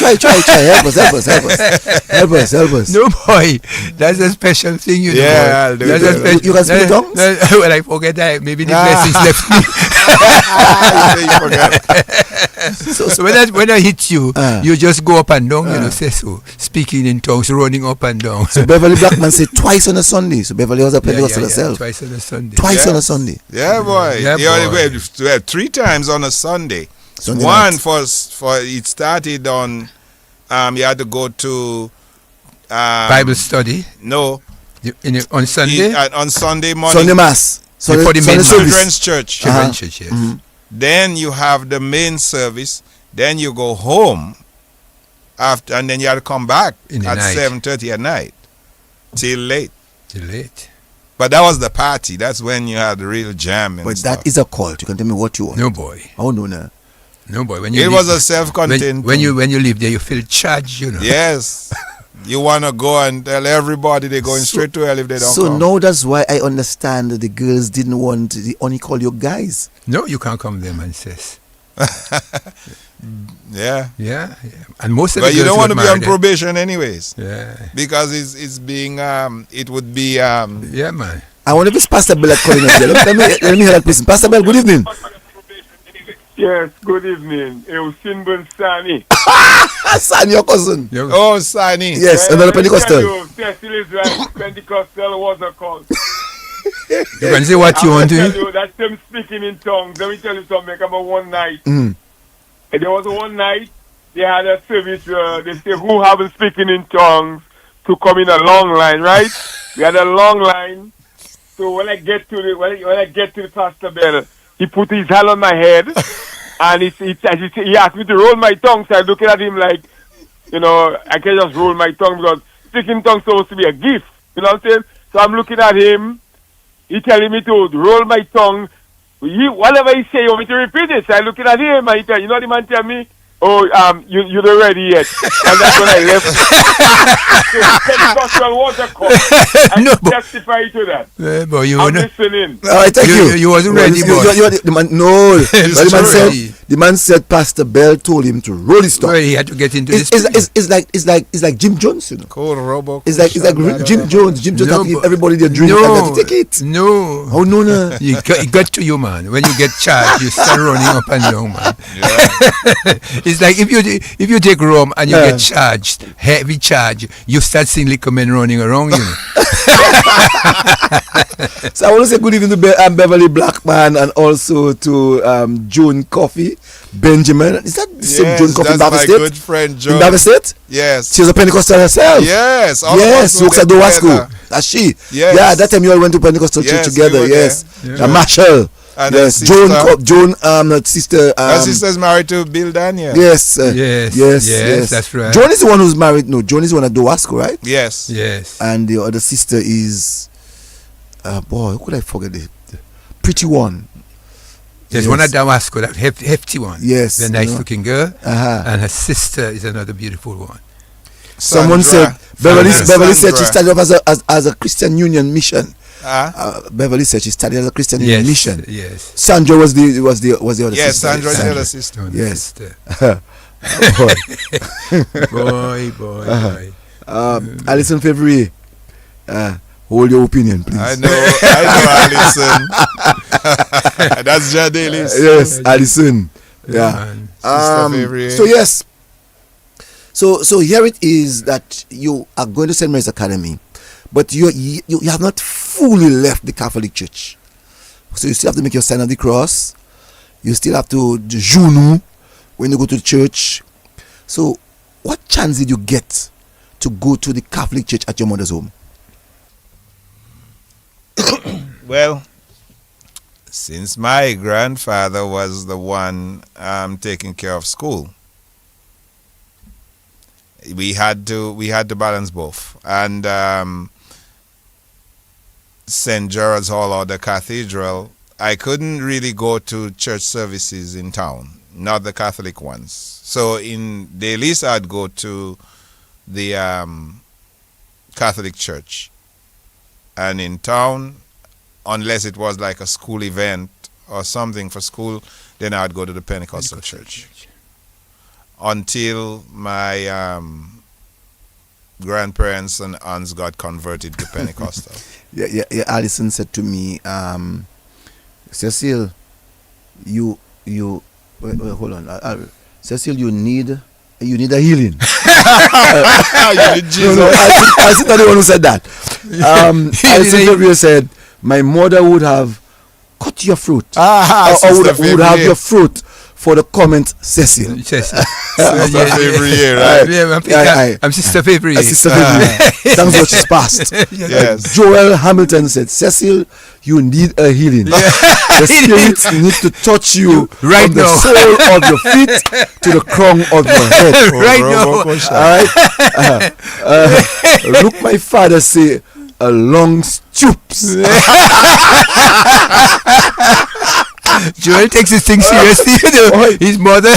Help us. No, boy, that's a special thing, you know. Yeah, I'll do That's it. a special- You can speak that- tongues? that- Well, I forget that. Maybe the blessings left me. You forgot. So when I hit you, you just go up and down, say so. Speaking in tongues, running up and down. So Beverly Blackman said twice on a Sunday. So Beverly was a Pentecostal herself. Twice on a Sunday. Twice on a Yes. Sunday. Yeah, boy. Yeah, He only boy. went 3 times on a Sunday. Sunday One night. for it started on. You had to go to Bible study No, on Sunday. on Sunday morning. Sunday Mass. Sunday, For the Sunday main service. Children's church. Children's church, yes. Then you have the main service. Then you go home after, and then you have to come back In the at night. 7:30 at night till late. Too late. But that was the party. That's when you had the real jam and But stuff. that is a cult. You can tell me what you want. No, boy. Oh, no. No, boy. When It you was live- a self-contained. when thing. you live there, you feel charged, you know. Yes. You want to go and tell everybody they're going straight to hell if they don't So come. now that's why I understand that the girls didn't want the only call you guys. No, you can't come there, man, sis. Yeah. Yeah. And most of But the you girls don't want to were be on married. probation anyways. Yeah. Because it's being, it would be, Yeah, man. I wonder if it's Pastor Bell calling us. Let me hear that person. Pastor Bell, good evening. Yes, good evening. It was Swinburne Augustine. Son, your cousin. oh, Sani. Yes, another Pentecostal. Cecil Joseph, Pentecostal was a cult. You can say what you want to. tell you, that's them speaking in tongues. Let me tell you something. About one night. Mm. And there was one night, they had a service, they say, who haven't speaking in tongues to come in a long line, right? We had a long line. So when I get to the Pastor Bell, he put his hand on my head, and he asked me to roll my tongue. So I look at him like, I can just roll my tongue because speaking tongues supposed to be a gift. You know what I'm saying? So I'm looking at him. He telling me to roll my tongue. Whatever he say, you want me to repeat it? So I looking at him, and you know the man tell me, oh, you're not ready yet. And that's when I left. So Pentecostal was a cult. I No, can testify to that. But you I'm were listening. All right, thank you. You wasn't ready, boy. The man, no. It's The man said Pastor Bell told him to roll his tongue. Well, he had to get into this. It's like Jim Jones, you know. It's like Jim Jones. Jim Jones No, had to give but- everybody their drink and had to take it. No. Oh no. It got to you, man. When you get charged, you start running up and down, man. It's like if you take rum and you get charged, heavy charge, you start seeing liquor men running around, you know. So I want to say good evening to Beverly Blackman and also to June Coffee Benjamin. Is that the same June Coffee in that's Baba my State? good friend In Joe. Baba State? Yes. She's a Pentecostal herself. Yes. all of us Yes, were works at there Dowasco. together. That's she. Yes. Yeah, that time you all went to Pentecostal church Yes, together. we were Yes. there. And Marshall. And yes. her Joan, sister. sister. Her sister's married to Bill Daniel. Yes. Yes, that's right. Joan is the one who's married. No, Joan is the one at Dowasco, right? Yes. Yes. And the other sister is, boy, who could I forget? The pretty one. There's Yes. one at Damascus, that hefty one. Yes, The you nice know. looking girl. Uh-huh. And her sister is another beautiful one. Someone Sandra. said Beverly Sandra. said she started off as a Christian Union mission. Ah. Beverly said she started as a Christian Union mission. Yes. Sandra was the other Yes, sister. Sandra is the other sister. One Yes. sister. Boy. Boy. Alison February. hold your opinion, please. I know, Alison. That's Jadelis. Yes, Alison. Yeah. Man. So yes. So here it is that you are going to St. Mary's Academy, but you have not fully left the Catholic Church. So you still have to make your sign of the cross. You still have to do genou when you go to the church. So what chance did you get to go to the Catholic Church at your mother's home? Well, since my grandfather was the one taking care of school, we had to balance both. And St. Gerard's Hall or the Cathedral, I couldn't really go to church services in town, not the Catholic ones. So in Delices, I'd go to the Catholic church. And in town, unless it was like a school event or something for school, then I'd go to the Pentecostal church. Until my grandparents and aunts got converted to Pentecostal. Yeah. Alison said to me, Cecil, you wait, hold on. Cecil, you need a healing. I think the one who said that. Alison said, my mother would have cut your fruit, or would have your fruit for the comment, Cecil. Sister Fevrier, right? I'm Sister Fevrier. Sister Fevrier. Thanks what she's passed. Yes. Joel Hamilton said, Cecil, you need a healing. The spirit needs to touch you right from the now. sole of your feet to the crown of your head. Right now. All right. Look, my father say, a long stoops. Joel takes his thing seriously. His mother,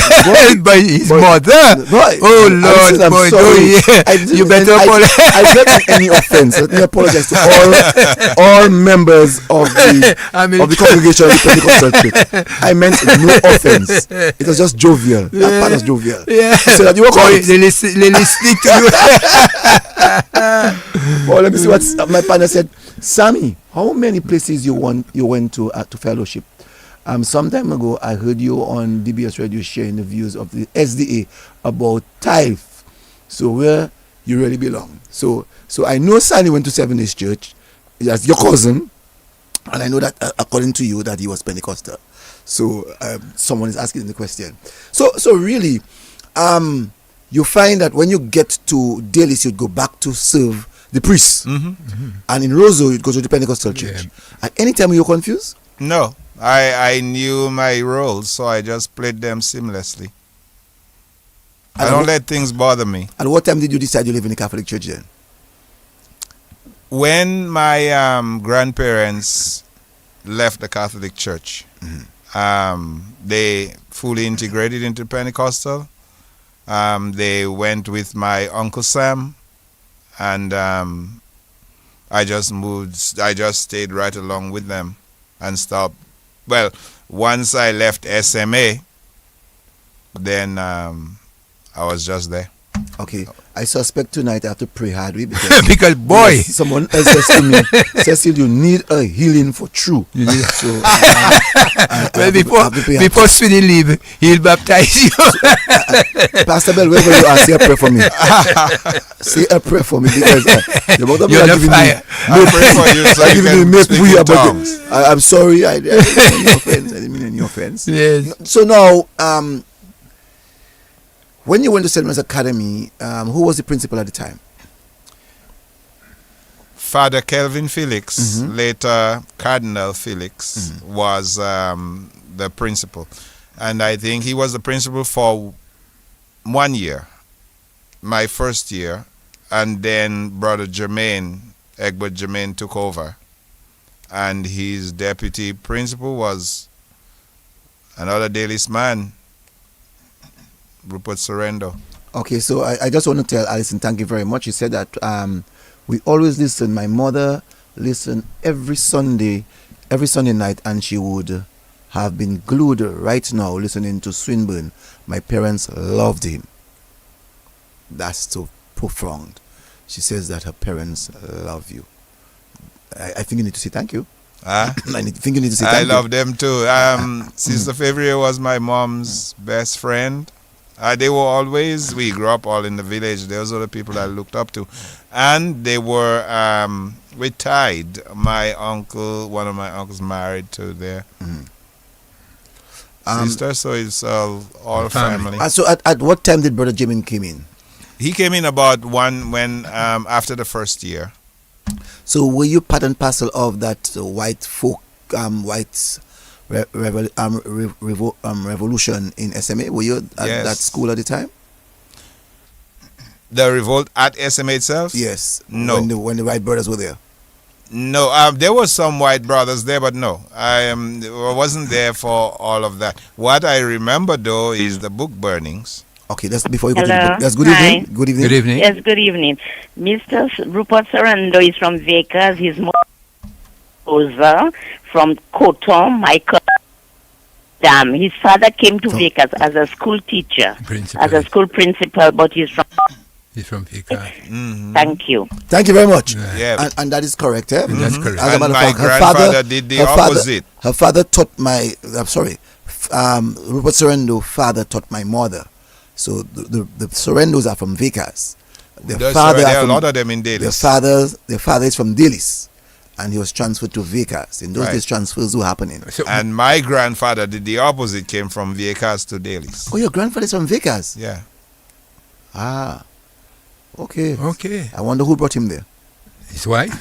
by his mother. Boy, Oh Lord, I'm boy, sorry. you better apologize. I don't mean any offense. Let me apologize to all members of the congregation of the Pentecostal church. I meant no offense. It was just jovial. That part was jovial. Yeah. So that you were correct. They listening to you. Well, let me see what my partner said. Sammy, how many places you went to fellowship? Some time ago, I heard you on DBS Radio sharing the views of the SDA about tithe. So where you really belong. So I know Sandy went to Seven Days Church as your cousin, and I know that according to you that he was Pentecostal. So someone is asking the question. So really, you find that when you get to Delices, you go back to serve the priests, and in Roseau you go to the Pentecostal church. At any time you were confused? No. I knew my roles, so I just played them seamlessly. I don't let things bother me. At what time did you decide you live in the Catholic Church then? When my grandparents left the Catholic Church, they fully integrated into Pentecostal. They went with my Uncle Sam, and I just stayed right along with them and stopped. Well, once I left SMA, then I was just there. Okay, I suspect tonight I have to pray hard because, because boy, someone else says to me, Cecil, you need a healing for true. So, before Swinny leave, he'll baptize you. Pastor Bell, wherever you are, say a prayer for me. Say a prayer for me because the mother you're the fire. I'll pray for you so you can speak in tongues. I'm sorry, I didn't mean any offense. Yes. So now, when you went to St. Mary's Academy, who was the principal at the time? Father Kelvin Felix, later Cardinal Felix, was the principal. And I think he was the principal for 1 year, my first year. And then Brother Egbert Germain took over. And his deputy principal was another Delices man, Rupert Sorrento. Okay, so I just want to tell Alison, thank you very much. You said that we always listen. My mother listened every Sunday night, and she would have been glued right now listening to Swinburne. My parents loved him. That's so profound. She says that her parents love you. I think you need to say thank you. Huh? think you need to say thank I you. love them too. Sister Fevrier was my mom's best friend. They were always, we grew up all in the village. Those were the people I looked up to. And they were retired. One of my uncles married to their sister, so it's all family. So at what time did Brother Jimin came in? He came in about when after the first year. So were you part and parcel of that white folk, revolution in SMA? Were you at Yes. that school at the time? The revolt at SMA itself? Yes. No. When the white brothers were there. No, there were some white brothers there, but no, I wasn't there for all of that. What I remember though is the book burnings. Okay, that's before you go to the Hello. book. That's good Hi. evening. Good evening. Good evening. Yes, good evening. Mr. Rupert Sarando is from Vegas. His mother from Coton, Michael. His father came to Vegas as a school teacher, Principal. as a school principal, but he's from... He's from Vika. Thank you. Thank you very much. Yeah. And that is correct, eh? That's correct. As a And matter of my fact, her grandfather did the opposite. Her father taught Rupert Sorendo's father taught my mother. So the Sorendos are from Vegas. Their There father are a from, lot of them in Delices. their father is from Delices, and he was transferred to Vegas. In those Right. days, transfers were happening. So, And my grandfather did the opposite, came from Vegas to Delices. Oh, your grandfather is from Vegas. Yeah. Ah, okay. okay. I wonder who brought him there. His wife?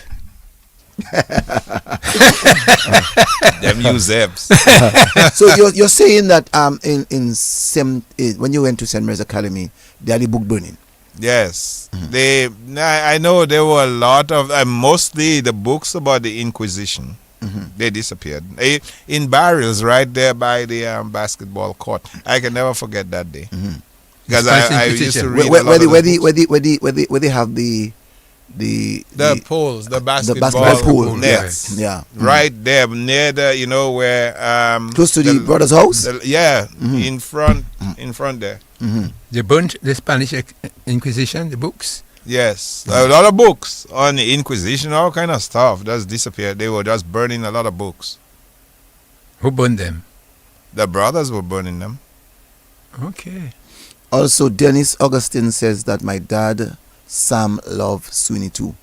Them Eusebes. So you're saying that when you went to St. Mary's Academy, they had the book burning. Yes. I know there were a lot of, mostly the books about the Inquisition. They disappeared. In barrels right there by the basketball court. I can never forget that day. Because I used to read Where they have the poles, the basketball, basketball pool. nets. Yeah. Right there near the, where Close to the brother's house? in front there. They burnt the Spanish Inquisition, the books. Yes, a lot of books on the Inquisition, all kind of stuff just disappeared. They were just burning a lot of books. Who burned them? The brothers were burning them. Okay. Also, Dennis Augustine says that my dad, Sam, loved Sweeney too.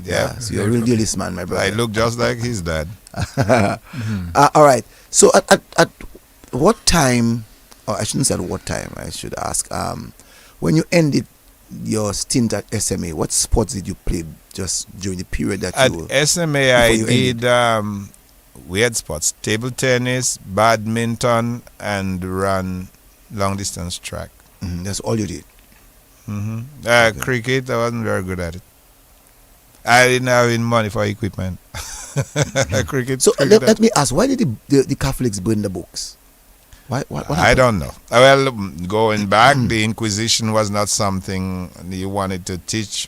Yeah, So you're a real dealist man, my brother. I look just like his dad. All right. So at what time, or I shouldn't say at what time, I should ask, when you ended your stint at SMA, what sports did you play just during the period that At you SMA, I you ended? did weird sports: table tennis, badminton, and run long distance track. That's all you did. Cricket, I wasn't very good at it. I didn't have any money for equipment. Cricket. So cricket, let me ask, why did the Catholics burn the books? What I happened? don't know. Well, going back, the Inquisition was not something you wanted to teach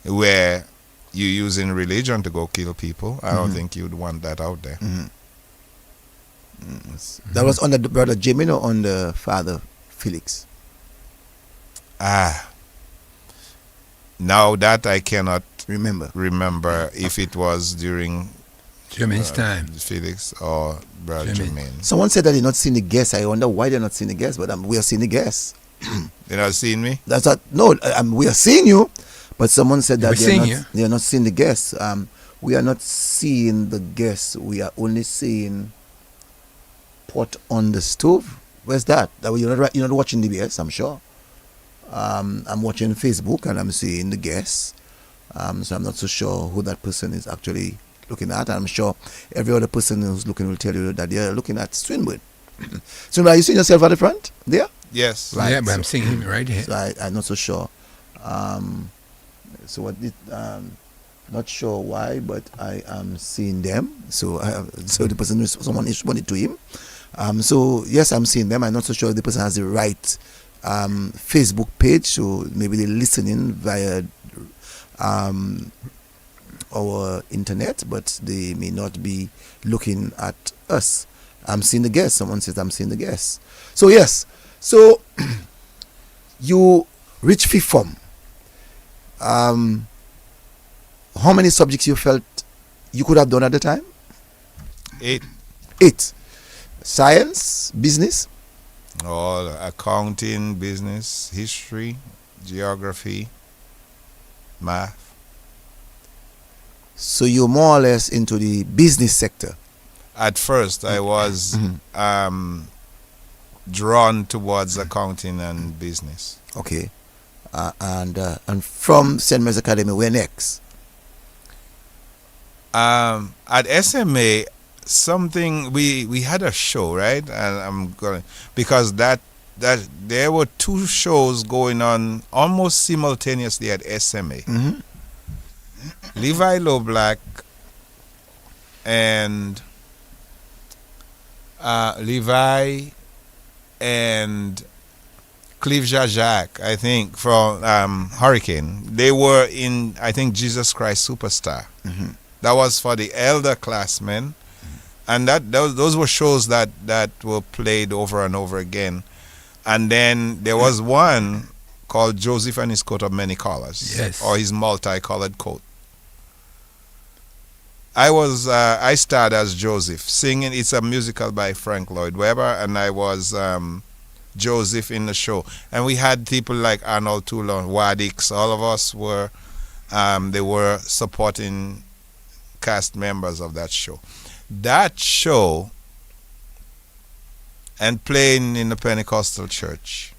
where you using religion to go kill people. I don't think you'd want that out there. That was under the brother Jimin or under Father Felix? Now that I cannot Remember. if it was during Jermaine's time. Felix or Brother Jermaine. Jermaine. Someone said that they're not seeing the guests. I wonder why they're not seeing the guests, but we are seeing the guests. They not seeing me? That's not, no, we are seeing you, but someone said that We're seeing you. they're not seeing the guests. We are not seeing the guests. We are only seeing pot on the stove. Where's that? You're not watching DBS, I'm sure. I'm watching Facebook and I'm seeing the guests. So I'm not so sure who that person is actually looking at. I'm sure every other person who's looking will tell you that they're looking at Swinburne. So are you seeing yourself at the front there? Yes. Right. Yeah, but I'm seeing him right here. So I'm not so sure. So what did not sure why, but I am seeing them. So so the person, someone responded to him. So yes, I'm seeing them. I'm not so sure if the person has the right Facebook page. So maybe they're listening via our internet, but they may not be looking at us. I'm seeing the guests. Someone says I'm seeing the guests. So yes. So you reach fifth form. How many subjects you felt you could have done at the time? 8. 8. Science, business? All accounting, business, history, geography, math. So you're more or less into the business sector. At first, I was drawn towards accounting and business. Okay. And from St. Mary's Academy, where next? At SMA, something we had a show, right? And I'm going because that there were 2 shows going on almost simultaneously at SMA. Mm-hmm. Levi Low Black and Levi and Clive Jacques, I think, from Hurricane. They were in, I think, Jesus Christ Superstar. Mm-hmm. That was for the elder classmen. And those were shows that were played over and over again. And then there was one called Joseph and His Coat of Many Colors. Yes. Or His Multicolored Coat. I starred as Joseph, singing. It's a musical by Frank Lloyd Webber, and I was Joseph in the show. And we had people like Arnold Toulon, Wadix, all of us were, they were supporting cast members of that show. That show and playing in the Pentecostal church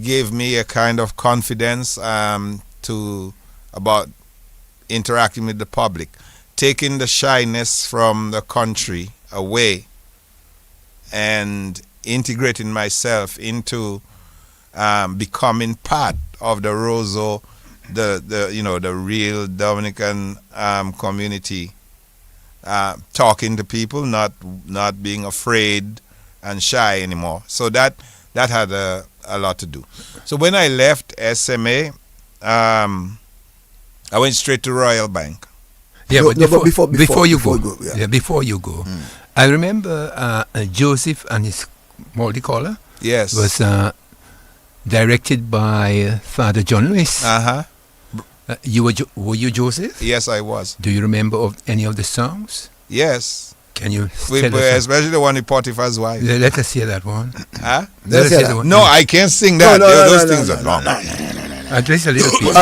gave me a kind of confidence about interacting with the public, taking the shyness from the country away and integrating myself into becoming part of the Roseau, the real Dominican community, talking to people, not being afraid and shy anymore. So that had a lot to do. So when I left SMA, I went straight to Royal Bank. Yeah, but before you go, Mm. I remember Joseph and His Multicolor. Yes. Was directed by Father John Lewis. Uh-huh. Were you Joseph? Yes, I was. Do you remember of any of the songs? Yes. Can you tell us? Especially the one with Potiphar's wife. Let us hear that one. Huh? Let us hear that one. No, I can't sing that. Those things are long. At least a little bit.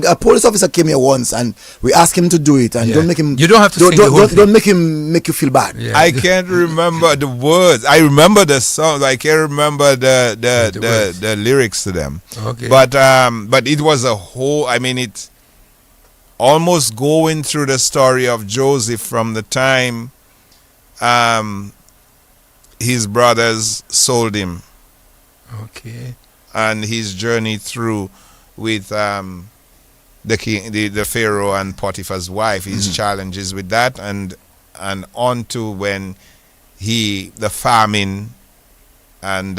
A police officer came here once, and we asked him to do it, and don't make him. You don't have to sing the whole thing. Don't make you feel bad. Yeah. I can't remember the words. I remember the songs. I can't remember the lyrics to them. Okay. But it was a whole. I mean, it's almost going through the story of Joseph from the time his brothers sold him. Okay. And his journey through with the king, the Pharaoh and Potiphar's wife, his challenges with that, and on to when the famine, and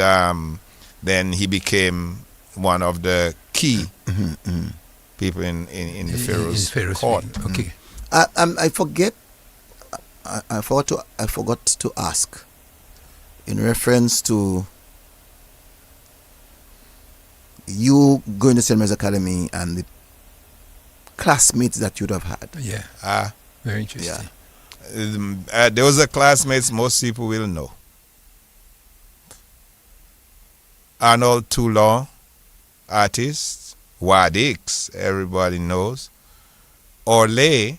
then he became one of the key people in the Pharaoh's court. Okay. I forgot to ask in reference to you going to St. Mary's Academy and the classmates that you'd have had. Yeah. Very interesting. Yeah. Those are classmates most people will know. Arnold Toulon, artist. Wadix, everybody knows. Orley,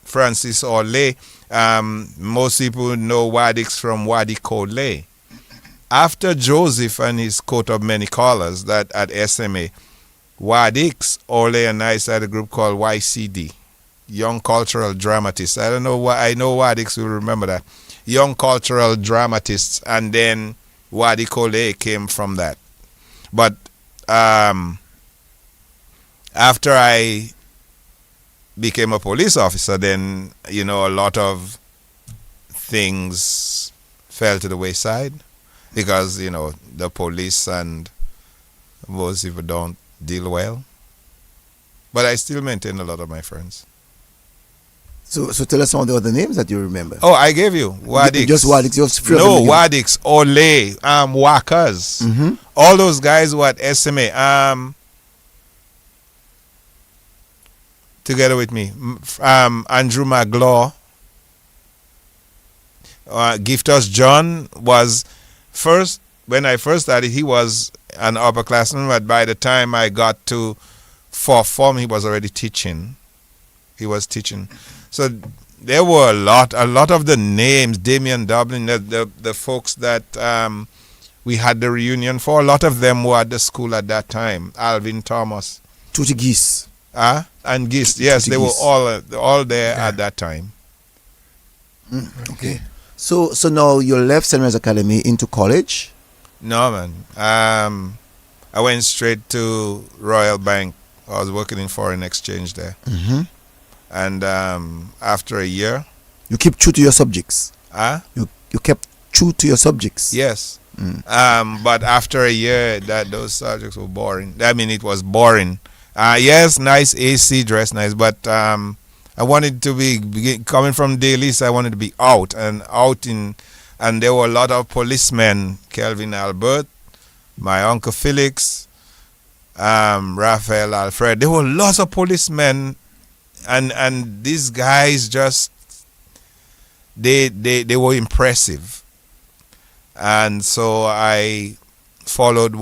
Francis Orley. Most people know Wadix from Wadi Koley. After Joseph and His Coat of Many Colors, that at SMA, Wadix, Orley, and I started a group called YCD, Young Cultural Dramatists. I don't know why. I know Wadix will remember that. Young Cultural Dramatists, and then Wadi Koley came from that. But after I became a police officer, then, a lot of things fell to the wayside. Because, the police and most people don't deal well. But I still maintain a lot of my friends. So tell us some of the other names that you remember. Oh, I gave you. Wadix. Just Wadix. No, Wadix, Ole, Wakas. Mm-hmm. All those guys were at SMA. together with me. Andrew Maglaw, Giftos John was first. When I first started, he was an upperclassman, but by the time I got to fourth form, he was already teaching. He was teaching. So there were a lot of the names, Damien Dublin, the folks that we had the reunion for, a lot of them were at the school at that time. Alvin Thomas. Tutti Geese. And Geese, yes, they were all there at that time. Okay. So now you left St. Mary's Academy into college? No, man. I went straight to Royal Bank. I was working in foreign exchange there. Mm-hmm. And after a year... You keep true to your subjects? You kept true to your subjects? Yes. But after a year, those subjects were boring. I mean, it was boring. Yes, nice AC dress, nice. But I wanted to be coming from Delices, I wanted to be out. And there were a lot of policemen, Kelvin Albert, my uncle Felix, Raphael Alfred. There were lots of policemen, and these guys just they were impressive. And so I followed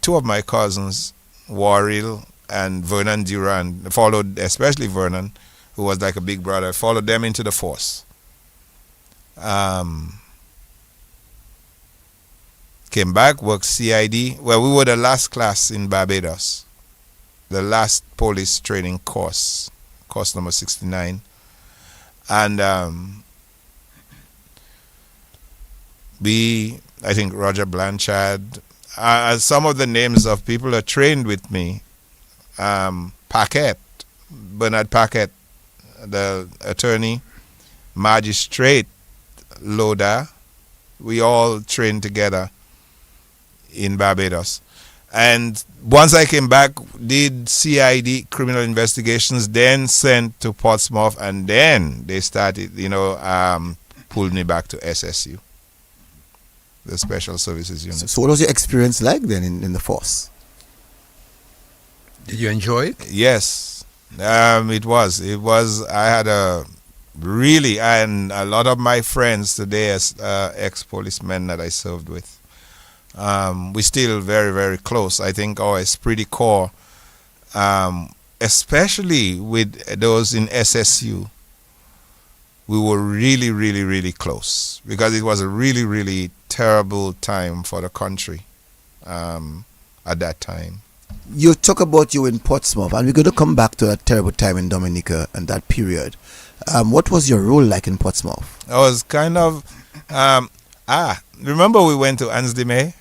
two of my cousins, Warrell and Vernon Durand. Followed especially Vernon, who was like a big brother. I followed them into the force. Came back, worked CID. Well, we were the last class in Barbados. The last police training course number 69. And I think Roger Blanchard, some of the names of people that trained with me, Paquette, Bernard Paquette, the attorney, magistrate, Loda, we all trained together in Barbados. And once I came back, did CID, criminal investigations, then sent to Portsmouth, and then they started, pulled me back to SSU, the Special Services Unit. So what was your experience like then in the force? Did you enjoy it? Yes, it was. I had and a lot of my friends today as ex-policemen that I served with. We're still very, very close. I think our esprit de corps, especially with those in SSU, we were really, really, really close because it was a really, really terrible time for the country at that time. You talk about you in Portsmouth, and we're going to come back to that terrible time in Dominica and that period. What was your role like in Portsmouth? I was kind of... remember we went to Ansdime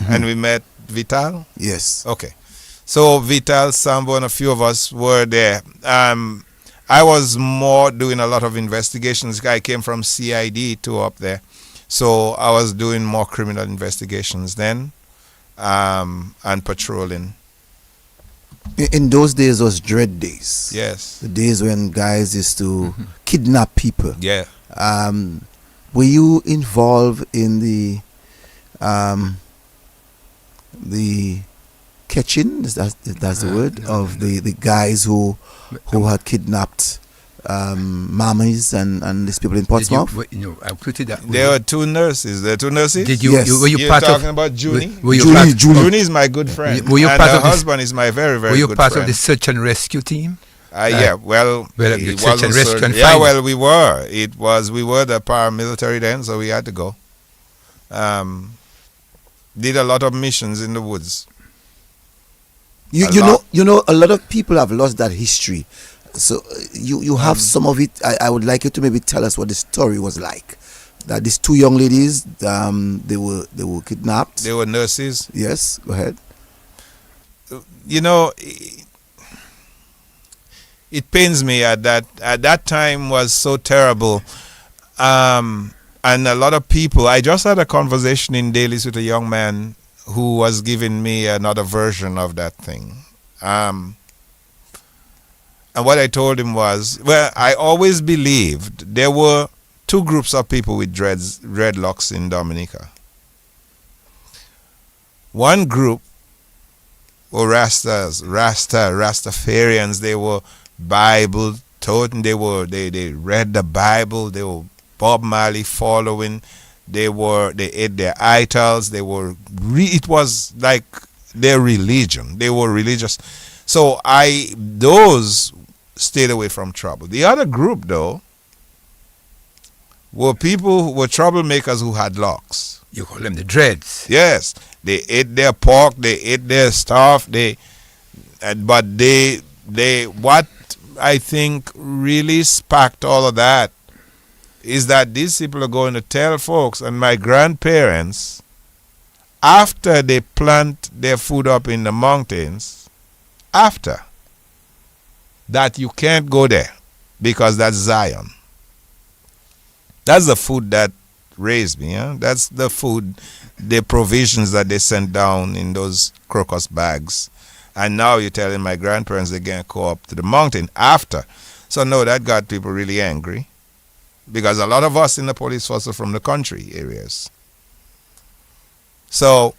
and we met Vital? Yes. Okay. So Vital, Sambo, and a few of us were there. I was more doing a lot of investigations. I came from CID to up there. So I was doing more criminal investigations then and patrolling. In those days was dread days. Yes. The days when guys used to kidnap people. Yeah. Were you involved in the catching? That's the word of the guys who had kidnapped mammies and these people in Portsmouth? I put it that way. There were two nurses. Did you? Yes. Were you You're part talking of? about Junie? Junie is my good friend. Were you and part her of this- husband is my very, very Were you good part friend. of the search and rescue team? Yeah, well, you it search and wasn't rescue so- and yeah, find well, we were. We were the paramilitary then, so we had to go. Did a lot of missions in the woods. You know, a lot of people have lost that history. So you have some of it. I would like you to maybe tell us what the story was like. That these two young ladies, they were kidnapped. They were nurses. Yes, go ahead. It pains me at that time was so terrible. And a lot of people, I just had a conversation in Delices with a young man who was giving me another version of that thing. And what I told him was, well, I always believed there were two groups of people with dreadlocks in Dominica. One group were Rastafarians. They were Bible toting. They read the Bible. They were Bob Marley following. They ate their idols. It was like their religion. They were religious. So those stayed away from trouble. The other group, though, were people who were troublemakers who had locks. You call them the dreads. Yes, they ate their pork, they ate their stuff. But what I think really sparked all of that is that these people are going to tell folks, and my grandparents, after they plant their food up in the mountains, after that you can't go there because that's Zion. That's the food that raised me. Huh? That's the food, the provisions that they sent down in those crocus bags. And now you're telling my grandparents they can't go up to the mountain after. So no, that got people really angry. Because a lot of us in the police force are from the country areas. So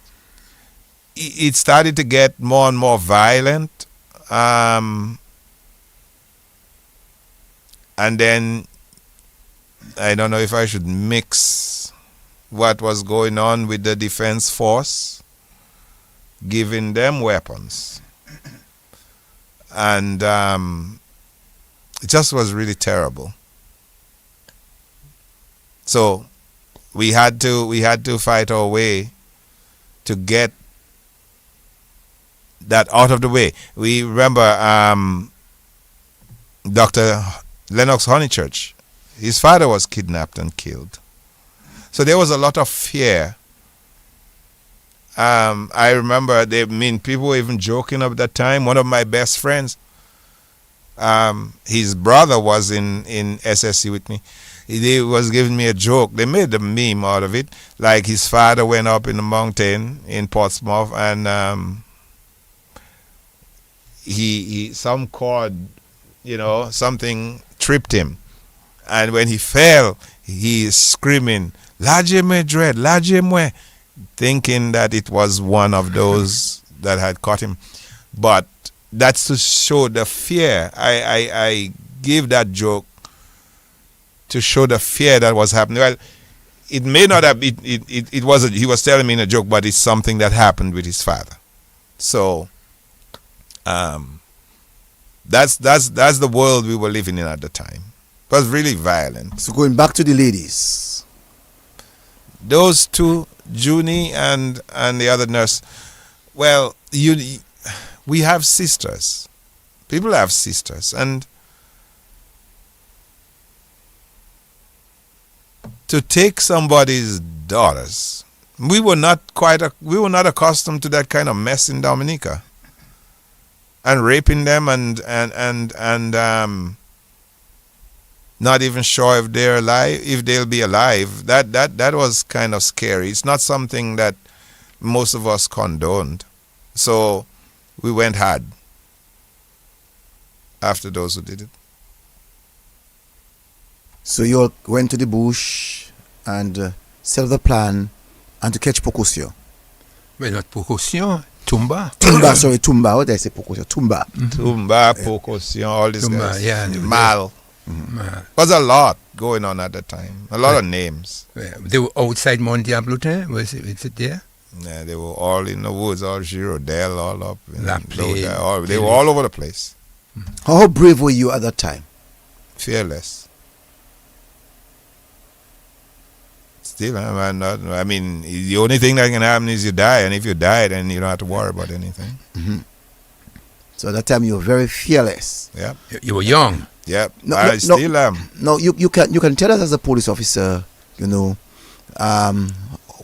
it started to get more and more violent. And then I don't know if I should mix what was going on with the defense force, giving them weapons. And it just was really terrible. So we had to fight our way to get that out of the way. We remember Dr. Lennox Honeychurch. His father was kidnapped and killed. So there was a lot of fear. I remember people were even joking at that time. One of my best friends, his brother was in SSC with me. He was giving me a joke. They made a meme out of it. Like his father went up in the mountain in Portsmouth and he some cord, something tripped him. And when he fell, he is screaming, "Laje me dread, laje me," thinking that it was one of those that had caught him. But that's to show the fear. I give that joke to show the fear that was happening. Well, it may not have. It was. He was telling me in a joke, but it's something that happened with his father. So, that's the world we were living in at the time. It was really violent. So going back to the ladies. Those two, Junie and the other nurse, well, we have sisters. People have sisters. And to take somebody's daughters, we were not accustomed to that kind of mess in Dominica. And raping them and not even sure if they're alive, if they'll be alive. That was kind of scary. It's not something that most of us condoned. So we went hard after those who did it. So you all went to the bush and set the plan and to catch Pocosio. Well, not Pocosio, Tumba. Tumba. What did I say? Pocosio. Tumba. Tumba, Pocosio, all these Tumba, guys. yeah. Mal. Mal. Was a lot going on at the time. A lot of names. Yeah, they were outside Mont Diablotin. Was it there? Yeah, they were all in the woods, all Girodel, all up. They were all over the place. How brave were you at that time? Fearless. Still, I mean, the only thing that can happen is you die, and if you die, then you don't have to worry about anything. Mm-hmm. So at that time you were very fearless. Yeah. You were young. Yep. I still am. No, you can tell us as a police officer,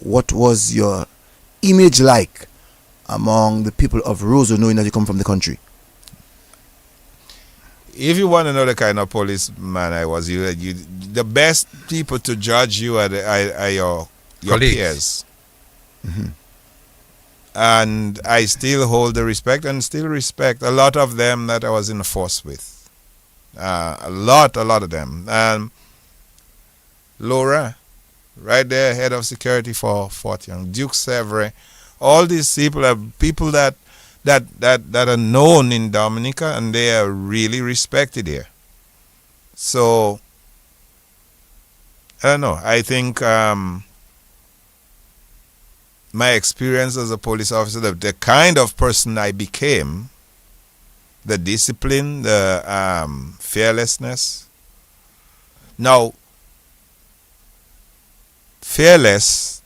what was your image like among the people of Roseau, knowing that you come from the country? If you want to know the kind of policeman I was, the best people to judge you are your peers. Mm-hmm. And I still hold the respect and still respect a lot of them that I was in the force with. A lot of them. Laura, right there, head of security for Fort Young, Duke Sevre, all these people are people that that are known in Dominica, and they are really respected here. So I don't know. I think my experience as a police officer, the kind of person I became, the discipline, the fearlessness. Now, fearless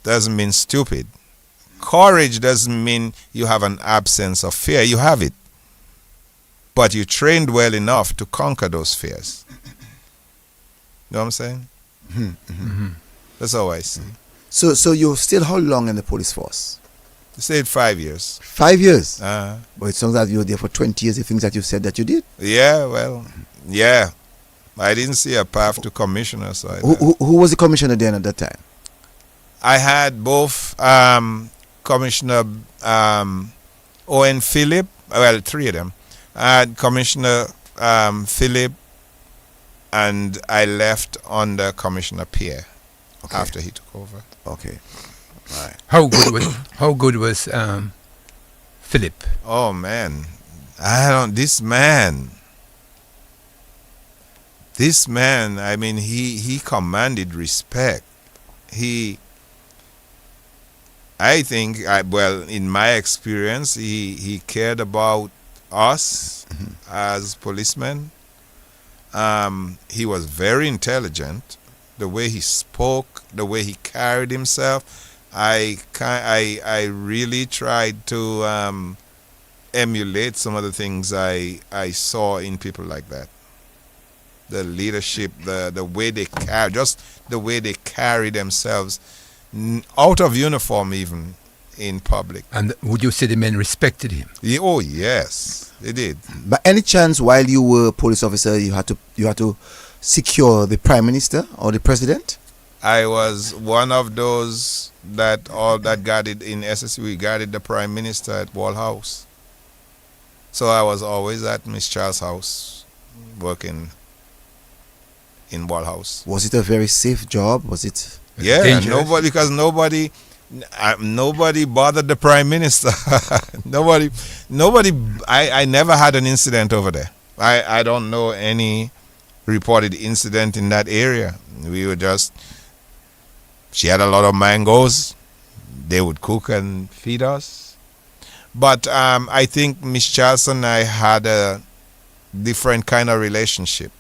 doesn't mean stupid. Courage doesn't mean you have an absence of fear. You have it. But you trained well enough to conquer those fears. You know what I'm saying? Mm-hmm. That's how I see. So you're still how long in the police force? I stayed 5 years. 5 years? Uh, But it sounds like you were there for 20 years, the things that you said that you did. yeah, well, yeah. I didn't see a path to commissioner, so Who was the commissioner then at that time? I had both Commissioner Owen Phillip, well, three of them. I had Commissioner Phillip, and I left under Commissioner Pierre after he took over. Okay. All right. How good was Philip? Oh man, this man, I mean, he commanded respect. I think, well, in my experience, he cared about us as policemen. He was very intelligent. The way he spoke, the way he carried himself, I really tried to emulate some of the things I saw in people like that. The leadership, the way they carry, just the way they carry themselves, out of uniform even, in public. And would you say the men respected him? Oh yes, they did. By any chance, while you were a police officer, you had to secure the prime minister or the president? I was one of those that guarded in SSC. We guarded the prime minister at Wall House. So I was always at Miss Charles' house, working in Wall House. Was it a very safe job? Was it? Yeah, Dangerous? nobody bothered the prime minister. nobody. I never had an incident over there. I don't know any reported incident in that area. We were just. She had a lot of mangoes. They would cook and feed us. But I think Miss Charles and I had a different kind of relationship.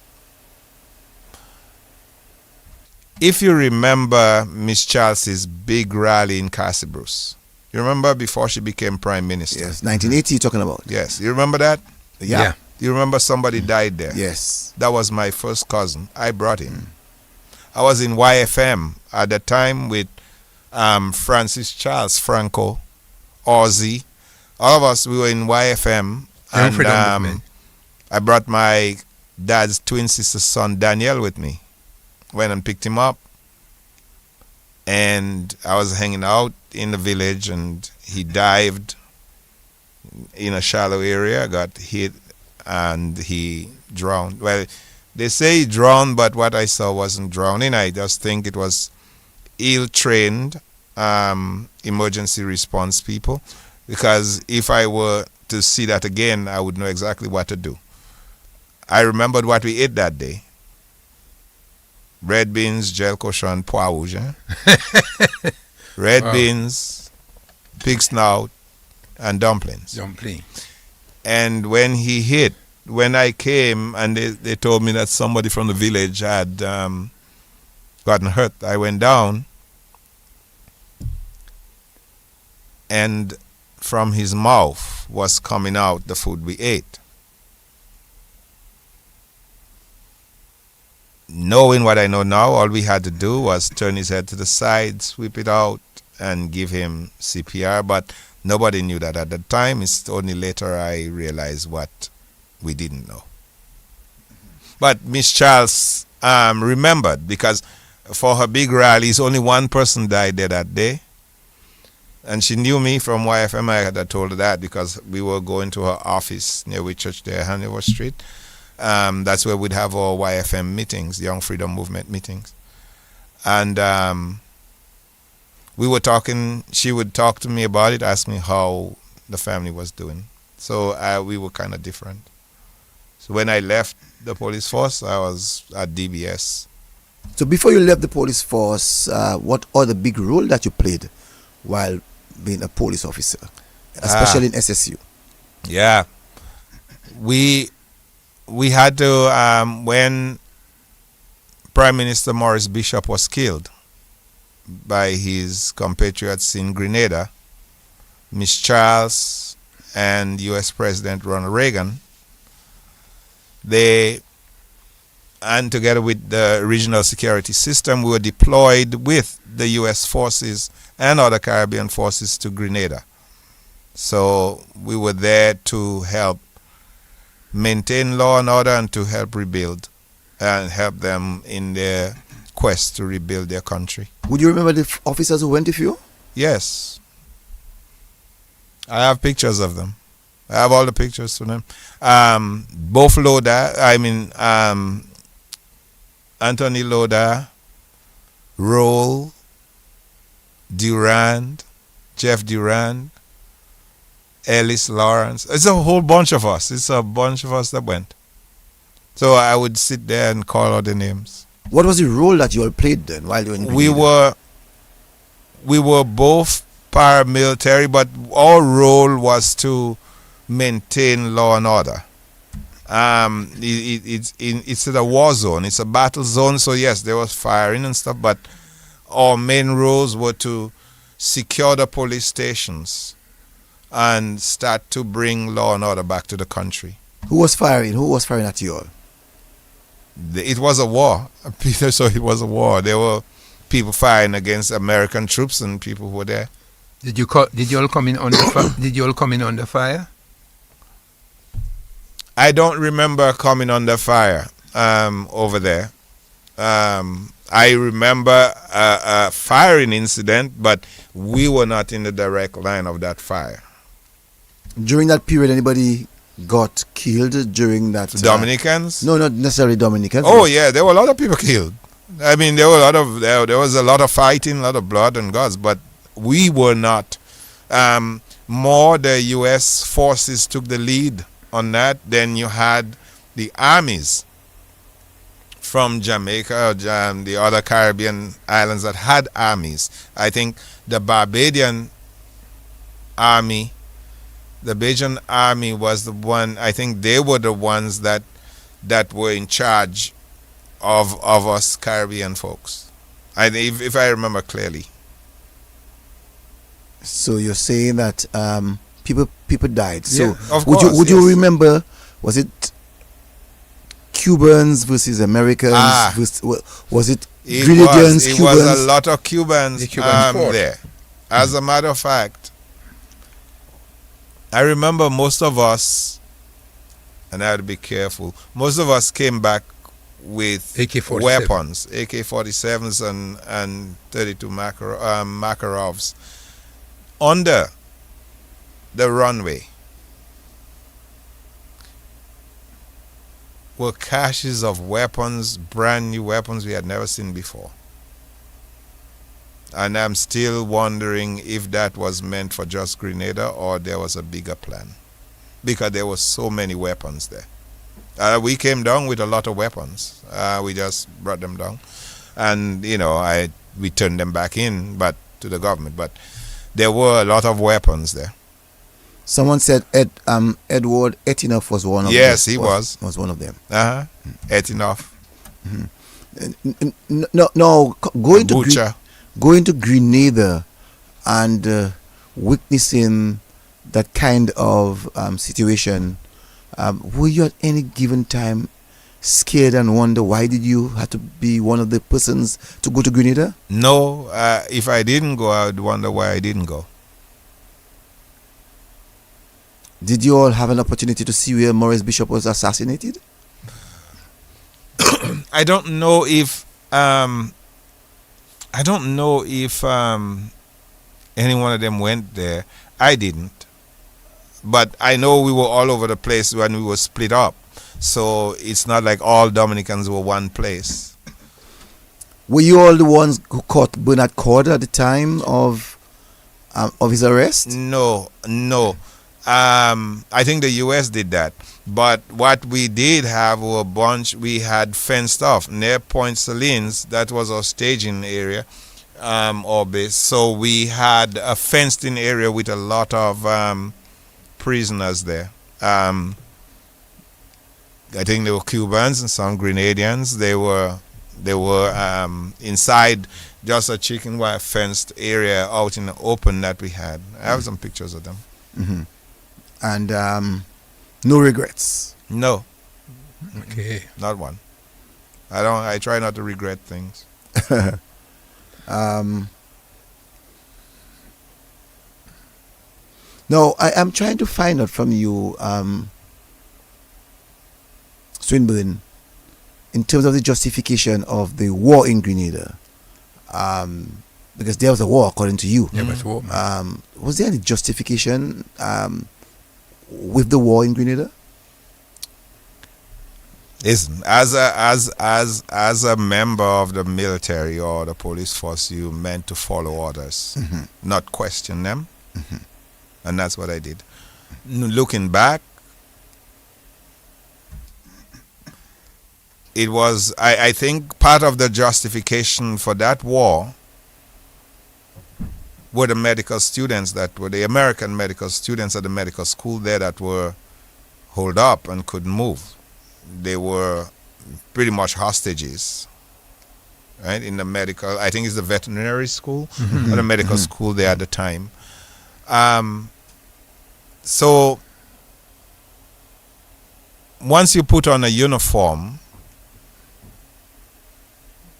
If you remember Miss Charles's big rally in Cassibruce, you remember before she became prime minister? Yes, 1980 you're talking about. Yes, you remember that? Yeah. You remember somebody died there? Yes. That was my first cousin. I brought him. I was in YFM at the time with Francis Charles, Franco, Ozzy. All of us, we were in YFM. And I brought my dad's twin sister's son, Daniel, with me. Went and picked him up. And I was hanging out in the village, and he dived in a shallow area, got hit, and he drowned. Well, they say he drowned, but what I saw wasn't drowning. I just think it was ill-trained emergency response people, because if I were to see that again, I would know exactly what to do. I remembered what we ate that day. Red beans, gel cochon, pois rouge. Red beans, pig snout, and dumplings. And when he hit, when I came and they told me that somebody from the village had gotten hurt, I went down, and from his mouth was coming out the food we ate. Knowing what I know now, all we had to do was turn his head to the side, sweep it out, and give him CPR. But nobody knew that at the time. It's only later I realized what we didn't know. But Miss Charles remembered, because for her big rallies, only one person died there that day. And she knew me from YFM. I had told her that because we were going to her office near Whit Church there, Hanover Street. That's where we'd have our YFM meetings, Young Freedom Movement meetings. And we were talking, she would talk to me about it, ask me how the family was doing. So we were kind of different. So when I left the police force, I was at DBS. So before you left the police force, what other big role that you played while being a police officer, especially in SSU? Yeah, we had to when Prime Minister Maurice Bishop was killed by his compatriots in Grenada, Miss Charles and U.S. President Ronald Reagan, and together with the regional security system, we were deployed with the U.S. forces and other Caribbean forces to Grenada. So we were there to help maintain law and order and to help rebuild and help them in their quest to rebuild their country. Would you remember the officers who went with you? Yes. I have pictures of them. I have all the pictures of them. Both Loda, Anthony Loda, Roll, Durand, Jeff Durand, Ellis Lawrence. It's a whole bunch of us. It's a bunch of us that went. So I would sit there and call out the names. What was the role that you all played then while you were in Grenada? We were both paramilitary, but our role was to maintain law and order. It's a war zone. It's a battle zone. So yes, there was firing and stuff, but our main roles were to secure the police stations and start to bring law and order back to the country. Who was firing? Who was firing at you all? It was a war, Peter. So it was a war. There were people firing against American troops and people who were there. Did you all come in under Did you all come in under fire? I don't remember coming under fire over there. I remember a firing incident, but we were not in the direct line of that fire. During that period, anybody got killed during that? Dominicans? No, not necessarily Dominicans. Oh yeah, there were a lot of people killed. I mean, there was a lot of fighting, a lot of blood and guts, but we were not. More the U.S. forces took the lead on that. Then you had the armies from Jamaica, the other Caribbean islands that had armies. I think the Barbadian army was the one. I think they were the ones that were in charge of us Caribbean folks. If I remember clearly. So you're saying that people died. Yeah, so would you remember? Was it Cubans versus Americans? Was it Grenadians? It Cubans? was a lot of Cubans there. As a matter of fact, I remember most of us, and I had to be careful. Most of us came back with AK-47. weapons, AK-47s and 32 Makarovs under the runway were caches of weapons, brand new weapons we had never seen before. And I'm still wondering if that was meant for just Grenada or there was a bigger plan, because there were so many weapons there. We came down with a lot of weapons. We just brought them down, and we turned them back in, but to the government. But there were a lot of weapons there. Someone said Edward Etinoff was one of them. Yes, he was one of them. Etinoff. Mm-hmm. No, going to Grenada and witnessing that kind of situation, were you at any given time scared and wonder why did you have to be one of the persons to go to Grenada? No, if I didn't go, I would wonder why I didn't go. Did you all have an opportunity to see where Maurice Bishop was assassinated? I don't know if any one of them went there. I didn't. But I know we were all over the place when we were split up. So it's not like all Dominicans were one place. Were you all the ones who caught Bernard Corder at the time of his arrest? No. I think the U.S. did that. But what we did have were a bunch, we had fenced off. Near Point Salines, that was our staging area, or base. So we had a fenced-in area with a lot of prisoners there. I think there were Cubans and some Grenadians. They were inside just a chicken wire fenced area out in the open that we had. I have some pictures of them. Mm-hmm. And no regrets. No, Okay. not one. I try not to regret things. No, I am trying to find out from you, Swinburne, in terms of the justification of the war in Grenada. Because there was a war, according to you. Yeah, but war, man. Was there any justification with the war in Grenada? Listen, as a member of the military or the police force, you meant to follow orders, not question them, and that's what I did. Looking back, it was I think part of the justification for that war were the medical students that were the American medical students at the medical school there that were holed up and couldn't move. They were pretty much hostages, right? In the medical, I think it's the veterinary school or the medical school there at the time. So once you put on a uniform,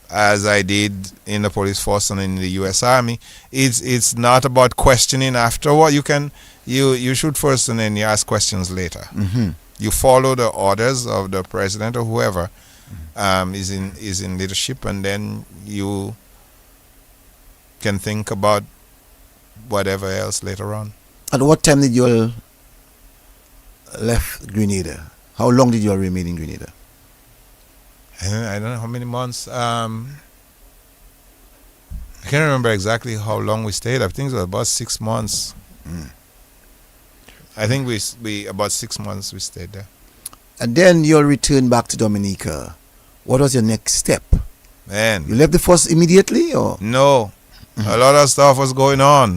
as I did in the police force and in the U.S. Army, it's not about questioning afterward. You shoot first and then you ask questions later. You follow the orders of the president or whoever is in leadership, and then you can think about whatever else later on. At what time did you all left Grenada? How long did you all remain in Grenada? I don't know how many months. I can't remember exactly how long we stayed. I think it was about 6 months. I think we about 6 months we stayed there. And then you all returned back to Dominica. What was your next step? Man, You left the force immediately, or? no, a lot of stuff was going on.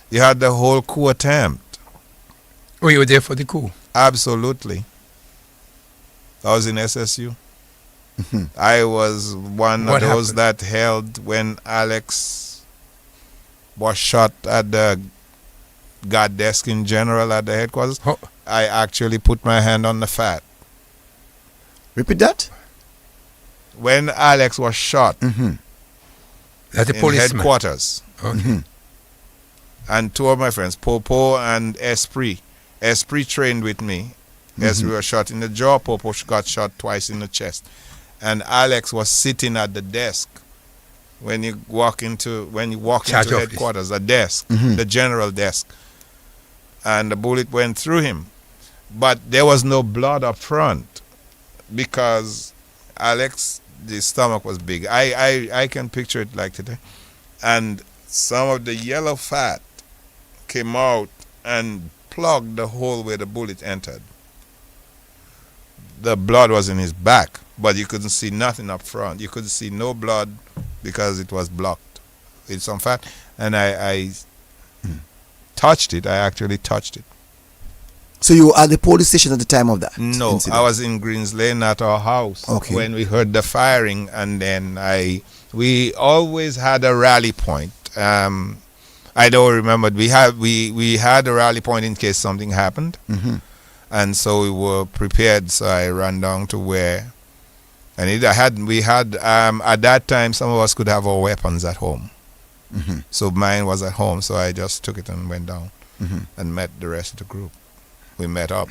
You had the whole coup attempt. Oh, you were there for the coup? Absolutely. I was in SSU. I was one What of those happened? that held when Alex was shot at the guard desk in general at the headquarters. Oh. I actually put my hand on the fat. Repeat that? When Alex was shot That's the in policeman. headquarters, Okay. and two of my friends, Popo and Esprit trained with me. Esprit was shot in the jaw. Popo got shot twice in the chest. And Alex was sitting at the desk when you walk into Charge office. headquarters, a desk, the general desk. And the bullet went through him. But there was no blood up front because Alex, the stomach was big. I can picture it like today. And some of the yellow fat came out and plugged the hole where the bullet entered. The blood was in his back, but you couldn't see nothing up front. You couldn't see no blood because it was blocked with some fat. And I touched it. I actually touched it. So you were at the police station at the time of that? No, incident? I was in Greens Lane at our house when we heard the firing, and then we always had a rally point. I don't remember. We had a rally point in case something happened. And so we were prepared. So I ran down to where, and we had at that time some of us could have our weapons at home. So mine was at home. So I just took it and went down and met the rest of the group. We met up.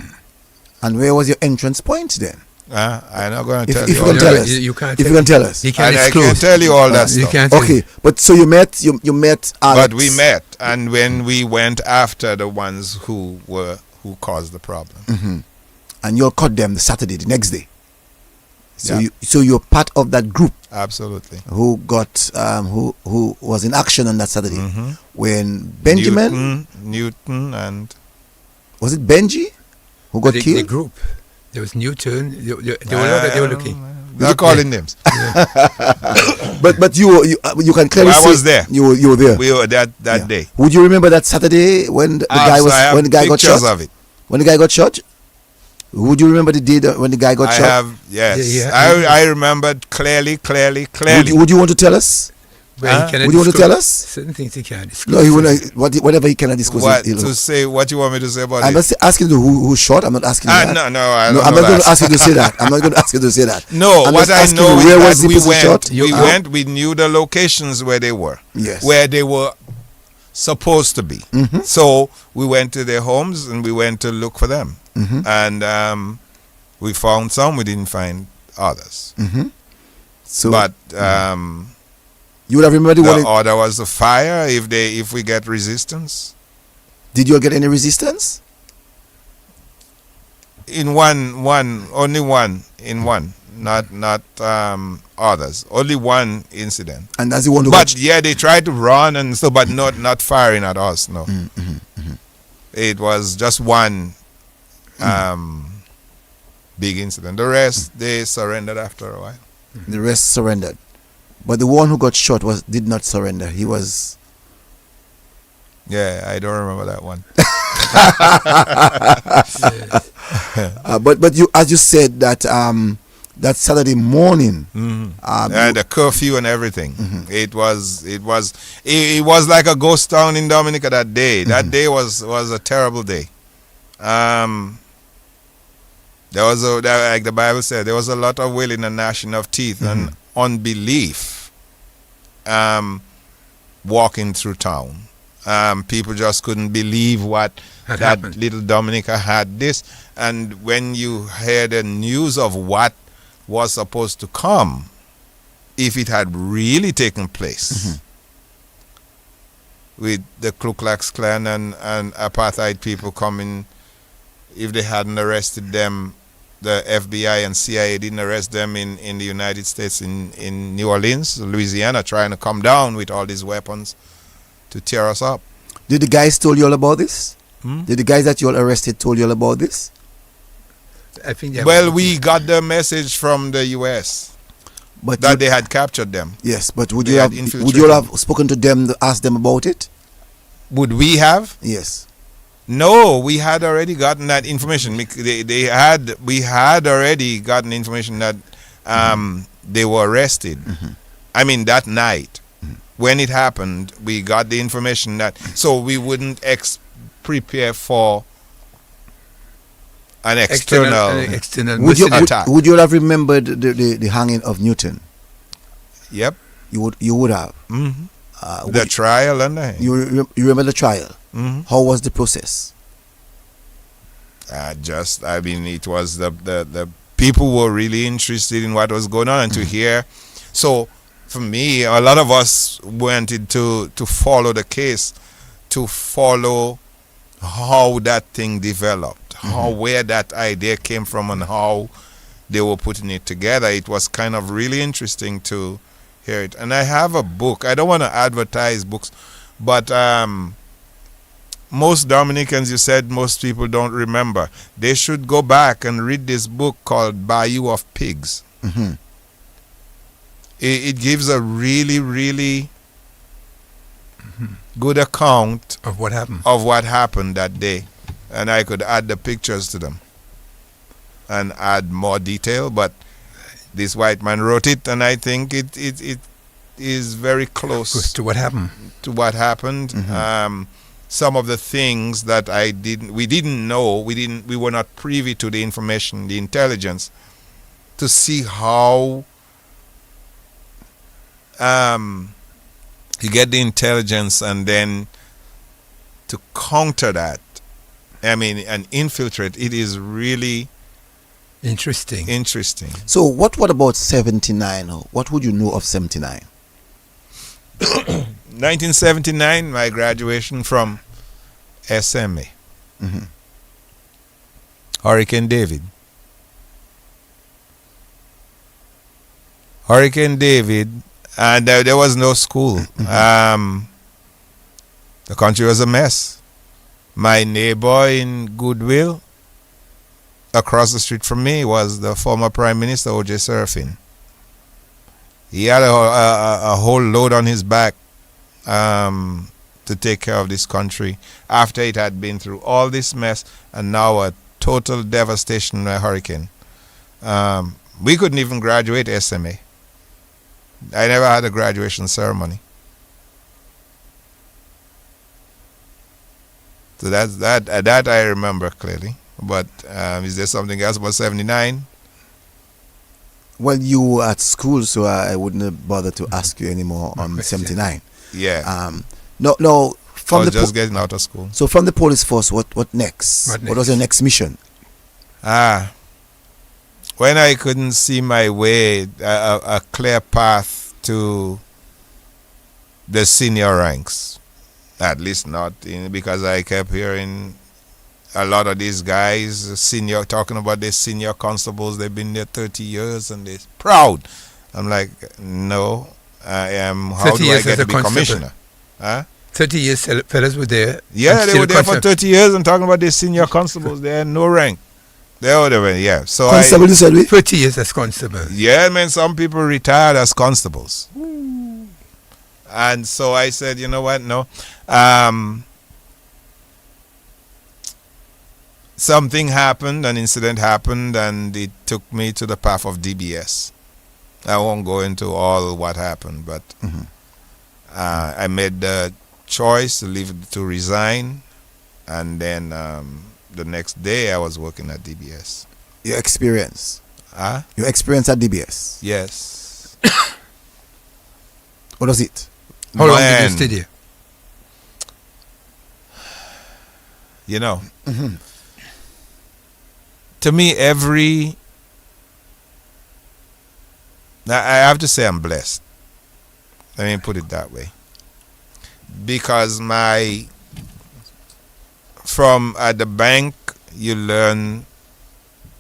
And where was your entrance point then? I'm not going to If tell you you. can all tell that. us. You can't If tell you can tell us. You can't I exclude. can't tell you all that You stuff. can't tell. Okay, but so you met Alex. But we met, and when we went after the ones who caused the problem. And you all caught them the Saturday, the next day. So you're part of that group Absolutely. who got who was in action on that Saturday when Benjamin Newton and was it Benji who got the killed? group. There was Newton. They were looking. they're calling names. But you can clearly I say was there. You were there. We were that day. Would you remember that Saturday when the guy was I have when the guy got pictures shot? of it. When the guy got shot? Would you remember the day when the guy got I shot? have, yes. Yeah. I remembered clearly. Would you want to tell us? Well, he cannot Would you want to disclose tell us? certain things he can't disclose. No, he will whatever he cannot disclose. What he'll- to say? What you want me to say about I'm it? not asking you who shot. I'm not asking you that. No, I I'm don't not know going to that. ask you to say that. I'm not going to ask you to say that. No, I'm what just I asking know you, is where that was the we person went. shot? We went. We knew the locations where they were. Yes. Where they were supposed to be. So we went to their homes and we went to look for them. And we found some. We didn't find others. So, But you would have remembered the one. the order was to fire if we get resistance. Did you all get any resistance? In only one, not others. Only one incident. And that's the one who But got. yeah, they tried to run and so, but not firing at us. No, it was just one big incident. The rest they surrendered after a while. The rest surrendered. But the one who got shot did not surrender. He was. Yeah, I don't remember that one. But you, as you said that that Saturday morning. The curfew and everything. It was like a ghost town in Dominica that day. That day was a terrible day. There was like the Bible said, there was a lot of wailing and gnashing of teeth and unbelief walking through town. People just couldn't believe what Had that happened. little Dominica had this. And when you hear the news of what was supposed to come, if it had really taken place with the Ku Klux Klan and apartheid people coming, if they hadn't arrested them, the FBI and CIA didn't arrest them in the United States, in New Orleans, Louisiana, trying to come down with all these weapons to tear us up. Did the guys told you all about this? Did the guys that you all arrested told you all about this? I think. Well, we got the message from the U.S. But that they had captured them. yes, but would they you had have infiltrated. spoken to them to ask them about it? Would we have? Yes. No, we had already gotten that information. We had already gotten information that they were arrested. I mean, that night when it happened, we got the information that, so we wouldn't prepare for an external Would you attack. would you have remembered the hanging of Newton? Yep. You would have. The trial and You remember the trial? How was the process? I mean, it was the people were really interested in what was going on and to hear. So for me, a lot of us wanted to follow the case, to follow how that thing developed, where that idea came from and how they were putting it together. It was kind of really interesting to hear it. And I have a book. I don't want to advertise books, but most Dominicans, you said most people don't remember. They should go back and read this book called Bayou of Pigs. It gives a really, really good account of what happened. That day. And I could add the pictures to them and add more detail, but this white man wrote it, and I think it is very close to what happened. Some of the things that we didn't know, we were not privy to the information, the intelligence, to see how you get the intelligence and then to counter that, and infiltrate. It is really interesting. So what about 79? What would you know of 79? 1979, my graduation from SMA. Hurricane David. Hurricane David, and there was no school. The country was a mess. My neighbor in Goodwill, across the street from me, was the former Prime Minister O.J. Serafin. He had a whole load on his back to take care of this country after it had been through all this mess and now a total devastation by hurricane. We couldn't even graduate SMA. I never had a graduation ceremony. So that I remember clearly. But is there something else about 79? Well, you were at school, so I wouldn't bother to ask you anymore on 79. Yeah. No. I was just getting out of school. So from the police force, what next? What was your next mission? When I couldn't see my way, a clear path to the senior ranks, at least not because I kept hearing a lot of these guys talking about their senior constables. They've been there 30 years and they're proud. I'm like, no, I am. How do I get to be commissioner? 30 years fellas were there. Yeah, they were there for 30 years and talking about their senior constables. They had no rank. They were there, yeah. So constable, you said we? 30 years as constable. Yeah, man, some people retired as constables. And so I said, you know what, no. Something happened, an incident happened, and it took me to the path of DBS. I won't go into all what happened, but I made the choice to resign, and then the next day I was working at DBS. Your experience? Your experience at DBS? Yes. What was it? How long did you stay there? You know, to me, I have to say I'm blessed. Let me put it that way. Because from at the bank, you learn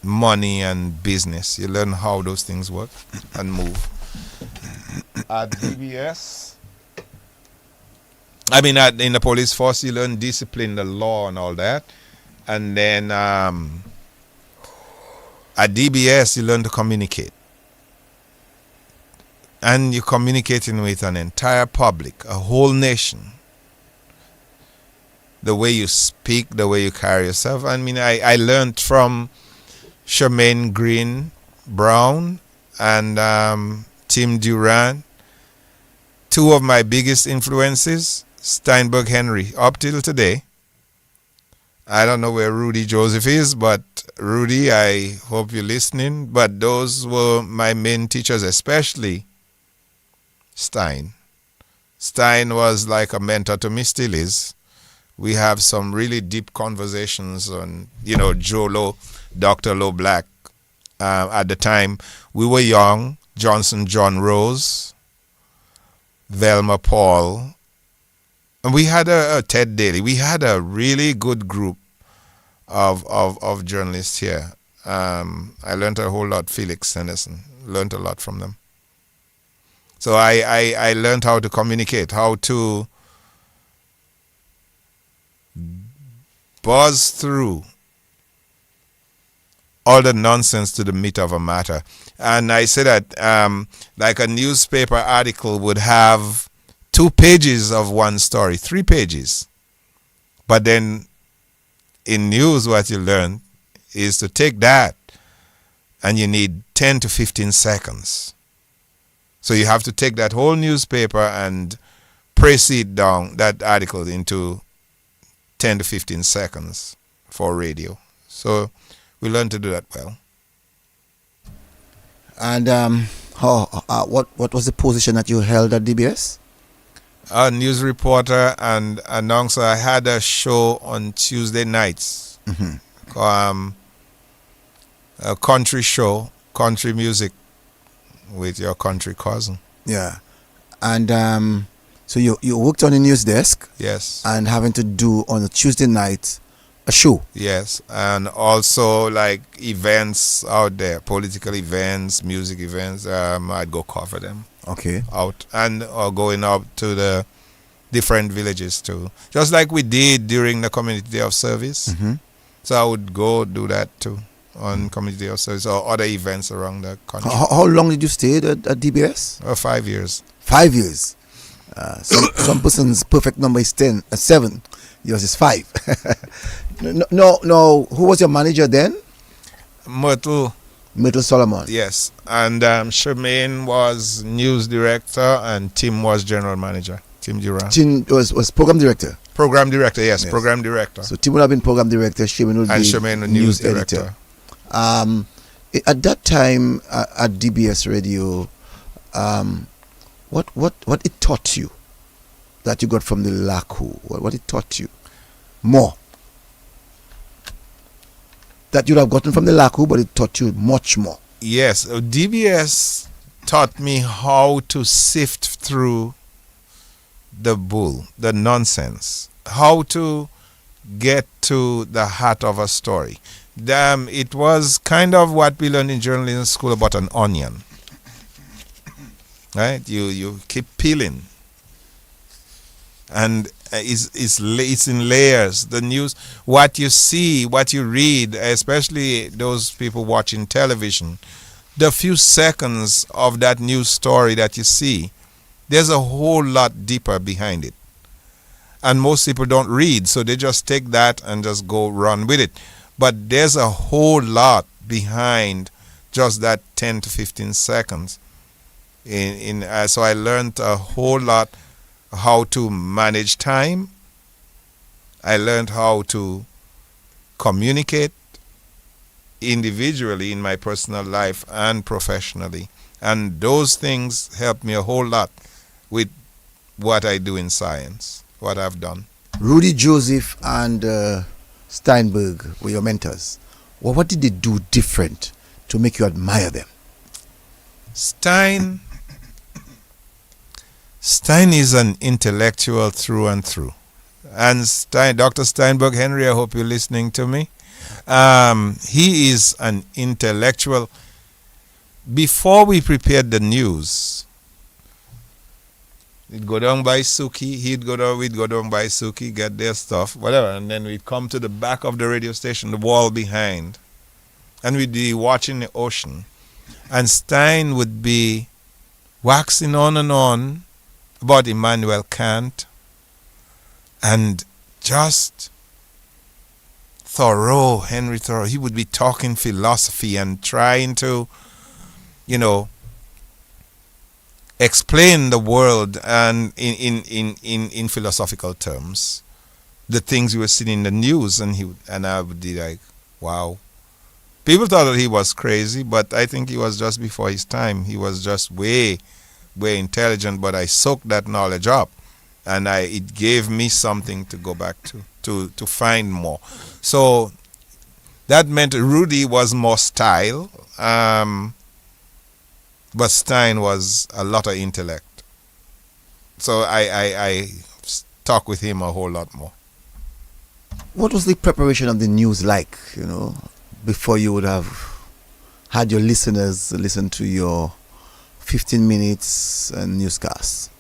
money and business. You learn how those things work and move. At DBS, in the police force, you learn discipline, the law, and all that. And then at DBS, you learn to communicate. And you're communicating with an entire public, a whole nation. The way you speak, the way you carry yourself. I learned from Charmaine Green Brown and Tim Duran. Two of my biggest influences, Steinberg Henry, up till today. I don't know where Rudy Joseph is, but Rudy, I hope you're listening. But those were my main teachers, especially Stein. Stein was like a mentor to me, still is. We have some really deep conversations on, Joe Lowe, Dr. Lowe Black. At the time, we were young. Johnson John Rose, Velma Paul, and we had a Ted Daly. We had a really good group of journalists here. I learned a whole lot. Felix Henderson, learned a lot from them. So I learned how to communicate, how to buzz through all the nonsense to the meat of a matter. And I say that like a newspaper article would have 2 pages of one story, 3 pages. But then in news, what you learn is to take that and you need 10 to 15 seconds. So you have to take that whole newspaper and press it down, that article, into 10 to 15 seconds for radio. So we learned to do that well. And what was the position that you held at DBS? A news reporter and announcer. I had a show on Tuesday nights. A country show, country music with your country cousin. Yeah. And so you worked on the news desk. Yes. And having to do on a Tuesday night A show. Yes, and also like events out there, political events, music events. I'd go cover them Okay. out and going out to the different villages too, just like we did during the Community Day of Service. So I would go do that too on Community Day of Service or other events around the country. How long did you stay at DBS? 5 years. 5 years. Some person's perfect number is 7. Yours is 5. No. Who was your manager then? Myrtle, Solomon. yes, and Charmaine was news director and Tim was general manager. Tim Durant. Tim was program director. Program director, yes, Yes. program director. So Tim would have been program director. Shimon would And be Charmaine the news news editor. director. At that time at DBS Radio, what it taught you that you got from the Lakou? What it taught you more that you'd have gotten from the Lakou, but it taught you much more. Yes, DBS taught me how to sift through the bull, the nonsense, how to get to the heart of a story. It was kind of what we learned in journalism school about an onion. Right? You keep peeling. And it's in layers. The news, what you see, what you read, especially those people watching television, the few seconds of that news story that you see, there's a whole lot deeper behind it. And most people don't read, so they just take that and just go run with it. But there's a whole lot behind just that 10 to 15 seconds. So I learned a whole lot how to manage time. I learned how to communicate individually in my personal life and professionally. And those things helped me a whole lot with what I do in science, what I've done. Rudy Joseph and Steinberg were your mentors. Well, what did they do different to make you admire them? Stein is an intellectual through and through. And Dr. Steinberg Henry, I hope you're listening to me. He is an intellectual. Before we prepared the news, we'd go down by Suki, we'd go down by Suki, get their stuff, whatever, and then we'd come to the back of the radio station, the wall behind, and we'd be watching the ocean. And Stein would be waxing on and on about Immanuel Kant, and just Henry Thoreau. He would be talking philosophy and trying to, explain the world and in philosophical terms, the things we were seeing in the news, and I would be like, wow. People thought that he was crazy, but I think he was just before his time. He was just way intelligent, but I soaked that knowledge up, and it gave me something to go back to find more. So that meant Rudy was more style, but Stein was a lot of intellect. So I talk with him a whole lot more. What was the preparation of the news like, before you would have had your listeners listen to your 15 minutes newscast?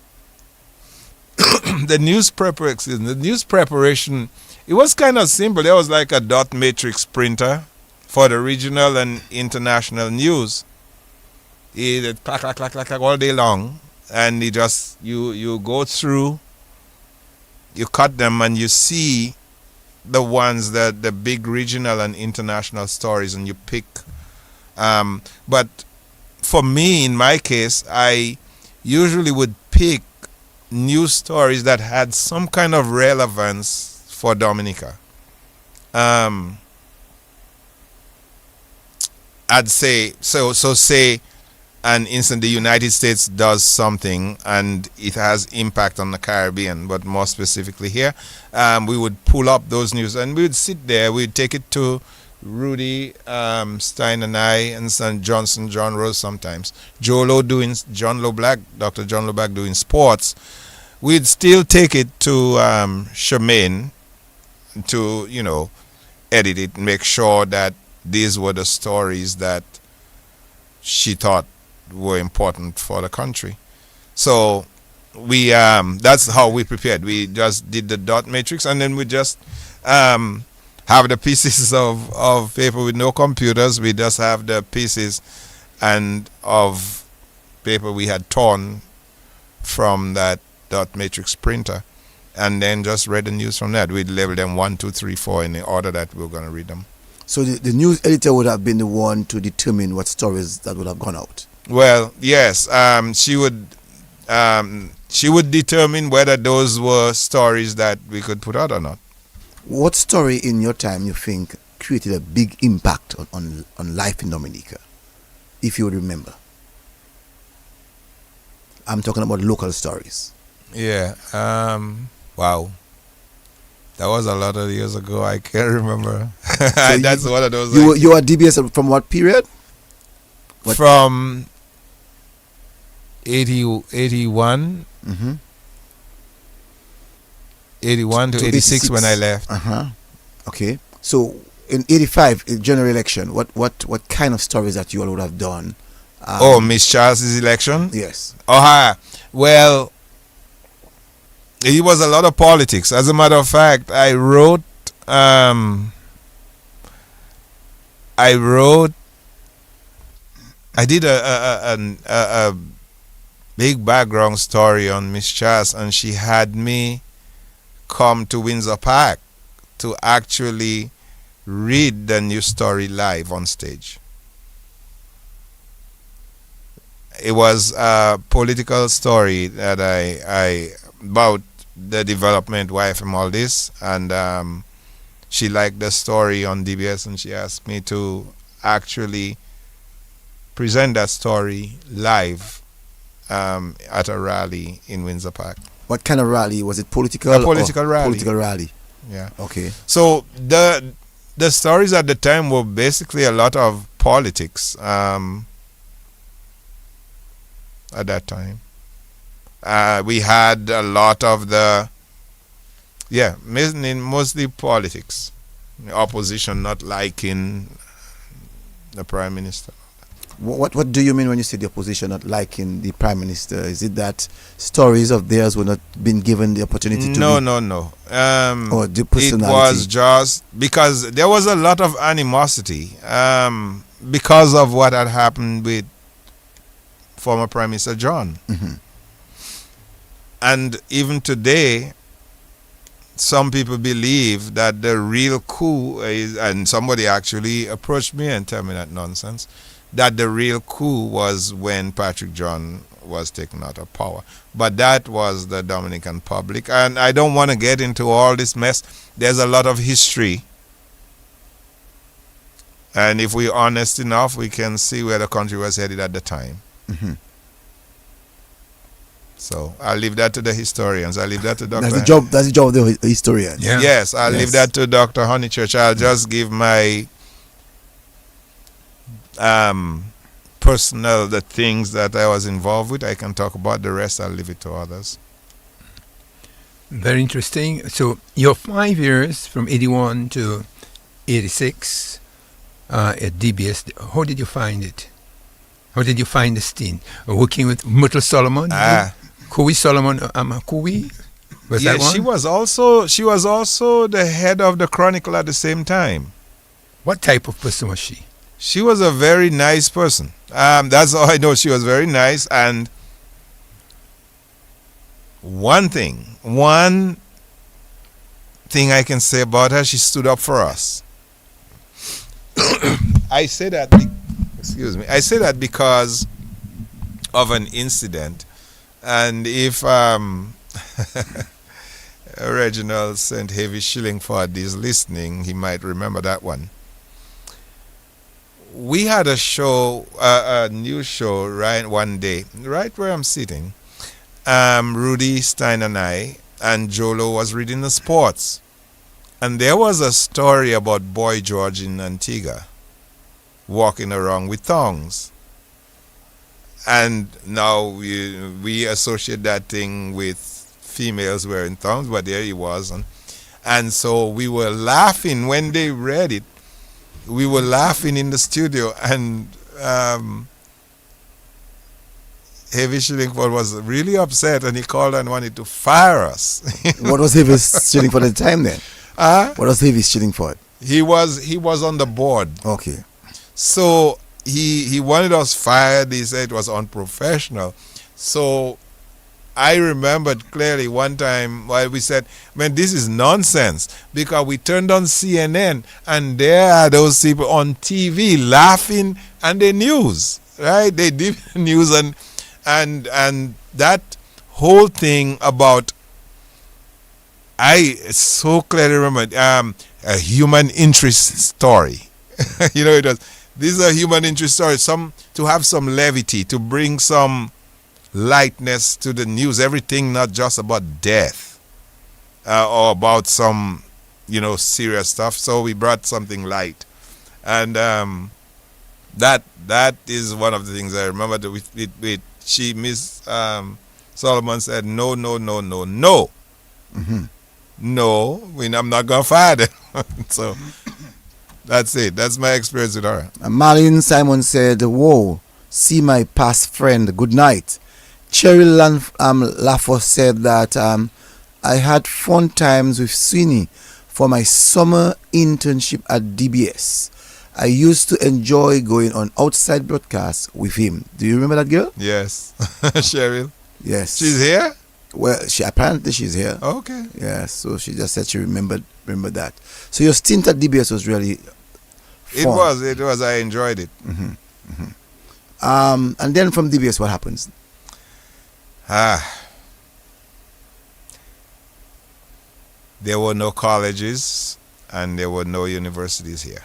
The news preparation, it was kind of simple. There was like a dot matrix printer for the regional and international news. It clack all day long, and you go through, you cut them, and you see the ones that the big regional and international stories, and you pick. But for me, in my case, I usually would pick news stories that had some kind of relevance for Dominica. I'd say say an instant the United States does something and it has impact on the Caribbean, but more specifically here, we would pull up those news and we would sit there, we'd take it to Rudy, Stein and I, and Son Johnson, John Rose sometimes. Dr. John Low Black doing sports. We'd still take it to Charmaine to, edit it, make sure that these were the stories that she thought were important for the country. So we that's how we prepared. We just did the dot matrix, and then we just have the pieces of paper with no computers. We just have the pieces and of paper we had torn from that dot matrix printer, and then just read the news from that. We'd label them 1, 2, 3, 4 in the order that we were going to read them. So the news editor would have been the one to determine what stories that would have gone out. Well, yes, she would determine whether those were stories that we could put out or not. What story in your time you think created a big impact on life in Dominica, if you would remember? I'm talking about local stories. Yeah. Wow. That was a lot of years ago. I can't remember. So That's one of those. You were DBS from what period? What? From 81, Mm-hmm. 81 to 86 when I left. Okay. So in 85, general election, what kind of stories that you all would have done? Miss Charles's election? Yes. Well, it was a lot of politics. As a matter of fact, I did a big background story on Miss Charles, and she had me come to Windsor Park to actually read the new story live on stage. It was a political story that I about the development, wife and all this, and she liked the story on DBS, and she asked me to actually present that story live at a rally in Windsor Park. What kind of rally? Was it political? A political rally. Political rally. Yeah. Okay. So the stories at the time were basically a lot of politics at that time. We had a lot of mostly politics. The opposition not liking the Prime Minister. What do you mean when you say the opposition not liking the Prime Minister? Is it that stories of theirs were not been given the opportunity to No. or the personality? It was just because there was a lot of animosity because of what had happened with former Prime Minister John. Mm-hmm. And even today, some people believe that the real coup is, and somebody actually approached me and told me that nonsense, that the real coup was when Patrick John was taken out of power. But that was the Dominican public. And I don't want to get into all this mess. There's a lot of history. And if we're honest enough, we can see where the country was headed at the time. Mm-hmm. So I'll leave that to the historians. I'll leave that to Dr. That's the job of the historian. Yeah. Yes, I'll leave that to Dr. Honeychurch. I'll just give my personal, the things that I was involved with. I can talk about the rest. I'll leave it to others. Very interesting. So your 5 years from 81 to 86 at DBS, how did you find it? How did you find the stint? Working with Myrtle Solomon? Kui Solomon, Kui? Was that one? She was also the head of the Chronicle at the same time. What type of person was she? She was a very nice person. That's all I know. She was very nice. And one thing I can say about her, she stood up for us. I say that because of an incident. And if Reginald sent heavy shilling for this listening, he might remember that one. We had a show, a news show, right one day, right where I'm sitting. Rudy Stein and I, and Jolo was reading the sports. And there was a story about Boy George in Antigua walking around with thongs. And now we associate that thing with females wearing thongs, but there he was. And so we were laughing when they read it. We were laughing in the studio, and Heavy Shillingford was really upset, and he called and wanted to fire us. What was Heavy Shillingford at the time then? What was Heavy Shillingford? He was on the board. Okay. So he wanted us fired. He said it was unprofessional. So I remembered clearly one time while we said, man, this is nonsense, because we turned on CNN and there are those people on TV laughing, and the news, right? They did the news, and that whole thing about, I so clearly remember a human interest story. It was, this is a human interest story, to have some levity, to bring some lightness to the news, everything not just about death or about some serious stuff. So we brought something light, and that is one of the things I remember that Miss Solomon said no. Mm-hmm. No, I'm not gonna fire them. So that's it. That's my experience with her. Marlene Simon said, "Whoa, see my past friend. Good night." Cheryl Laffo said that I had fun times with Sweeney for my summer internship at DBS. I used to enjoy going on outside broadcasts with him. Do you remember that girl? Yes. Cheryl. Yes. She's here? Well, apparently she's here. Okay. Yeah, so she just said she remembered that. So your stint at DBS was really fun. It was. I enjoyed it. Mm-hmm. Mm-hmm. And then from DBS, what happens? There were no colleges and there were no universities here.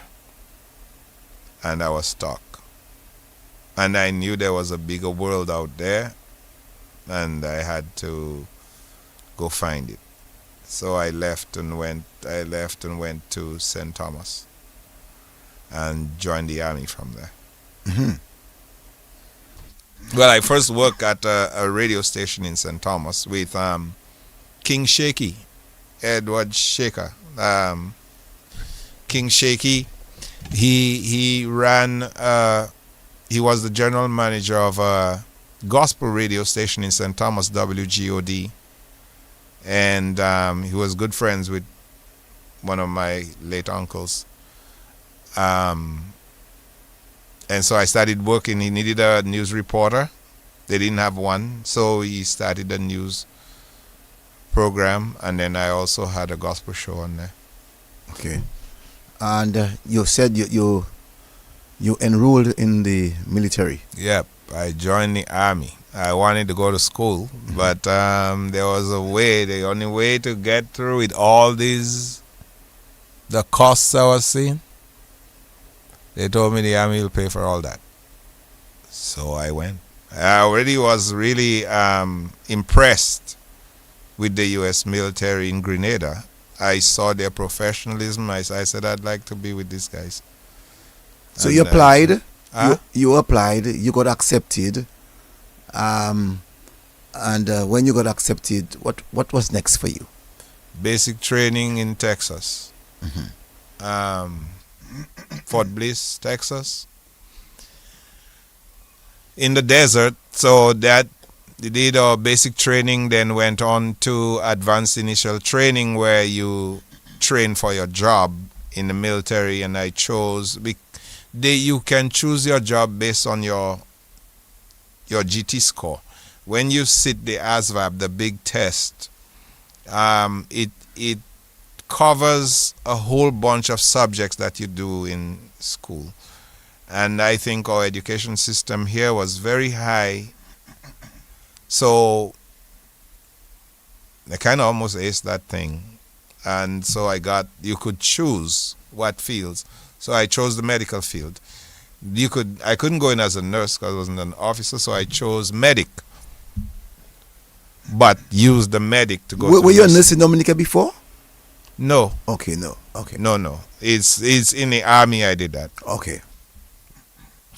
And I was stuck. And I knew there was a bigger world out there, and I had to go find it. So I left and went to St. Thomas and joined the army from there. Mm-hmm. Well, I first worked at a radio station in St. Thomas with King Shaky, Edward Shaker. King Shaky, he ran, he was the general manager of a gospel radio station in St. Thomas, WGOD. And he was good friends with one of my late uncles. And so I started working. He needed a news reporter. They didn't have one, so he started a news program, and then I also had a gospel show on there. Okay. And you said you enrolled in the military. Yep, I joined the army. I wanted to go to school, but there was a way. The only way to get through with all these, the costs I was seeing, they told me the army will pay for all that. So I went. I already was really impressed with the U.S. military in Grenada. I saw their professionalism. I said, I'd like to be with these guys. So you applied. You applied. You got accepted. And when you got accepted, what was next for you? Basic training in Texas. Mm-hmm. Fort Bliss, Texas. In the desert. So that they did our basic training, then went on to advanced initial training, where you train for your job in the military. And I chose, you can choose your job based on your GT score. When you sit the ASVAB, the big test, it covers a whole bunch of subjects that you do in school. And I think our education system here was very high. So I kind of almost aced that thing. And so you could choose what fields. So I chose the medical field. I couldn't go in as a nurse because I wasn't an officer, so I chose medic. But used the medic to go. Were you a nurse in Dominica before? No. Okay, no. Okay. No. It's in the army I did that. Okay.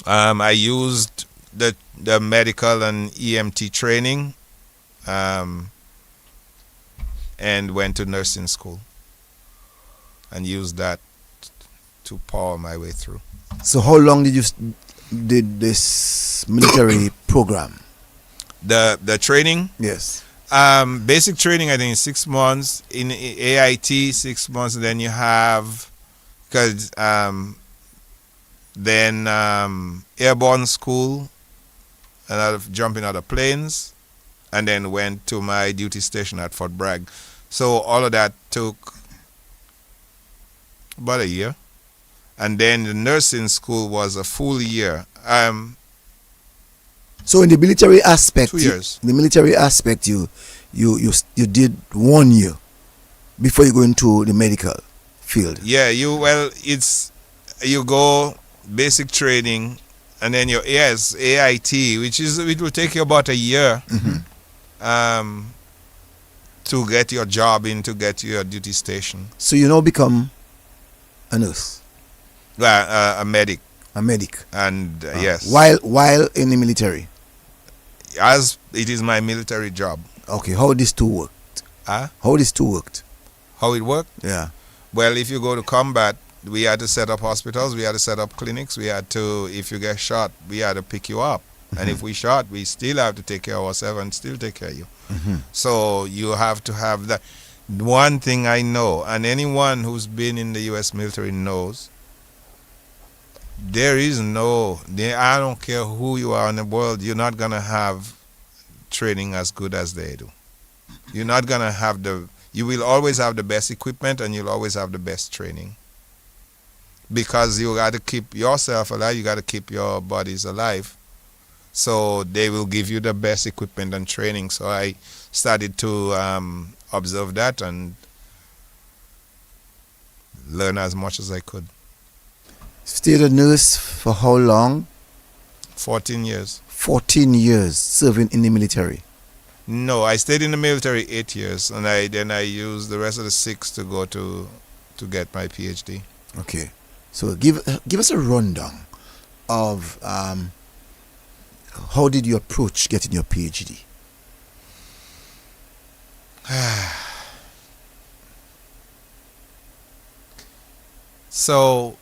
I used the medical and EMT training, and went to nursing school. and used that to power my way through. So how long did you did this military program? The training, Yes. basic training, I think is 6 months. In AIT, 6 months. And then you have, because then airborne school, and out of jumping out of planes, and then went to my duty station at Fort Bragg. So all of that took about a year. And then the nursing school was a full year. So in the military aspect, 2 years. the military aspect, you did 1 year before you go into the medical field. Yeah, you go basic training, and then your AIT, it will take you about a year to get your job in, to get to your duty station. So you now become a nurse, Well, a medic, and yes, while in the military. as it is my military job. Okay, how these two worked? Huh? How these two worked? How it worked? Yeah. Well, if you go to combat, we had to set up hospitals, we had to set up clinics, we had to, if you get shot, we had to pick you up. And if we shot, we still have to take care of ourselves and still take care of you. So you have to have that. One thing I know, and anyone who's been in the U.S. military knows, I don't care who you are in the world, you're not going to have training as good as they do. You're not going to have you will always have the best equipment, and you'll always have the best training. Because you got to keep yourself alive, you got to keep your bodies alive. So they will give you the best equipment and training. So I started to observe that and learn as much as I could. Stayed a nurse for how long? 14 years. 14 years serving in the military. No, I stayed in the military 8 years, and then I used the rest of the 6 to go to get my PhD. Okay, so give us a rundown of how did you approach getting your PhD? So,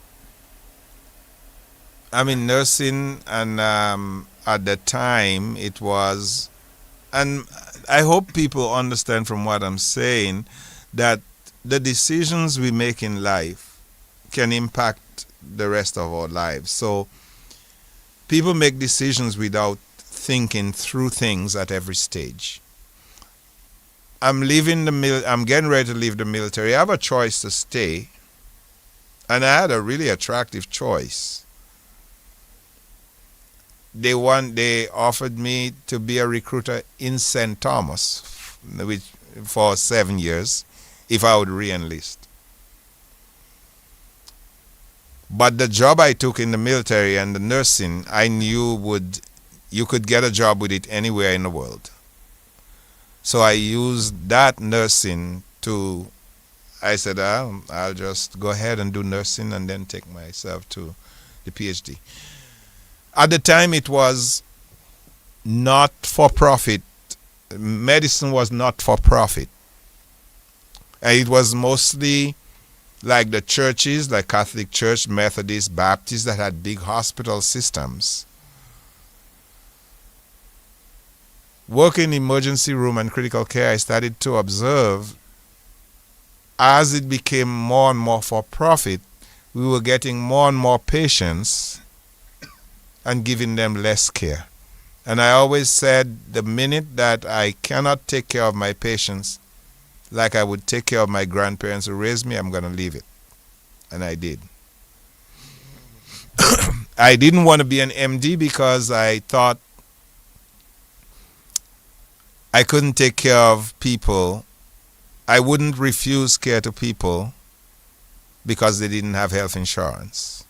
I'm in nursing, and at the time it was, and I hope people understand from what I'm saying, that the decisions we make in life can impact the rest of our lives. So people make decisions without thinking through things at every stage. I'm getting ready to leave the military. I have a choice to stay, and I had a really attractive choice. They offered me to be a recruiter in St. Thomas, for 7 years, if I would re-enlist. But the job I took in the military and the nursing, I knew you could get a job with it anywhere in the world. So I used that nursing I said, I'll just go ahead and do nursing and then take myself to the PhD. At the time, it was not for profit. Medicine was not for profit. And it was mostly like the churches, like Catholic Church, Methodist, Baptist, that had big hospital systems. Working in emergency room and critical care, I started to observe, as it became more and more for profit, we were getting more and more patients and giving them less care. And I always said, the minute that I cannot take care of my patients like I would take care of my grandparents who raised me, I'm going to leave it. And I did. I didn't want to be an MD because I thought I couldn't take care of people. I wouldn't refuse care to people because they didn't have health insurance.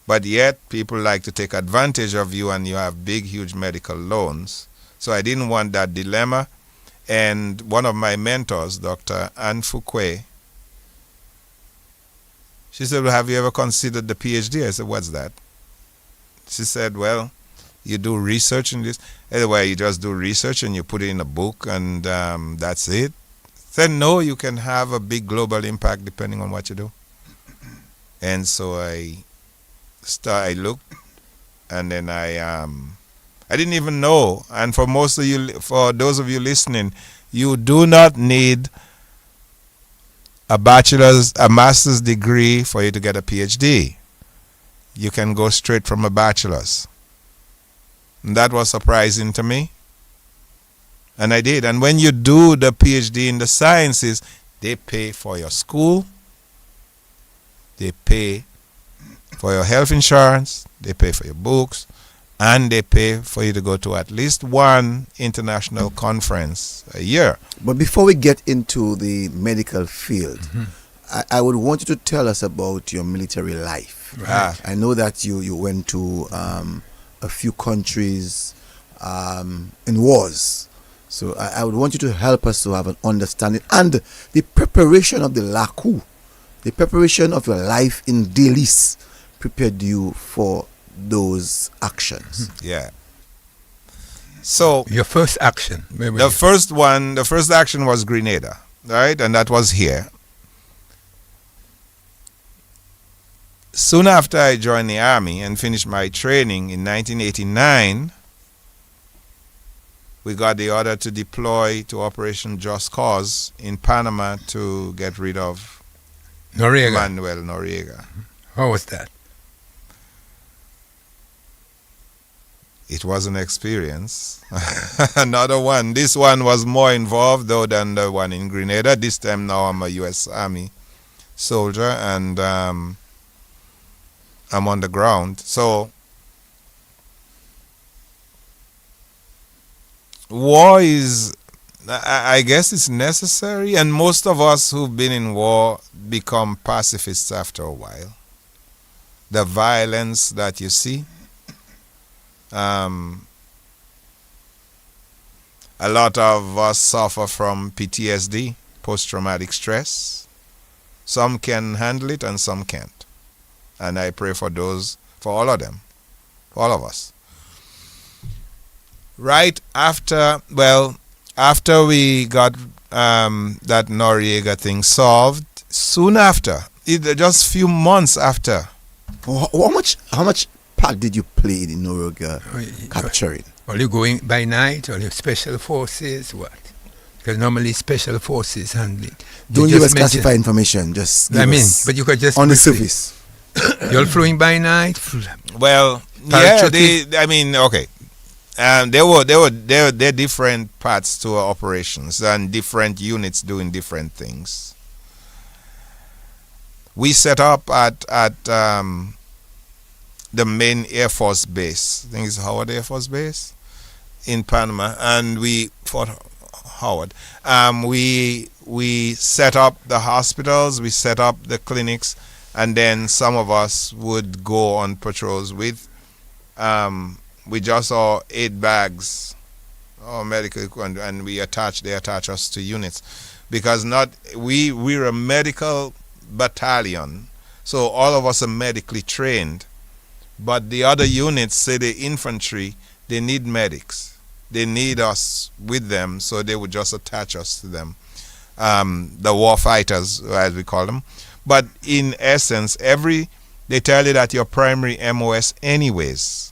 But yet, people like to take advantage of you, and you have big, huge medical loans. So I didn't want that dilemma. And one of my mentors, Dr. Anne Fouquet, she said, well, have you ever considered the PhD? I said, what's that? She said, well, you do research in this. Anyway, you just do research and you put it in a book, and that's it. Said, no, you can have a big global impact depending on what you do. And so I looked, and then I didn't even know. And for those of you listening, you do not need a master's degree for you to get a PhD. You can go straight from a bachelor's. And that was surprising to me. And I did. And when you do the PhD in the sciences, they pay for your school, they pay for your health insurance, they pay for your books, and they pay for you to go to at least one international conference a year. But before we get into the medical field, I would want you to tell us about your military life. Right. I know that you went to a few countries in wars. So I would want you to help us to have an understanding and the preparation of the Lakou, the preparation of your life in Delices prepared you for those actions. Yeah. So Your first action. the first action was Grenada, right? And that was here. Soon after I joined the army and finished my training in 1989, we got the order to deploy to Operation Just Cause in Panama to get rid of Noriega. Manuel Noriega. How was that? It was an experience. Another one. This one was more involved though than the one in Grenada. This time now I'm a U.S. Army soldier, and I'm on the ground. So war is, I guess it's necessary, and most of us who've been in war become pacifists after a while. The violence that you see, a lot of us suffer from PTSD, post-traumatic stress. Some can handle it and some can't. And I pray for all of them, for all of us. Right after we got that Noriega thing solved, soon after, just few months after. How much part did you play in Noriega capturing? Are you going by night, or you special forces, what? Because normally special forces handle it. Don't give us classified information, just give us but you could just on the surface. You're flying by night? Well, yeah, okay. There were different parts to our operations and different units doing different things. We set up at the main Air Force base. I think it's Howard Air Force Base in Panama, and we fought Howard. We set up the hospitals, we set up the clinics, and then some of us would go on patrols with. We just saw 8 bags of medical equipment, and they attach us to units, because we're a medical battalion, so all of us are medically trained. But the other units, say the infantry, they need medics. They need us with them, so they would just attach us to them. The war fighters, as we call them. But in essence, they tell you that your primary MOS anyways,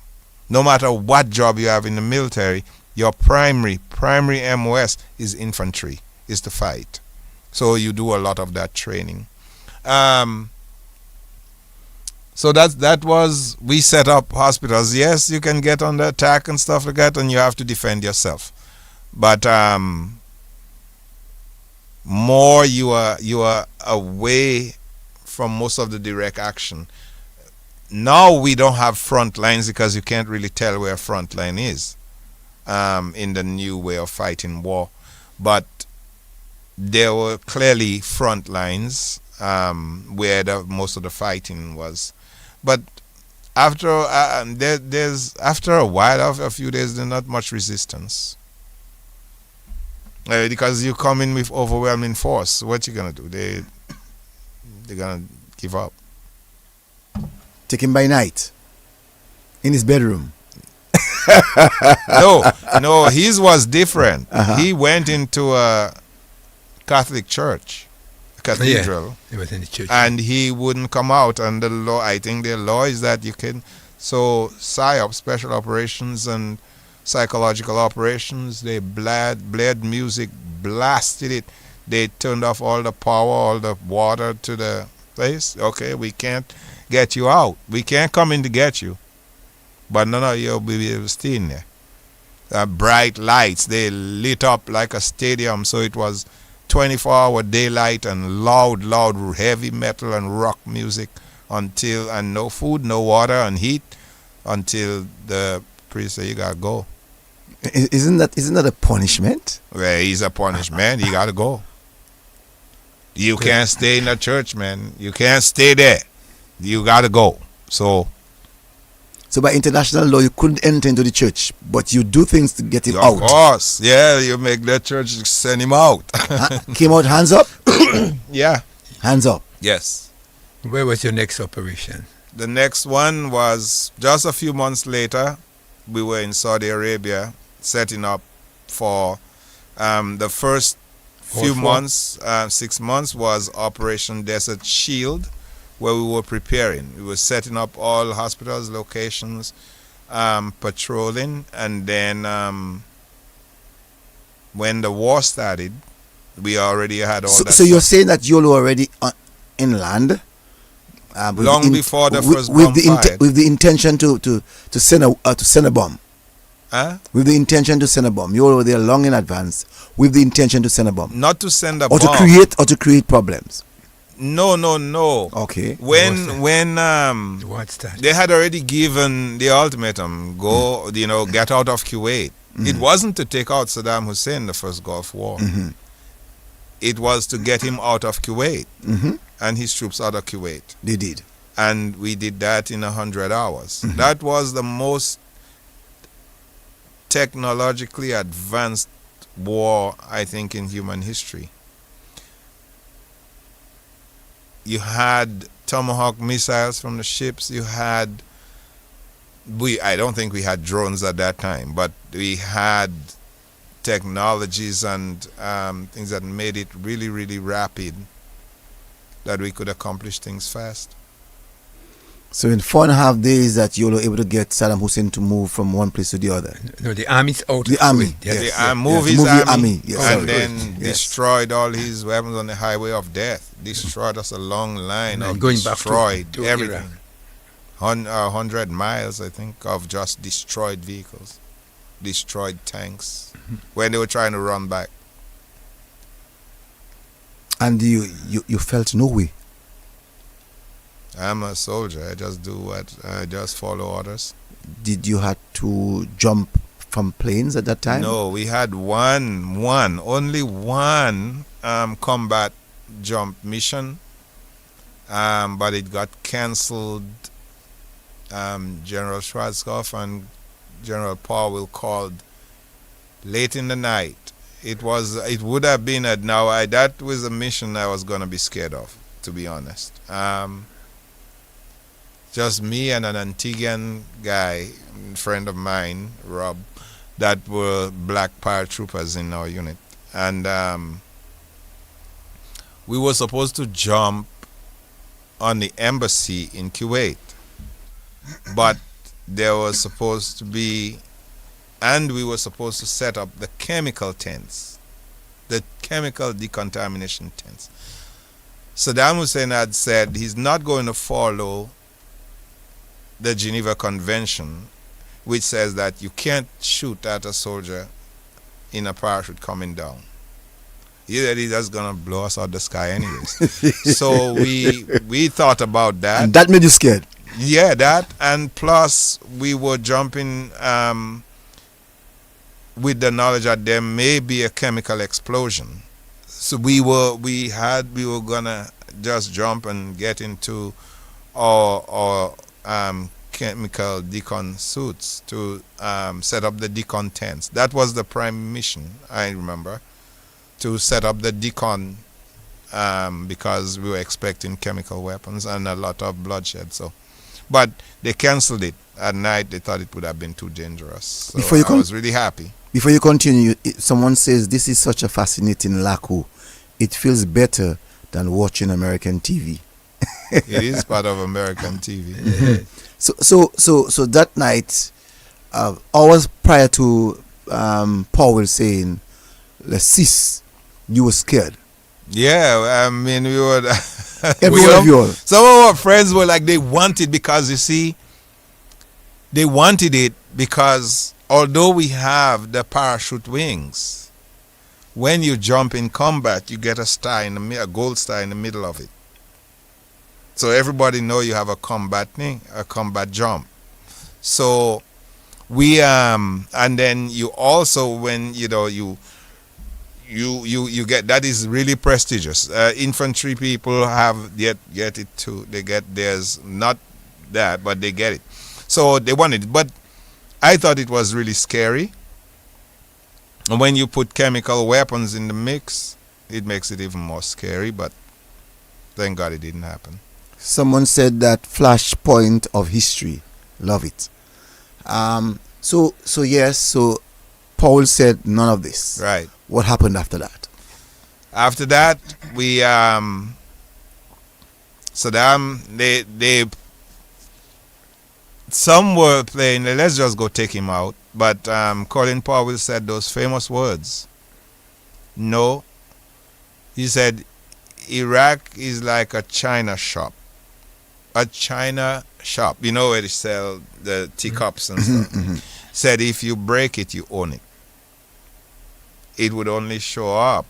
no matter what job you have in the military, your primary MOS is infantry, is to fight. So you do a lot of that training. So we set up hospitals. Yes, you can get under attack and stuff like that, and you have to defend yourself. But more you are away from most of the direct action. Now we don't have front lines because you can't really tell where front line is in the new way of fighting war. But there were clearly front lines where most of the fighting was. But after after a while, after a few days, there's not much resistance. Because you come in with overwhelming force. What you gonna do? They're gonna give up. Take him by night in his bedroom. No, his was different. He went into a Catholic church, cathedral. He was in the church. And he wouldn't come out. And the law, I think the law is that you can, so PSYOP, special operations and psychological operations, they blared music, blasted it. They turned off all the power, all the water to the place. Okay, we can't get you out. We can't come in to get you. But no, you'll be able to stay in there. Bright lights, they lit up like a stadium, so it was 24-hour daylight and loud, heavy metal and rock music until, and no food, no water and heat until the priest said, you gotta go. Isn't that a punishment? Well, he's a punishment. You gotta go. You can't stay in the church, man. You can't stay there. You gotta go. So by international law, you couldn't enter into the church, but you do things to get him out. Of course. Yeah, you make the church send him out. Came out hands up? Yeah. Hands up. Yes. Where was your next operation? The next one was just a few months later. We were in Saudi Arabia setting up for the first few months, 6 months was Operation Desert Shield, where we were preparing. We were setting up all hospitals, locations, patrolling, and then when the war started, we already had all that. So you're saying that you were already inland? Long before the first bomb fired. With the intention to send a bomb. Huh? With the intention to send a bomb. You were there long in advance with the intention to send a bomb. Not to send a bomb. Or to create problems. No. Okay. When What's that? They had already given the ultimatum, go, get out of Kuwait. Mm-hmm. It wasn't to take out Saddam Hussein, the first Gulf War. Mm-hmm. It was to get him out of Kuwait mm-hmm. and his troops out of Kuwait. They did. And we did that in 100 hours. Mm-hmm. That was the most technologically advanced war, I think, in human history. You had Tomahawk missiles from the ships. You had, I don't think we had drones at that time, but we had technologies and things that made it really, really rapid, that we could accomplish things fast. So in 4.5 days that you were able to get Saddam Hussein to move from one place to the other. No, the army's out. The army. Yes. Yes. Move his army. Yes. And then destroyed all his weapons on the highway of death. Destroyed us a long line of going destroyed back to everything. 100 miles, I think, of just destroyed vehicles. Destroyed tanks. When they were trying to run back. And you felt no way. I'm a soldier. I just do I just follow orders. Did you have to jump from planes at that time? No, we had only one combat jump mission, but it got cancelled. General Schwarzkopf and General Powell called late in the night. It would have been that was a mission I was gonna be scared of, to be honest. Just me and an Antiguan guy, friend of mine, Rob, that were black paratroopers in our unit. And we were supposed to jump on the embassy in Kuwait. But there was supposed to be, and we were supposed to set up the chemical tents, the chemical decontamination tents. Saddam Hussein had said he's not going to follow the Geneva Convention, which says that you can't shoot at a soldier in a parachute coming down. He said he's just gonna blow us out the sky anyways. So we thought about that. And that made you scared? Yeah, that, and plus we were jumping with the knowledge that there may be a chemical explosion. So we were gonna just jump and get into our chemical decon suits to set up the decon tents. That was the prime mission, I remember, to set up the decon because we were expecting chemical weapons and a lot of bloodshed. But they cancelled it at night. They thought it would have been too dangerous. So I was really happy. Before you continue, someone says this is such a fascinating Lakou. it feels better than watching American TV. It is part of American TV. So that night, hours prior to Powell saying, "Let's cease," you were scared. Yeah, I mean, we were. Every one of you all. Some of our friends were like, they wanted, because you see, they wanted it because although we have the parachute wings, when you jump in combat, you get a star a gold star in the middle of it. So everybody know you have a combat jump. So we and then you also, when you get, that is really prestigious. Infantry people have get it too. They get theirs, not that, but they get it. So they want it. But I thought it was really scary. And when you put chemical weapons in the mix, it makes it even more scary. But thank God it didn't happen. Someone said that flashpoint of history. Love it. So Paul said none of this. Right. What happened after that? After that, we Saddam, they some were playing, let's just go take him out. But Colin Powell said those famous words. No. He said, Iraq is like a China shop. A China shop. You know where they sell the teacups and stuff. Said if you break it, you own it. It would only show up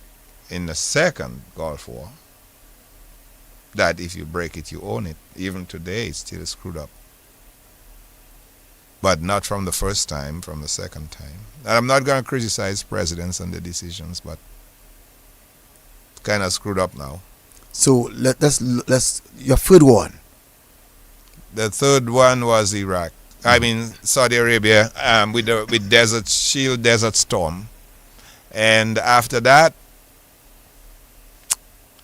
in the second Gulf War that if you break it, you own it. Even today, it's still screwed up. But not from the first time, from the second time. And I'm not going to criticize presidents and their decisions, but it's kind of screwed up now. So let's your third one. The third one was Iraq. I mean Saudi Arabia with Desert Shield, Desert Storm. And after that,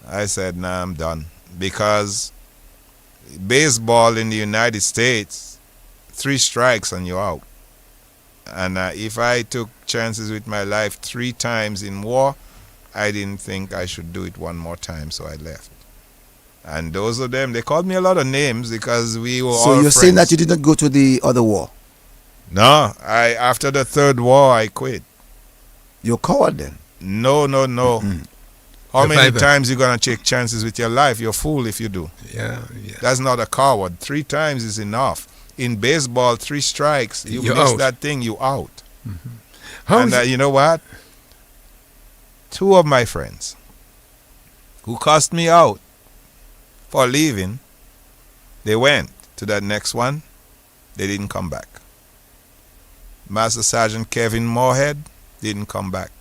I said, nah, I'm done. Because baseball in the United States, 3 strikes and you're out. And if I took chances with my life 3 times in war, I didn't think I should do it one more time, so I left. And those of them, they called me a lot of names because we were all So you're friends. saying that you did not go to the other war? No, after the third war, I quit. You're a coward then? No. How many Survivor. times you going to take chances with your life? You're a fool if you do. Yeah. That's not a coward. 3 times is enough. In baseball, 3 strikes, you You're miss out. that thing, you out. How And is it- you know what? 2 of my friends who cussed me out for leaving, they went to that next one. They didn't come back. Master Sergeant Kevin Moorhead didn't come back.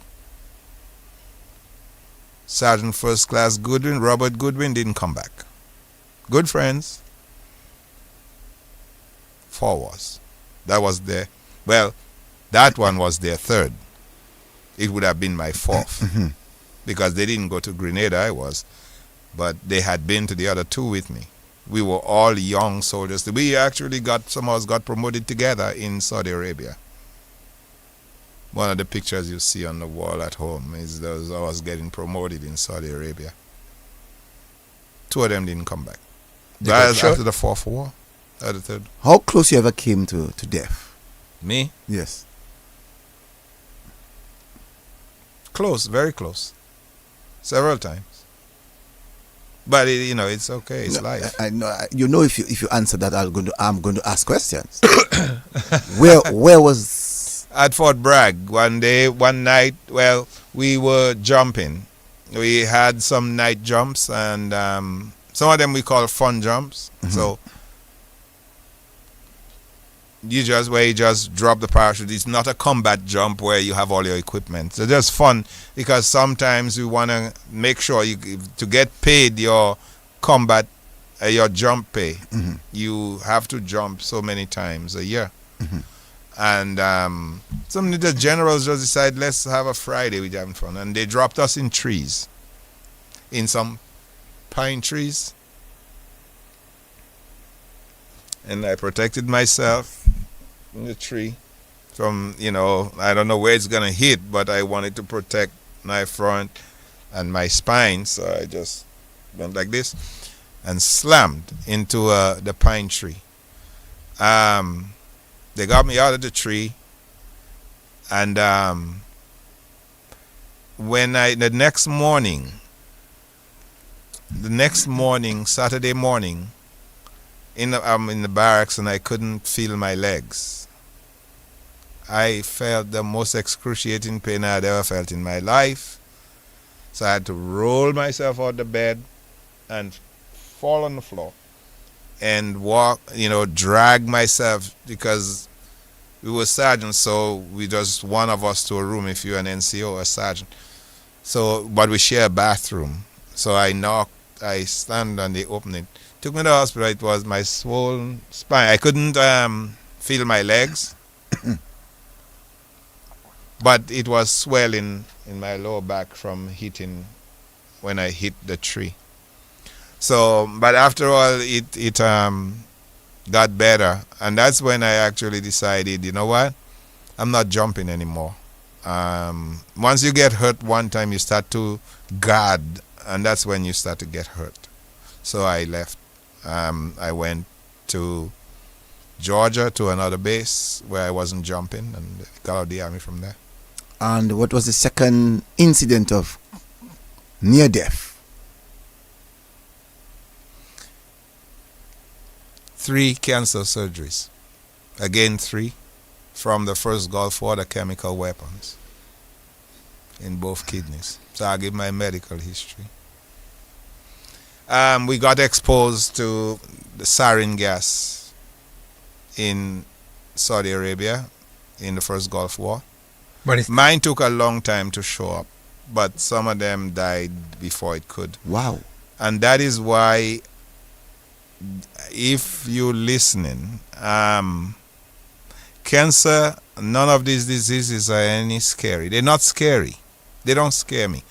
Sergeant First Class Goodwin, Robert Goodwin, didn't come back. Good friends. 4 was. That was that one was their 3rd. It would have been my 4th. Because they didn't go to Grenada, I was. But they had been to the other 2 with me. We were all young soldiers. We actually some of us got promoted together in Saudi Arabia. One of the pictures you see on the wall at home is those of us getting promoted in Saudi Arabia. 2 of them didn't come back. They got That was shot? after the 4th war. Or the 3rd. How close you ever came to death? Me? Yes. Close, very close. Several times. But it's okay. It's life. I know. You know, if you answer that, I'm going to ask questions. Where was? At Fort Bragg, one night, we were jumping. We had some night jumps, and some of them we call fun jumps. So you just drop the parachute. It's not a combat jump where you have all your equipment. So just fun, because sometimes we want to make sure to get paid your combat, your jump pay. You have to jump so many times a year. And some of the generals just decided, let's have a Friday, we're having fun. And they dropped us in trees, in some pine trees. And I protected myself in the tree from, I don't know where it's going to hit, but I wanted to protect my front. and my spine, so I just went like this and slammed into the pine tree. They got me out of the tree, and when the next morning, Saturday morning, I'm in the barracks and I couldn't feel my legs. I felt the most excruciating pain I had ever felt in my life. So I had to roll myself out the bed and fall on the floor and walk, drag myself, because we were sergeants, so we just one of us to a room if you're an NCO or a sergeant. So, but we share a bathroom. So I stand and they open it. Took me to the hospital. It was my swollen spine. I couldn't feel my legs, but it was swelling in my lower back from hitting when I hit the tree. So, but after all, it got better, and that's when I actually decided, you know what, I'm not jumping anymore. Once you get hurt one time, you start to guard, and that's when you start to get hurt. So I left. I went to Georgia to another base where I wasn't jumping, and got out of the army from there. And what was the second incident of near death? 3 cancer surgeries. Again 3 from the first Gulf War, the chemical weapons in both kidneys. So I'll give my medical history. We got exposed to the sarin gas in Saudi Arabia in the first Gulf War. Mine took a long time to show up, but some of them died before it could. Wow. And that is why, if you're listening, cancer, none of these diseases are any scary. They're not scary. They don't scare me.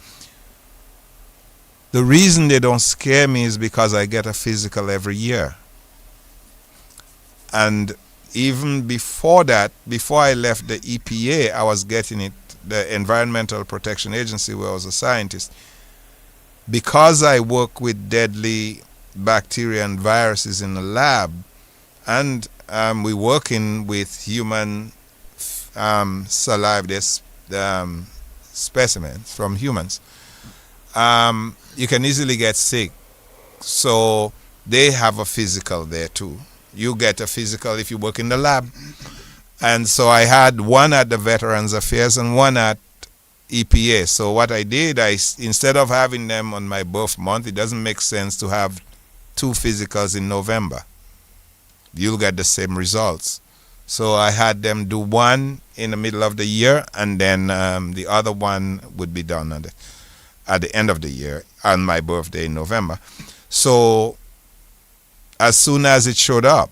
The reason they don't scare me is because I get a physical every year. And even before that, before I left the EPA, I was getting it, the Environmental Protection Agency, where I was a scientist. Because I work with deadly bacteria and viruses in the lab, and we're working with human saliva, specimens from humans, you can easily get sick. So they have a physical there too. You get a physical if you work in the lab. And so I had one at the Veterans Affairs and one at EPA. So what I did, instead of having them on my birth month, it doesn't make sense to have 2 physicals in November. You'll get the same results. So I had them do one in the middle of the year, and then the other one would be done at the end of the year on my birthday in November. So as soon as it showed up,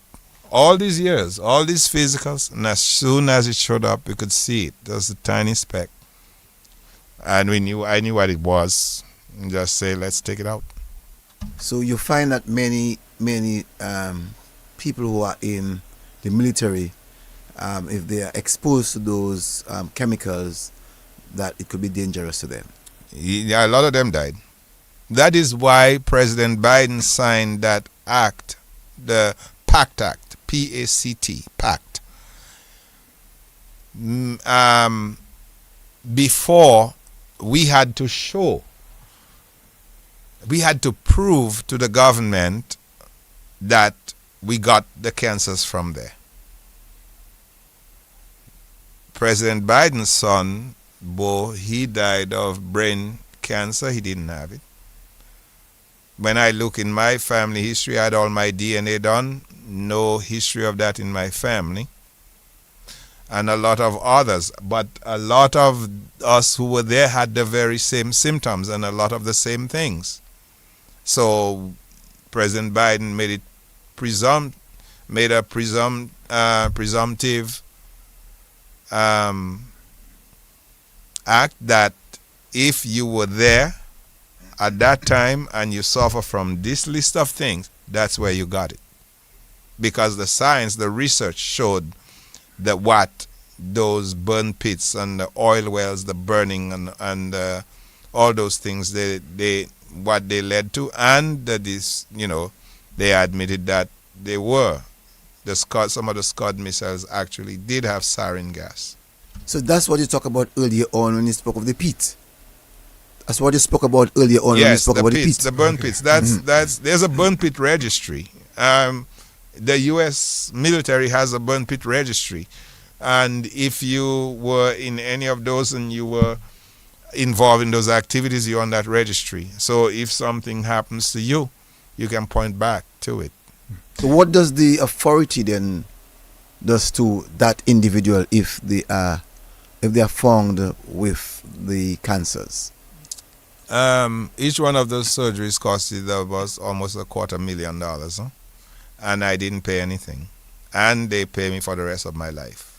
all these years, all these physicals, and as soon as it showed up, you could see it. There was a tiny speck. And I knew what it was, and just say, let's take it out. So you find that many people who are in the military, if they are exposed to those chemicals, that it could be dangerous to them. Yeah, a lot of them died. That is why President Biden signed that act, the PACT Act, P-A-C-T, PACT. Before, we had to prove to the government that we got the cancers from there. President Biden's son, Bo, he died of brain cancer. He didn't have it. When I look in my family history, I had all my DNA done. No history of that in my family. And a lot of others. But a lot of us who were there had the very same symptoms and a lot of the same things. So President Biden made a presumptive act that if you were there at that time and you suffer from this list of things, that's where you got it. Because the science, the research showed that what those burn pits and the oil wells, the burning and all those things they what they led to, and that is, they admitted that they were some of the Scud missiles actually did have sarin gas. So that's what you talked about earlier on when you spoke of the pit. That's what you spoke about earlier on when you spoke about the pit. The burn pits. There's a burn pit registry. The U.S. military has a burn pit registry, and if you were in any of those and you were involved in those activities, you're on that registry. So if something happens to you, you can point back to it. So what does the authority then does to that individual if they are found with the cancers? Each one of those surgeries costed about almost $250,000, huh? And I didn't pay anything, and they pay me for the rest of my life.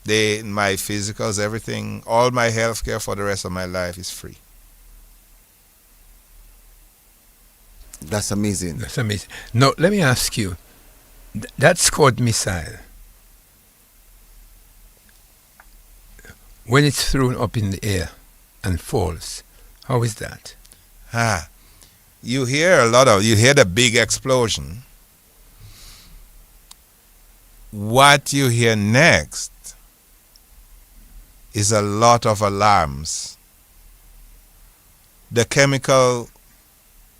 My physicals, everything, all my health care for the rest of my life is free. That's amazing. That's amazing. Now, let me ask you, that Scud missile, when it's thrown up in the air and falls, how is that? You hear the big explosion. What you hear next is a lot of alarms. The chemical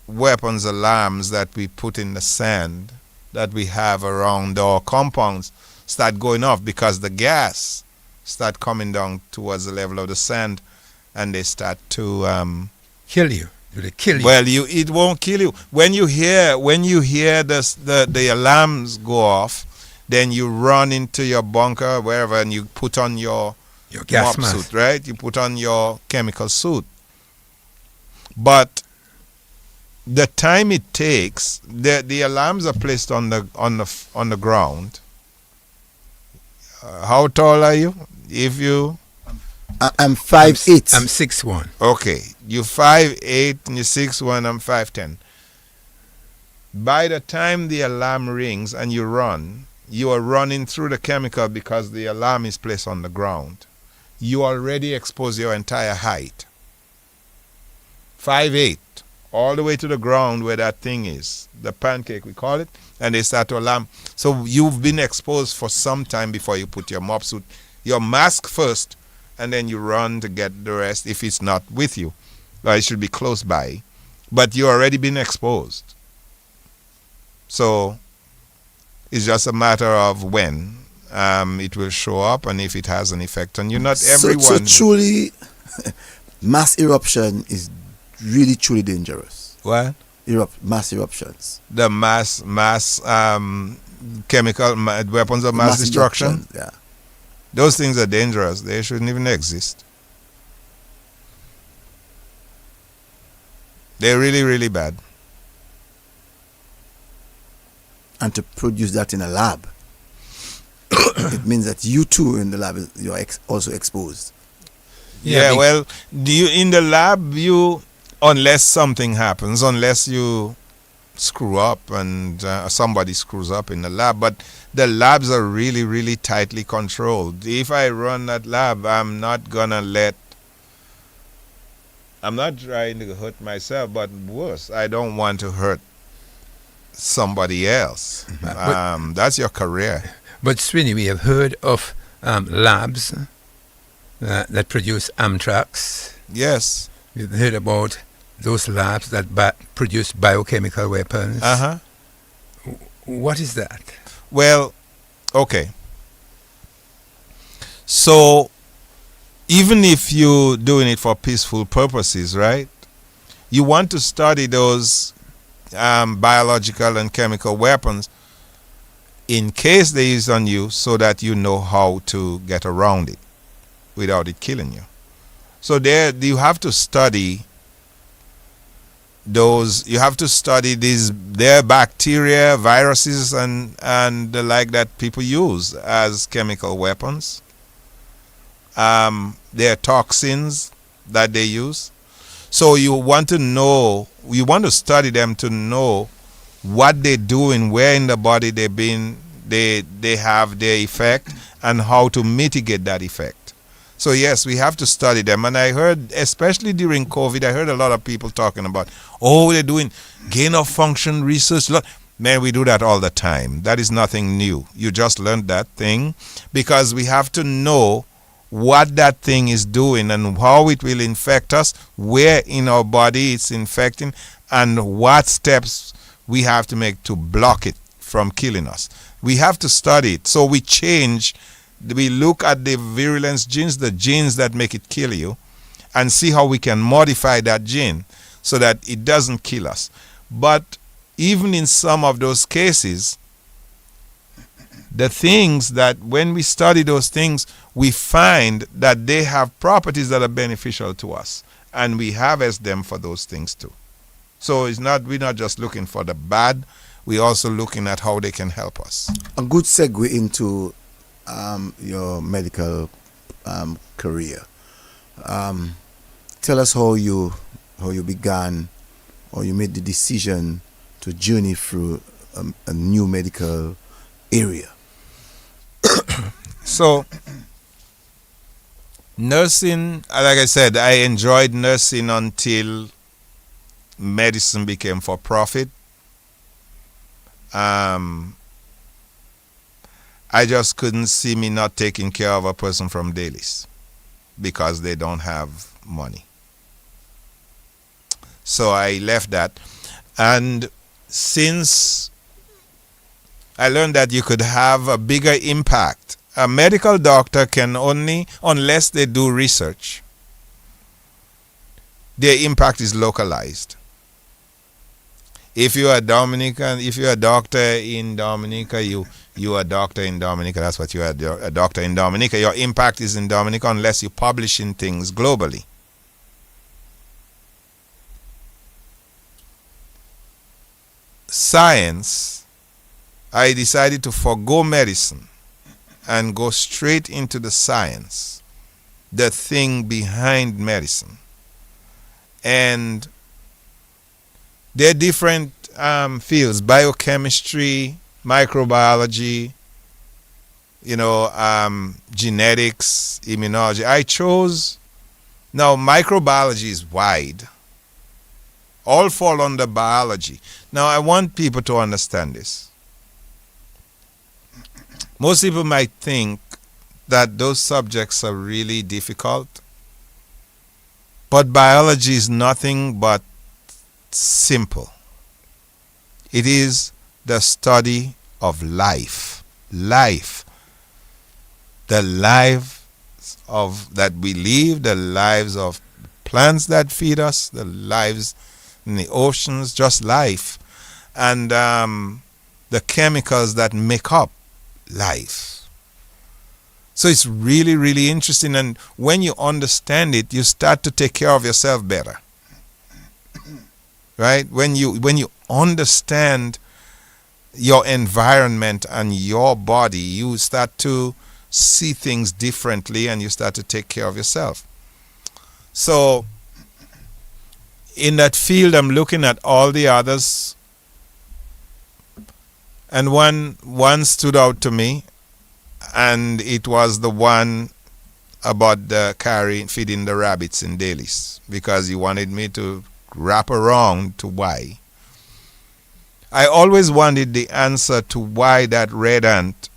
weapons alarms that we put in the sand that we have around our compounds start going off because the gas start coming down towards the level of the sand, and they start to kill you. Do they kill you? Well, it won't kill you. When you hear the alarms go off, then you run into your bunker, wherever, and you put on your gas mop mask suit, right? You put on your chemical suit. But the time it takes, the alarms are placed on the ground. How tall are you? If you, I'm 5'8". I'm 6'1". Okay, you 5'8" and you 6'1". I'm 5'10". By the time the alarm rings and you run, you are running through the chemical because the alarm is placed on the ground. You already expose your entire height. 5'8", all the way to the ground where that thing is, the pancake we call it, and they start to alarm. So you've been exposed for some time before you put your mop suit, your mask first, and then you run to get the rest if it's not with you. Well, it should be close by, but you already been exposed. So it's just a matter of when it will show up and if it has an effect on you. Not everyone. So truly, mass eruption is really truly dangerous. What? Mass eruptions. The mass chemical weapons of mass destruction. Yeah. Those things are dangerous. They shouldn't even exist. They're really, really bad. And to produce that in a lab, it means that you too in the lab you're also exposed. Yeah, well, in the lab, unless something happens, unless you screw up and somebody screws up in the lab, but the labs are really, really tightly controlled. If I run that lab, I'm not trying to hurt myself, but worse, I don't want to hurt somebody else. That's your career. But Swinny, we have heard of labs that produce anthrax. Yes. We've heard about those labs that produce biochemical weapons. Uh-huh. What is that? Well, okay. So, even if you're doing it for peaceful purposes, right? You want to study those biological and chemical weapons in case they use on you, so that you know how to get around it without it killing you. So you have to study those. You have to study their bacteria, viruses, and the like that people use as chemical weapons. Their toxins that they use. So you want to study them to know what they do and where in the body they have their effect and how to mitigate that effect. So yes, we have to study them. And I heard, especially during COVID, I heard a lot of people talking about, oh, they're doing gain of function research. Man, we do that all the time. That is nothing new. You just learned that thing because we have to know what that thing is doing and how it will infect us, where in our body it's infecting, and what steps we have to make to block it from killing us. We have to study it. So we look at the virulence genes, the genes that make it kill you, and see how we can modify that gene so that it doesn't kill us. But even in some of those cases, the things that when we study those things, we find that they have properties that are beneficial to us, and we harvest them for those things too. So we're not just looking for the bad, we're also looking at how they can help us. A good segue into your medical career. Tell us how you began, or you made the decision to journey through a new medical area. So, nursing, like I said, I enjoyed nursing until medicine became for profit. I just couldn't see me not taking care of a person from Delices because they don't have money. So I left that. And since I learned that you could have a bigger impact, a medical doctor can only, unless they do research, their impact is localized. If you are Dominican, if you're a doctor in Dominica, you are a doctor in Dominica. That's what you are, a doctor in Dominica. Your impact is in Dominica unless you're publishing things globally. Science, I decided to forgo medicine and go straight into the science, the thing behind medicine. And there are different fields: biochemistry, microbiology, genetics, immunology. Now microbiology is wide. All fall under biology. Now I want people to understand this. Most people might think that those subjects are really difficult, but biology is nothing but simple. It is the study of life. Life. The lives of that we live, the lives of plants that feed us, the lives in the oceans, just life. And the chemicals that make up life. So it's really, really interesting. And when you understand it, you start to take care of yourself better. Right? When you understand your environment and your body, you start to see things differently and you start to take care of yourself. So in that field, I'm looking at all the others, and one stood out to me, and it was the one about the feeding the rabbits in Delices, because he wanted me to wrap around to why. I always wanted the answer to why that red ant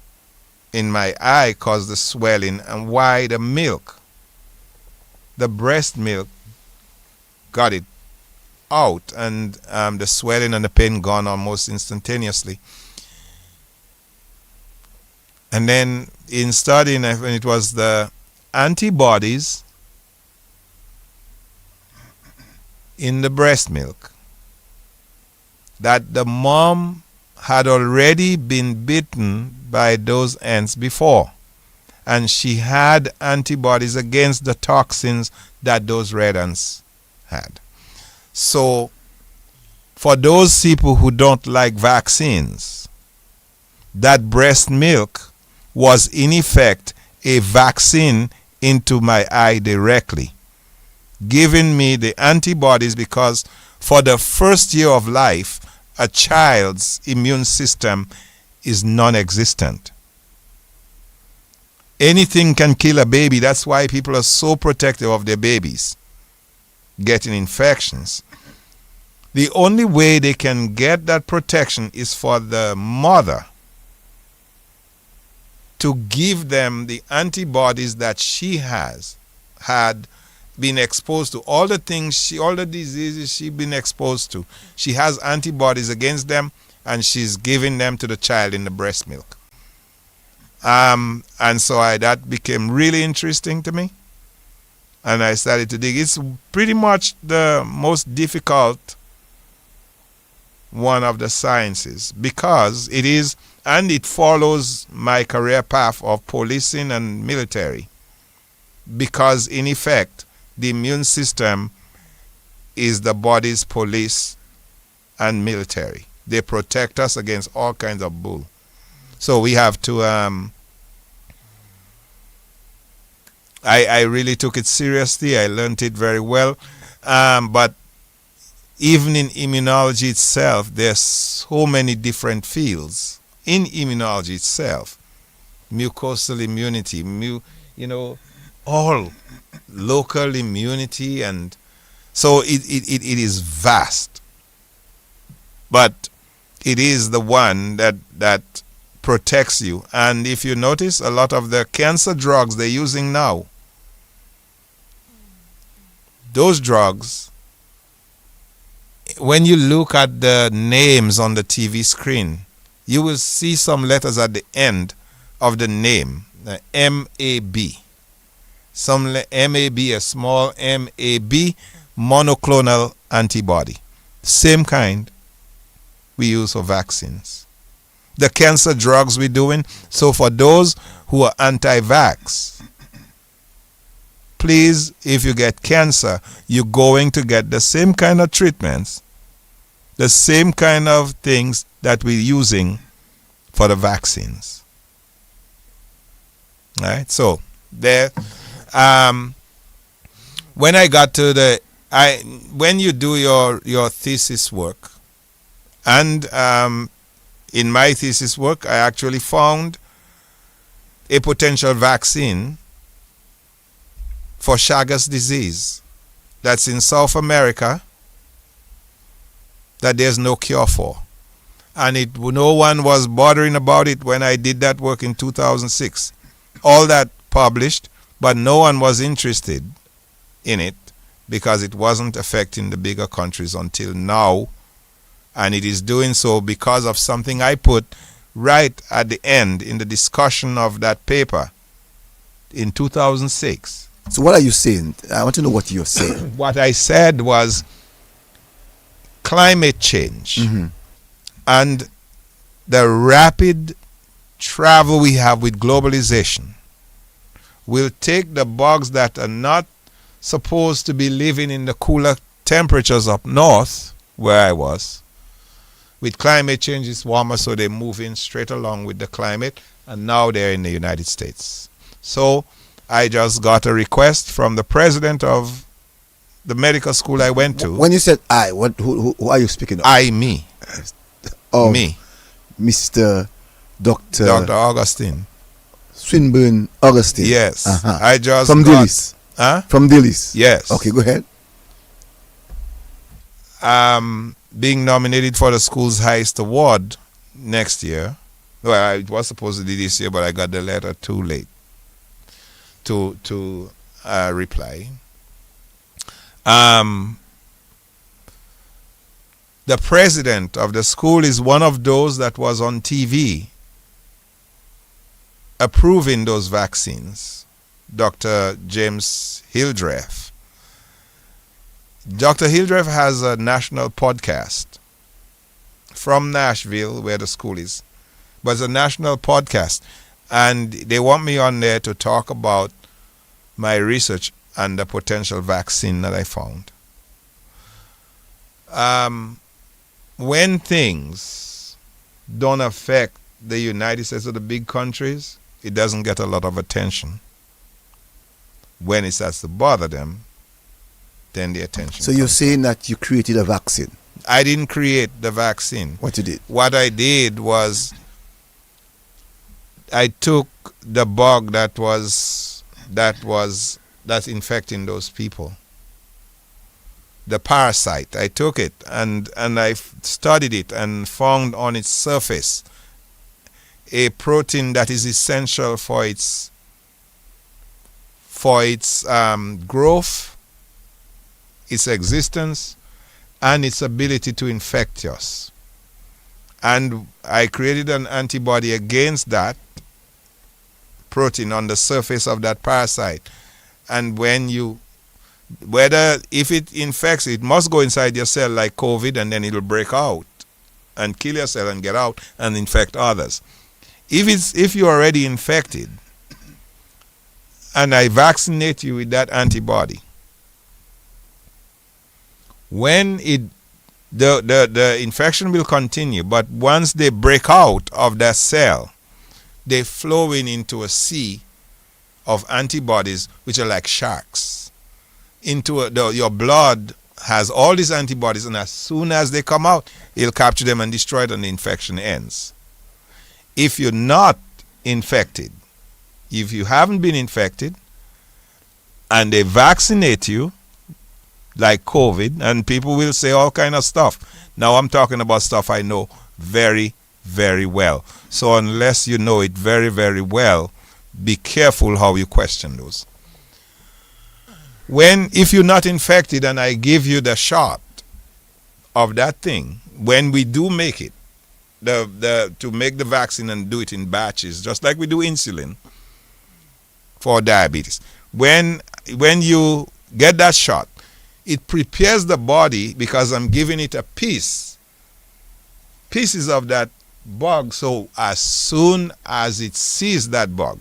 in my eye caused the swelling, and why the milk, the breast milk, got it out, and the swelling and the pain gone almost instantaneously. And then in studying, when it was the antibodies in the breast milk, that the mom had already been bitten by those ants before, and she had antibodies against the toxins that those red ants had. So for those people who don't like vaccines, that breast milk was in effect a vaccine into my eye directly, giving me the antibodies, because for the first year of life, a child's immune system is non-existent. Anything can kill a baby. That's why people are so protective of their babies getting infections. The only way they can get that protection is for the mother to give them the antibodies that she had been exposed to. All the diseases she's been exposed to, she has antibodies against them, and she's giving them to the child in the breast milk. And so that became really interesting to me, and I started to dig. It's pretty much the most difficult one of the sciences, because it is, and it follows my career path of policing and military, because in effect the immune system is the body's police and military. They protect us against all kinds of bull. So we have to I really took it seriously. I learned it very well. But even in immunology itself, there's so many different fields in immunology itself. Mucosal immunity, all local immunity, and so it is vast. But it is the one that protects you. And if you notice, a lot of the cancer drugs they're using now, those drugs, when you look at the names on the TV screen, you will see some letters at the end of the name, the MAB. Some MAB, a small MAB, monoclonal antibody. Same kind we use for vaccines. The cancer drugs we're doing, so for those who are anti-vax, please, if you get cancer, you're going to get the same kind of treatments, the same kind of things that we're using for the vaccines. All right, so there, when I got to when you do your thesis work, and in my thesis work, I actually found a potential vaccine for Chagas disease that's in South America that there's no cure for. And no one was bothering about it when I did that work in 2006. All that published, but no one was interested in it because it wasn't affecting the bigger countries until now. And it is doing so because of something I put right at the end in the discussion of that paper in 2006. So what are you saying? I want to know what you're saying. What I said was climate change and the rapid travel we have with globalization will take the bugs that are not supposed to be living in the cooler temperatures up north, where I was. With climate change, it's warmer, so they move in straight along with the climate, and now they're in the United States. So I just got a request from the president of the medical school I went to. When you said I, who are you speaking of? Me. Oh, me. Mr. Dr. Augustine. Swinburne Augustine. Yes. Uh-huh. I just from Delices. Huh? From Delices. Yes. Okay, go ahead. Being nominated for the school's highest award next year. Well, it was supposed to be this year, but I got the letter too late to reply. The president of the school is one of those that was on TV approving those vaccines, Dr. James Hildreth. Dr. Hildreth has a national podcast from Nashville, where the school is, but it's a national podcast, and they want me on there to talk about my research and the potential vaccine that I found. When things don't affect the United States or the big countries, it doesn't get a lot of attention. When it starts to bother them, then the attention. So you're saying that you created a vaccine? I didn't create the vaccine. What you did? What I did was I took the bug that's infecting those people. The parasite. I took it and I studied it and found on its surface a protein that is essential for its growth, its existence, and its ability to infect us. And I created an antibody against that protein on the surface of that parasite. And if it infects, it must go inside your cell like COVID, and then it'll break out and kill your cell and get out and infect others. If you're already infected and I vaccinate you with that antibody, when the infection will continue, but once they break out of that cell, they flow into a sea of antibodies which are like sharks. Your blood has all these antibodies, and as soon as they come out, it'll capture them and destroy it, and the infection ends. If you're not infected, if you haven't been infected, and they vaccinate you, like COVID, and people will say all kind of stuff. Now I'm talking about stuff I know very, very well. So unless you know it very, very well, be careful how you question those. If you're not infected and I give you the shot of that thing, when we do make it, to make the vaccine and do it in batches, just like we do insulin for diabetes. When you get that shot, it prepares the body, because I'm giving it pieces of that bug, so as soon as it sees that bug,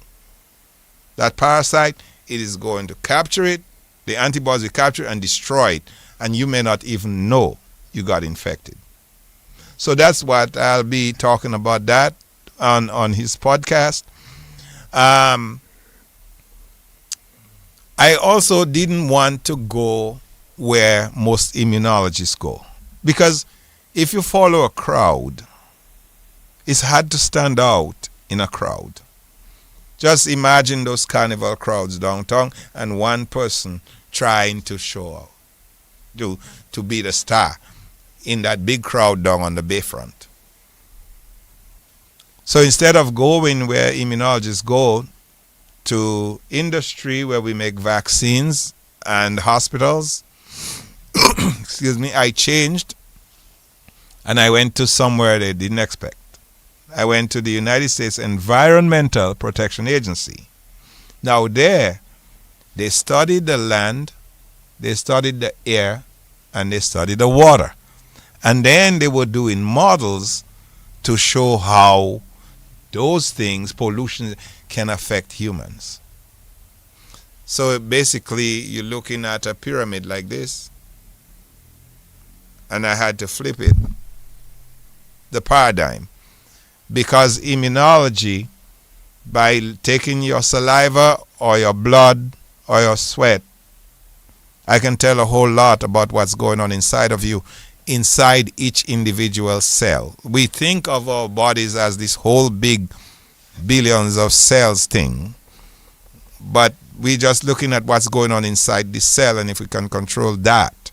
that parasite, it is going to capture it, the antibodies will capture and destroy it, and you may not even know you got infected. So that's what I'll be talking about that on his podcast. I also didn't want to go where most immunologists go, because if you follow a crowd, it's hard to stand out in a crowd. Just imagine those carnival crowds downtown and one person trying to show out, to be the star in that big crowd down on the bayfront. So instead of going where immunologists go, to industry where we make vaccines and hospitals, excuse me, I changed and I went to somewhere they didn't expect. I went to the United States Environmental Protection Agency. Now there, they studied the land, they studied the air, and they studied the water. And then they were doing models to show how those things, pollution, can affect humans. So basically, you're looking at a pyramid like this, and I had to flip it, the paradigm, because immunology, by taking your saliva or your blood or your sweat, I can tell a whole lot about what's going on inside of you, inside each individual cell. We think of our bodies as this whole big billions of cells thing, but we're just looking at what's going on inside the cell, and if we can control that,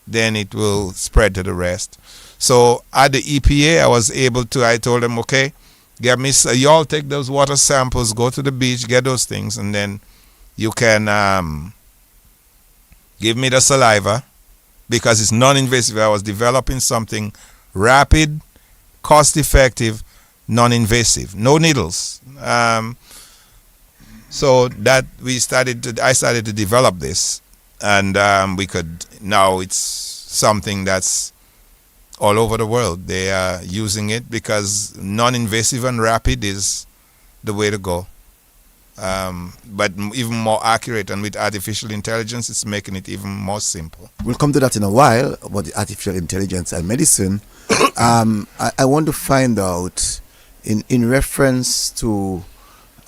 then it will spread to the rest. So at the EPA, I told them, okay, you all take those water samples, go to the beach, get those things, and then you can give me the saliva, because it's non-invasive. I was developing something rapid, cost-effective, non-invasive, no needles. So that I started to develop this, and now it's something that's all over the world. They are using it because non-invasive and rapid is the way to go. But even more accurate, and with artificial intelligence, it's making it even more simple. We'll come to that in a while, about the artificial intelligence and medicine. I want to find out, in reference to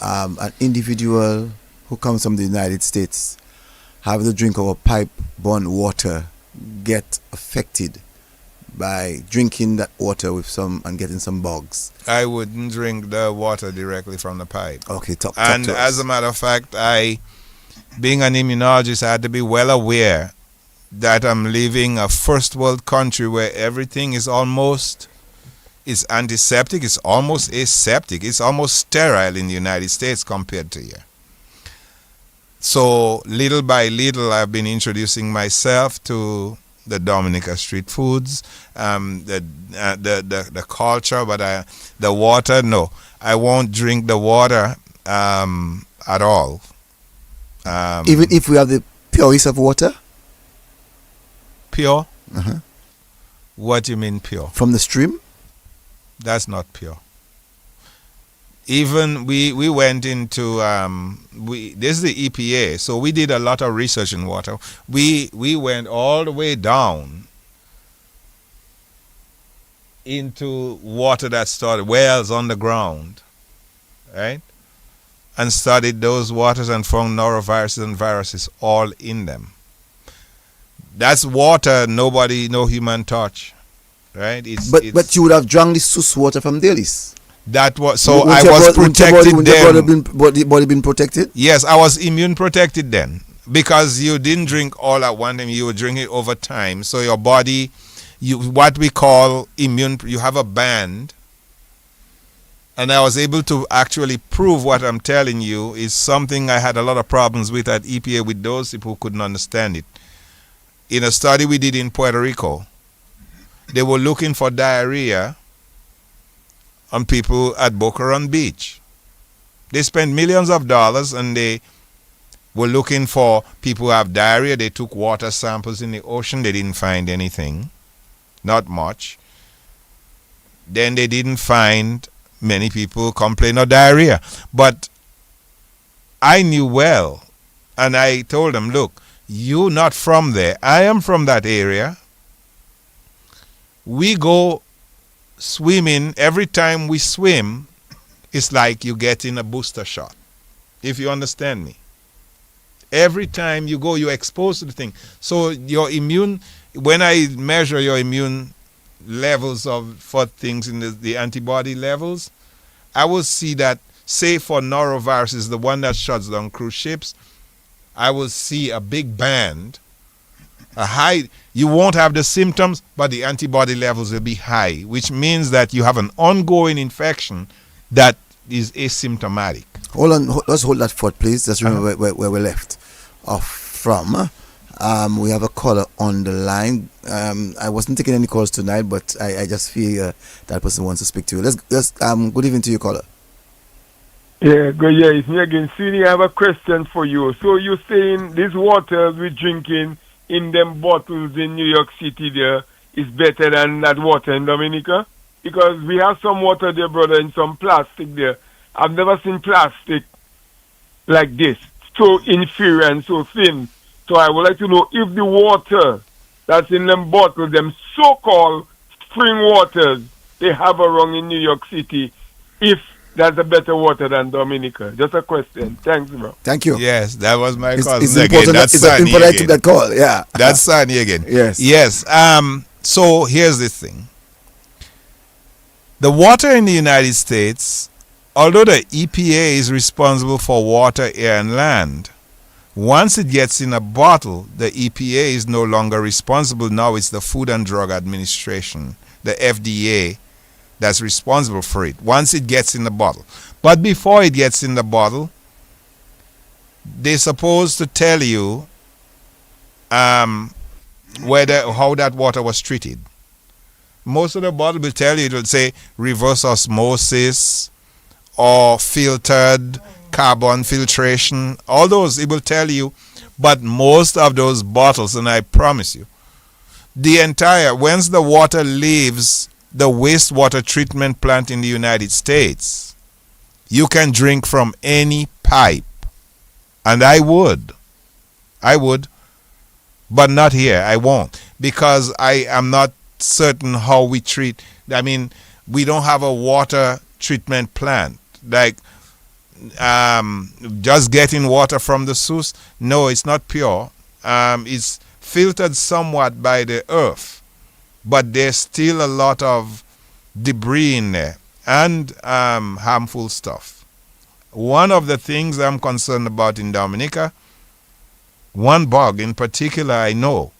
an individual who comes from the United States, have to drink our pipe-borne water, get affected by drinking that water with some and getting some bugs? I wouldn't drink the water directly from the pipe. Okay, talk And to us. as a matter of fact, being an immunologist, I had to be well aware that I'm living a first world country where everything is antiseptic, it's almost aseptic, it's almost sterile in the United States compared to here. So little by little, I've been introducing myself to the Dominica street foods, the culture, but the water, no, I won't drink the water at all. Even if we have the purest of water? Pure? Uh-huh. What do you mean pure? From the stream? That's not pure. Even we went into this is the EPA, so we did a lot of research in water. We went all the way down into water that started wells underground, right? And studied those waters and found noroviruses and viruses all in them. That's water no human touch, right? But you would have drunk the Sus water from Delices. That was so. Wouldn't I your was body- protected wouldn't your then. body been protected? Yes, I was immune protected then because you didn't drink all at one time. You were drinking over time, so your body, what we call immune. You have a band, and I was able to actually prove what I'm telling you is something I had a lot of problems with at EPA with those people who couldn't understand it. In a study we did in Puerto Rico, they were looking for diarrhea on people at Boca Raton Beach. They spent millions of dollars and they were looking for people who have diarrhea. They took water samples in the ocean. They didn't find anything, not much. Then they didn't find many people complain of diarrhea. But I knew well, and I told them, look, you're not from there. I am from that area. We go swimming. Every time we swim, it's like you getting a booster shot, if you understand me. Every time you go, you're exposed to the thing. So your immune, when I measure your immune levels for things in the antibody levels, I will see that, say for noroviruses, the one that shuts down cruise ships, I will see a big band, a high. You won't have the symptoms, but the antibody levels will be high, which means that you have an ongoing infection that is asymptomatic. Hold on, let's hold that thought, please. Just remember where we left off from. We have a caller on the line. I wasn't taking any calls tonight, but I just feel that person wants to speak to you. Let's good evening to you, caller. Yeah, good. Yeah, it's me again. Sweeney, I have a question for you. So you're saying this water we're drinking in them bottles in New York City there is better than that water in Dominica? Because we have some water there, brother, in some plastic there. I've never seen plastic like this, so inferior and so thin. So I would like to know if the water that's in them bottles, them so-called spring waters, they have around in New York City, if that's a better water than Dominica. Just a question. Thanks, bro. Thank you. Yes, that was my cousin It's again. important. That's It's Sunny important I again. took that call. Yeah. That's Sunny again. Yes. Yes. So here's the thing. The water in the United States, although the EPA is responsible for water, air, and land, once it gets in a bottle, the EPA is no longer responsible. Now it's the Food and Drug Administration, the FDA, that's responsible for it once it gets in the bottle. But before it gets in the bottle, they're supposed to tell you how that water was treated. Most of the bottle will tell you, it will say reverse osmosis or filtered carbon filtration. All those it will tell you, but most of those bottles, and I promise you, once the water leaves the wastewater treatment plant in the United States, you can drink from any pipe. And I would, but not here. I won't, because I am not certain how we treat. I mean, we don't have a water treatment plant. Like, just getting water from the source, no, it's not pure. It's filtered somewhat by the earth. but there's still a lot of debris in there and harmful stuff. One of the things I'm concerned about in Dominica, one bug in particular I know,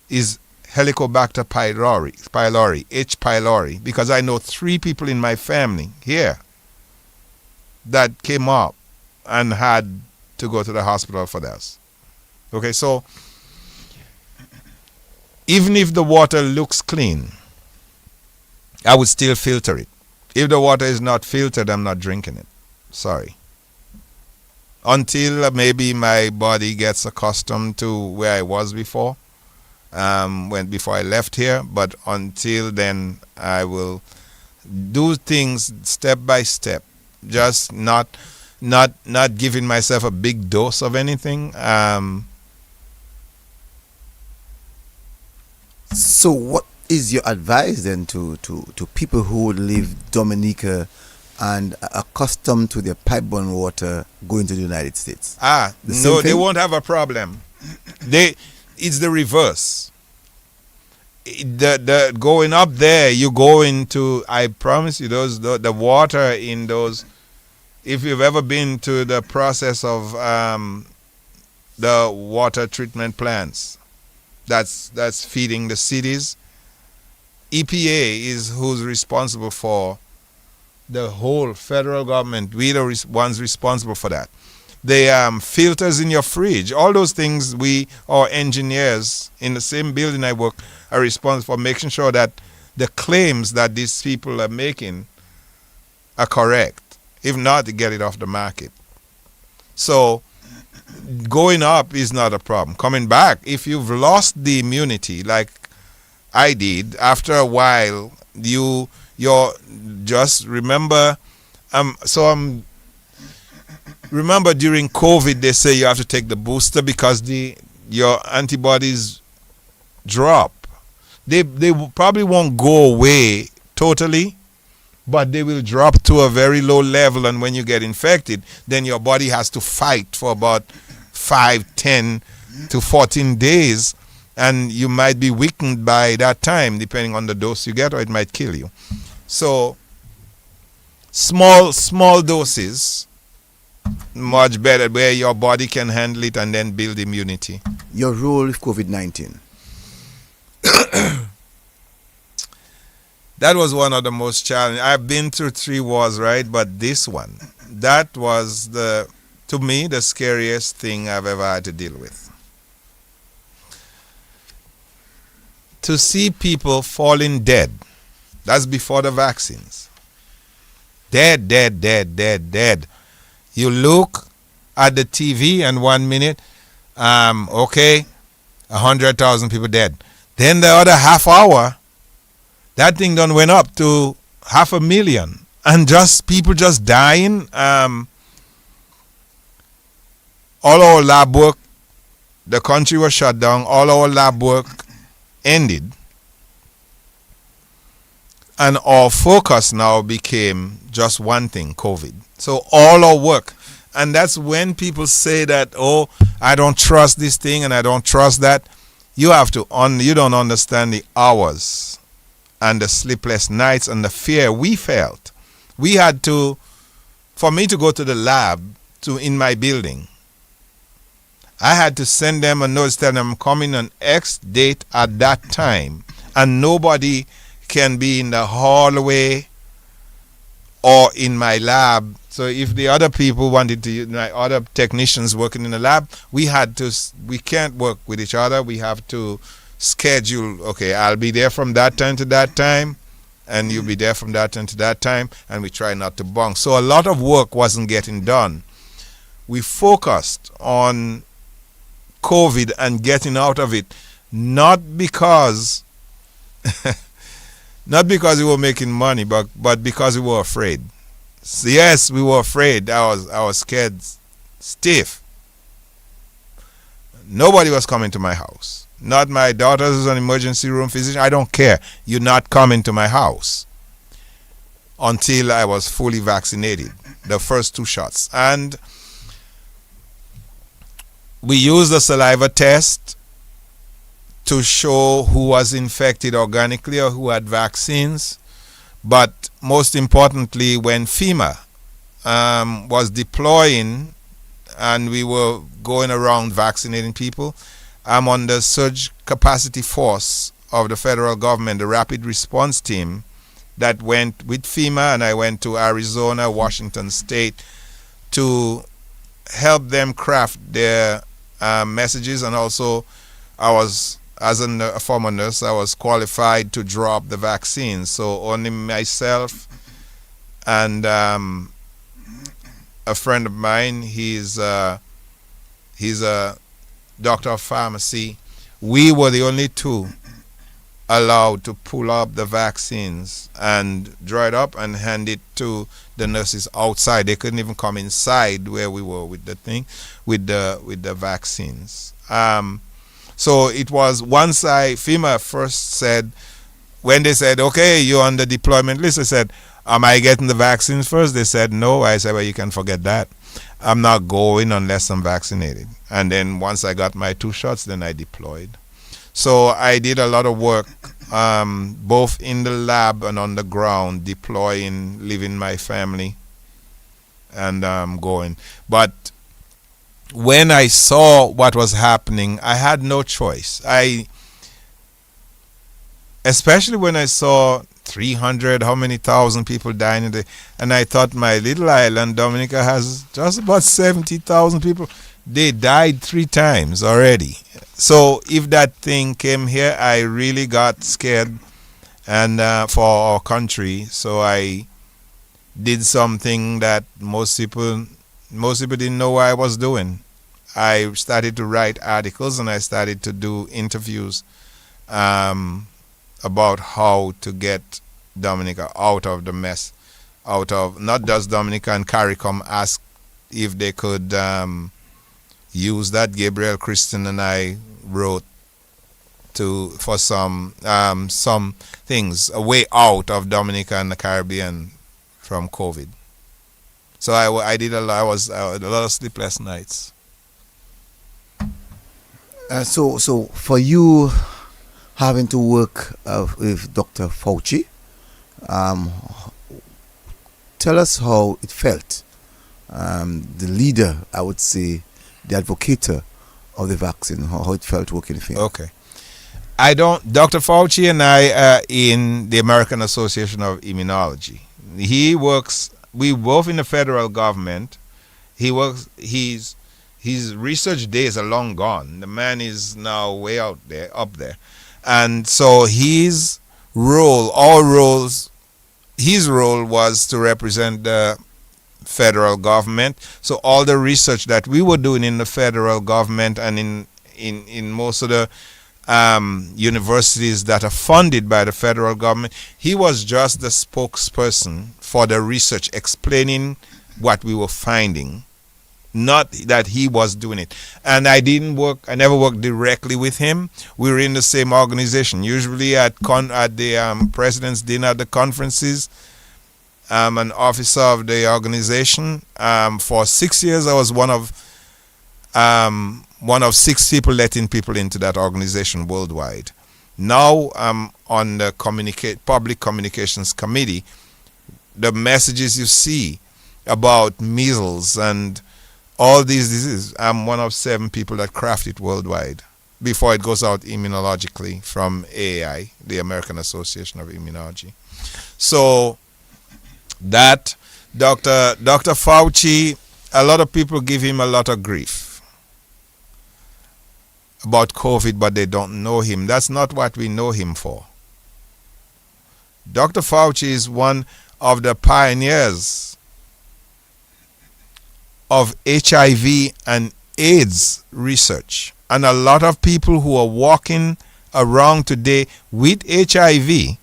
is Helicobacter pylori, H. pylori, because I know 3 people in my family here that came up and had to go to the hospital for this. Okay, so even if the water looks clean, I would still filter it. If the water is not filtered, I'm not drinking it. Sorry. Until maybe my body gets accustomed to where I was before, before I left here. But until then, I will do things step by step. Just not giving myself a big dose of anything. So what is your advice then to people who live Dominica and are accustomed to their pipe-borne water going to the United States? No, they won't have a problem. It's the reverse. The going up there, you go into, I promise you, the water in those. If you've ever been to the process of the water treatment plants, that's feeding the cities. EPA is who's responsible for the whole federal government. We the ones responsible for that. The filters in your fridge, all those things, our engineers in the same building I work are responsible for making sure that the claims that these people are making are correct. If not, to get it off the market. So going up is not a problem. Coming back, if you've lost the immunity like I did, after a while you're just remember remember during COVID they say you have to take the booster because your antibodies drop. They probably won't go away totally, but they will drop to a very low level, and when you get infected, then your body has to fight for about 5, 10 to 14 days, and you might be weakened by that time, depending on the dose you get, or it might kill you. So, small doses, much better, where your body can handle it and then build immunity. Your role with COVID-19? That was one of the most challenging. I've been through 3 wars, right? But this one, that was to me, the scariest thing I've ever had to deal with. To see people falling dead, that's before the vaccines. Dead. You look at the TV and 1 minute, 100,000 people dead. Then the other half hour, that thing done went up to 500,000, and just people just dying. All our lab work, the country was shut down. All our lab work ended, and our focus now became just one thing: COVID. So all our work, and that's when people say that, oh, I don't trust this thing and I don't trust that. You don't understand the hours and the sleepless nights and the fear we felt. We had to, for me to go to the lab in my building, I had to send them a notice telling them I'm coming on X date at that time, and nobody can be in the hallway or in my lab. So if the other people wanted to, my other technicians working in the lab, we can't work with each other. We have to schedule, okay, I'll be there from that time to that time, and you'll be there from that time to that time, and we try not to bunk. So a lot of work wasn't getting done. We focused on COVID and getting out of it, not because we were making money, but because we were afraid. So yes, we were afraid. I was scared stiff. Nobody was coming to my house. Not my daughter who's an emergency room physician. I don't care. You're not coming to my house until I was fully vaccinated, the first 2 shots. And we used the saliva test to show who was infected organically or who had vaccines. But most importantly, when FEMA was deploying and we were going around vaccinating people, I'm on the surge capacity force of the federal government, the rapid response team that went with FEMA, and I went to Arizona, Washington State to help them craft their messages. And also I was, as a former nurse, I was qualified to draw up the vaccines. So only myself and a friend of mine, he's a doctor of pharmacy. We were the only two allowed to pull up the vaccines and draw it up and hand it to the nurses outside. They couldn't even come inside where we were with the thing, with the vaccines. So it was once FEMA first said, when they said, okay, you're on the deployment list, I said, am I getting the vaccines first? They said no. I said, well, you can forget that. I'm not going unless I'm vaccinated. And then once I got my 2 shots, then I deployed. So I did a lot of work, both in the lab and on the ground, deploying, leaving my family, and going. But when I saw what was happening, I had no choice. Especially when I saw 300, how many thousand people dying a day, and I thought my little island, Dominica, has just about 70,000 people. They died 3 times already. So if that thing came here, I really got scared, and for our country. So I did something that most people didn't know what I was doing. I started to write articles, and I started to do interviews about how to get Dominica out of the mess, out of not just Dominica and CARICOM asked if they could use that. Gabriel Christian and I wrote for some things, a way out of Dominica and the Caribbean from COVID. So I did a lot. A lot of sleepless nights. So for you having to work with Dr. Fauci, tell us how it felt. The leader, I would say, the advocator of the vaccine, how it felt working with him. Okay. Dr. Fauci and I are in the American Association of Immunology. We both in the federal government. His research days are long gone. The man is now way up there. And so his role was to represent the federal government. So all the research that we were doing in the federal government and in most of the universities that are funded by the federal government, he was just the spokesperson for the research, explaining what we were finding, not that he was doing it. And I never worked directly with him. We were in the same organization, usually at the president's dinner, at the conferences. An officer of the organization. For 6 years, I was one of 6 people letting people into that organization worldwide. Now I'm on the public communications committee. The messages you see about measles and all these diseases, I'm one of 7 people that craft it worldwide before it goes out immunologically from AAI, the American Association of Immunology. So that Dr. Fauci, a lot of people give him a lot of grief about COVID, but they don't know him. That's not what we know him for. Dr. Fauci is one of the pioneers of HIV and AIDS research. And a lot of people who are walking around today with HIV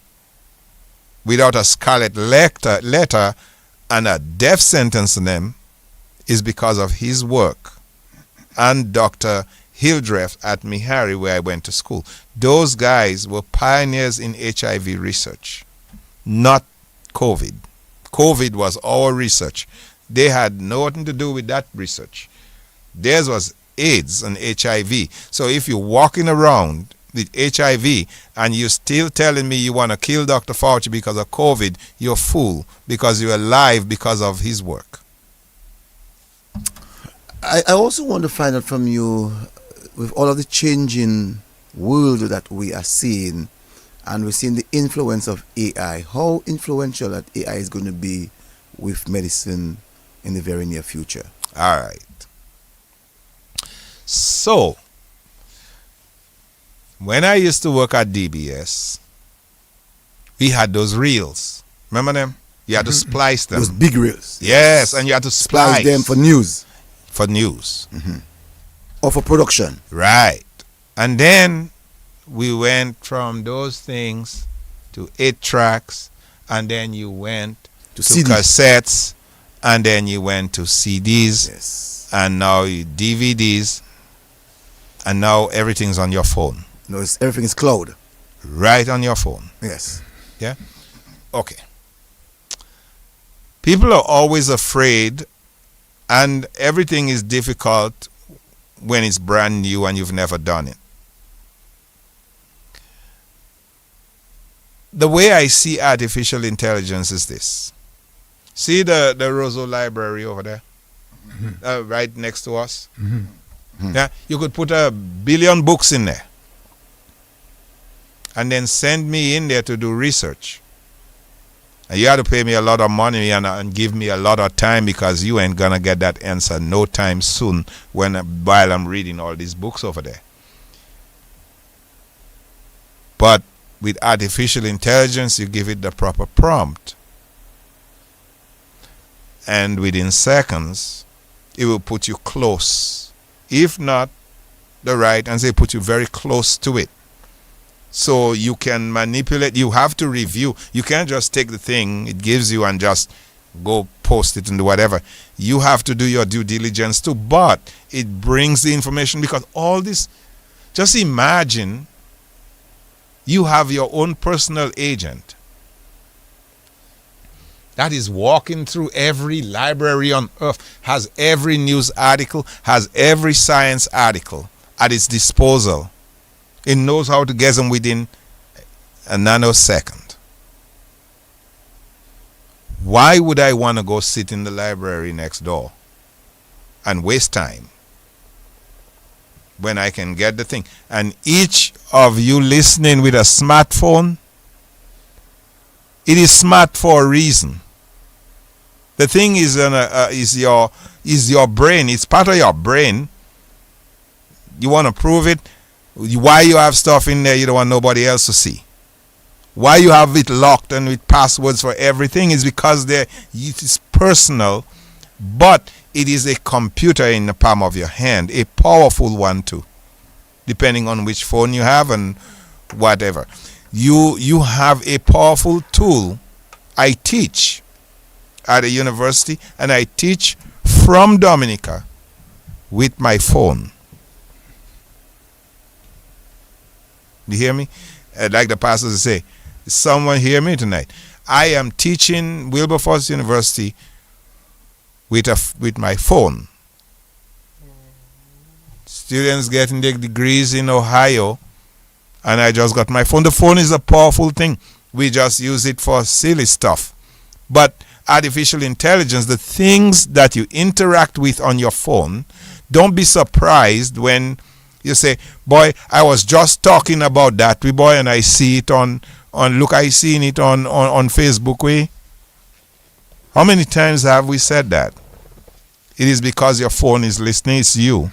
without a scarlet letter and a death sentence on them is because of his work. And Dr. Hildreth at Meharry, where I went to school. Those guys were pioneers in HIV research, not COVID. COVID was our research. They had nothing to do with that research. Theirs was AIDS and HIV. So if you're walking around with HIV, and you're still telling me you want to kill Dr. Fauci because of COVID, you're a fool, because you're alive because of his work. I also want to find out from you, with all of the changing world that we are seeing, and we're seeing the influence of AI, how influential that AI is going to be with medicine in the very near future. All right. So, when I used to work at DBS, we had those reels. Remember them? You had to splice them. Those big reels. Yes, and you had to splice them for news. For news. Or for production. Right. And then we went from those things to 8 tracks, and then you went to cassettes, and then you went to CDs, Yes. and now DVDs, and now everything's on your phone. No, everything is cloud. Right on your phone. Yes. Yeah? Okay. People are always afraid, and everything is difficult when it's brand new and you've never done it. The way I see artificial intelligence is this. See the Roseau Library over there? Right next to us? Yeah, you could put 1 billion books in there and then send me in there to do research. And you have to pay me a lot of money and give me a lot of time, because you ain't gonna get that answer no time soon while I'm reading all these books over there. But with artificial intelligence, you give it the proper prompt, and within seconds it will put you close, if not the right, and say put you very close to it. So you can manipulate. You have to review. You can't just take the thing it gives you and just go post it and do whatever. You have to do your due diligence too. But it brings the information, because all this, just imagine you have your own personal agent that is walking through every library on earth, has every news article, has every science article at its disposal. It knows how to get them within a nanosecond. Why would I want to go sit in the library next door and waste time when I can get the thing? And each of you listening with a smartphone, it is smart for a reason. The thing is your brain. It's part of your brain. You want to prove it? Why you have stuff in there you don't want nobody else to see? Why you have it locked and with passwords for everything is because it is personal, but it is a computer in the palm of your hand, a powerful one too, depending on which phone you have and whatever. You have a powerful tool. I teach at a university, and I teach from Dominica with my phone. You hear me? Like the pastors say, someone hear me tonight. I am teaching Wilberforce University with my phone. Students getting their degrees in Ohio, and I just got my phone. The phone is a powerful thing. We just use it for silly stuff. But artificial intelligence, the things that you interact with on your phone, don't be surprised when you say, boy, I was just talking about that, boy, and I see it I seen it on Facebook, we. How many times have we said that? It is because your phone is listening, it's you.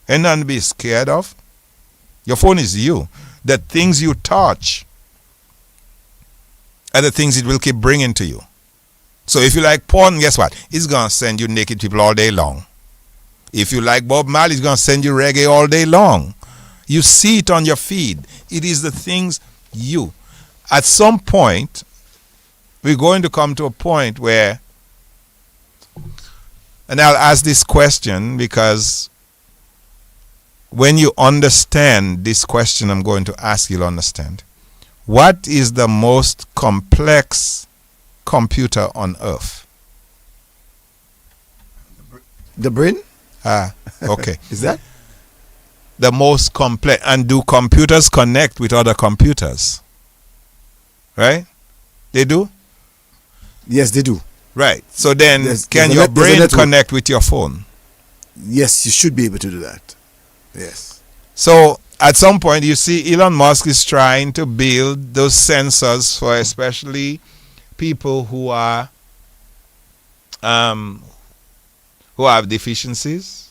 And none to be scared of. Your phone is you. The things you touch are the things it will keep bringing to you. So if you like porn, guess what? It's going to send you naked people all day long. If you like Bob Marley, it's going to send you reggae all day long. You see it on your feed. It is the things you. At some point, we're going to come to a point where, and I'll ask this question because when you understand this question I'm going to ask, you'll understand. What is the most complex computer on earth? The brain? Okay. Is that? the most complex. And do computers connect with other computers? Right? They do? Yes, they do. Right. So then, There's can a your net- there's a brain network. connect with your phone? Yes, you should be able to do that. Yes. So at some point, you see Elon Musk is trying to build those sensors for especially people who are who have deficiencies,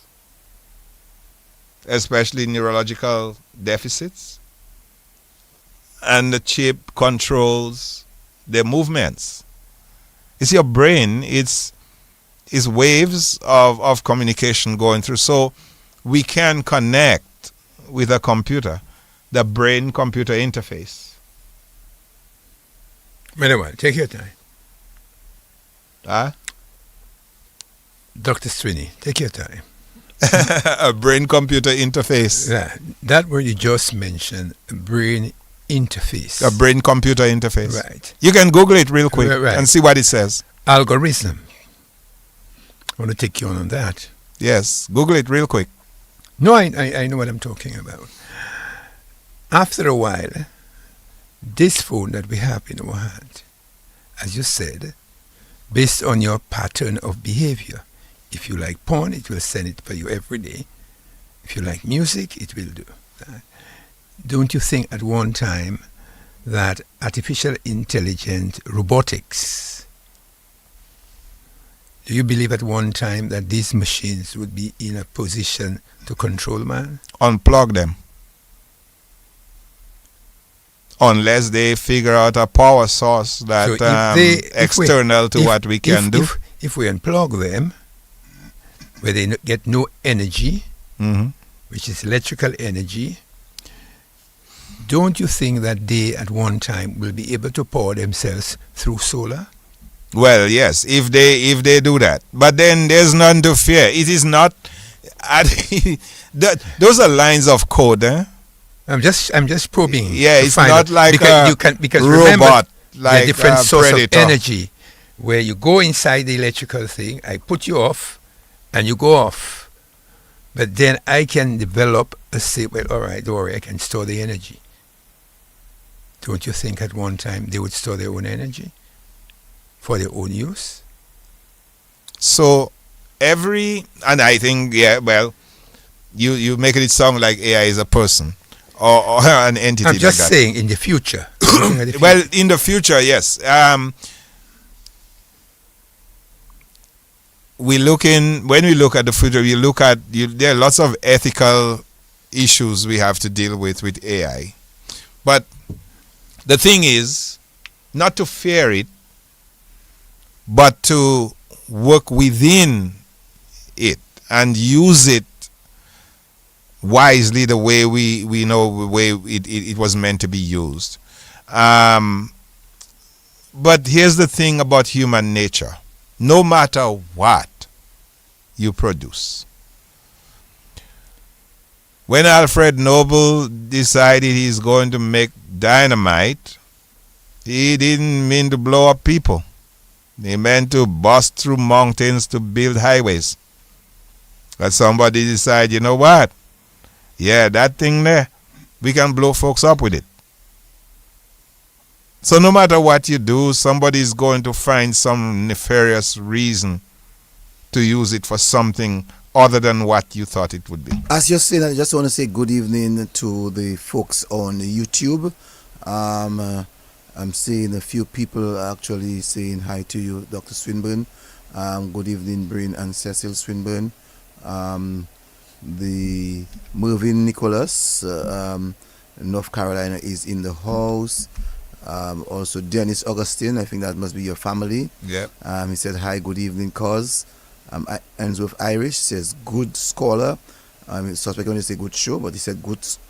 especially neurological deficits, and the chip controls their movements. It's your brain. It's waves of communication going through. So we can connect with a computer, the brain-computer interface. Anyway, take your time. Huh? Dr. Swinny, take your time. A brain-computer interface. Yeah, that word you just mentioned, brain interface. A brain-computer interface. Right. You can Google it real quick Right. and see what it says. Algorithm. I want to take you on that. Yes, Google it real quick. No, I know what I'm talking about. After a while, this phone that we have in our hand, as you said, based on your pattern of behavior. If you like porn, it will send it for you every day. If you like music, it will do that. Don't you think at one time that artificial intelligence, robotics, do you believe at one time that these machines would be in a position to control man? Unplug them. Unless they figure out a power source that So if external to what we can do. If we unplug them, where they get no energy, Mhm. which is electrical energy, don't you think that they at one time will be able to power themselves through solar? Well, yes, if they do that, but then there's none to fear. It is not. Those are lines of code. Eh? I'm just probing. Yeah, to it's find not out. like because robot, remember, like different a source predator. of energy, where you go inside the electrical thing, I put you off, and you go off. But then I can develop a say, well, all right, don't worry, I can store the energy. Don't you think at one time they would store their own energy for their own use? So and I think, yeah, well, you making it sound like AI is a person or an entity I'm like just that. saying in the future. Well, in the future, yes. When we look at the future, there are lots of ethical issues we have to deal with AI. But the thing is, not to fear it, but to work within it and use it wisely the way we know the way it was meant to be used. But here's the thing about human nature. No matter what you produce. When Alfred Nobel decided he's going to make dynamite, he didn't mean to blow up people. He meant to bust through mountains to build highways. But somebody decided, you know what? Yeah, that thing there, we can blow folks up with it. So no matter what you do, somebody's going to find some nefarious reason to use it for something other than what you thought it would be. As you're saying, I just want to say good evening to the folks on YouTube. I'm seeing a few people actually saying hi to you, Dr. Swinburne. Good evening, Brain and Cecil Swinburne. The Mervyn Nicholas, North Carolina, is in the house. Also, Dennis Augustine, I think that must be your family. Yep. He said, hi, good evening, cuz. Ainsworth Irish says, good scholar. Suspect when you say good show, but he said,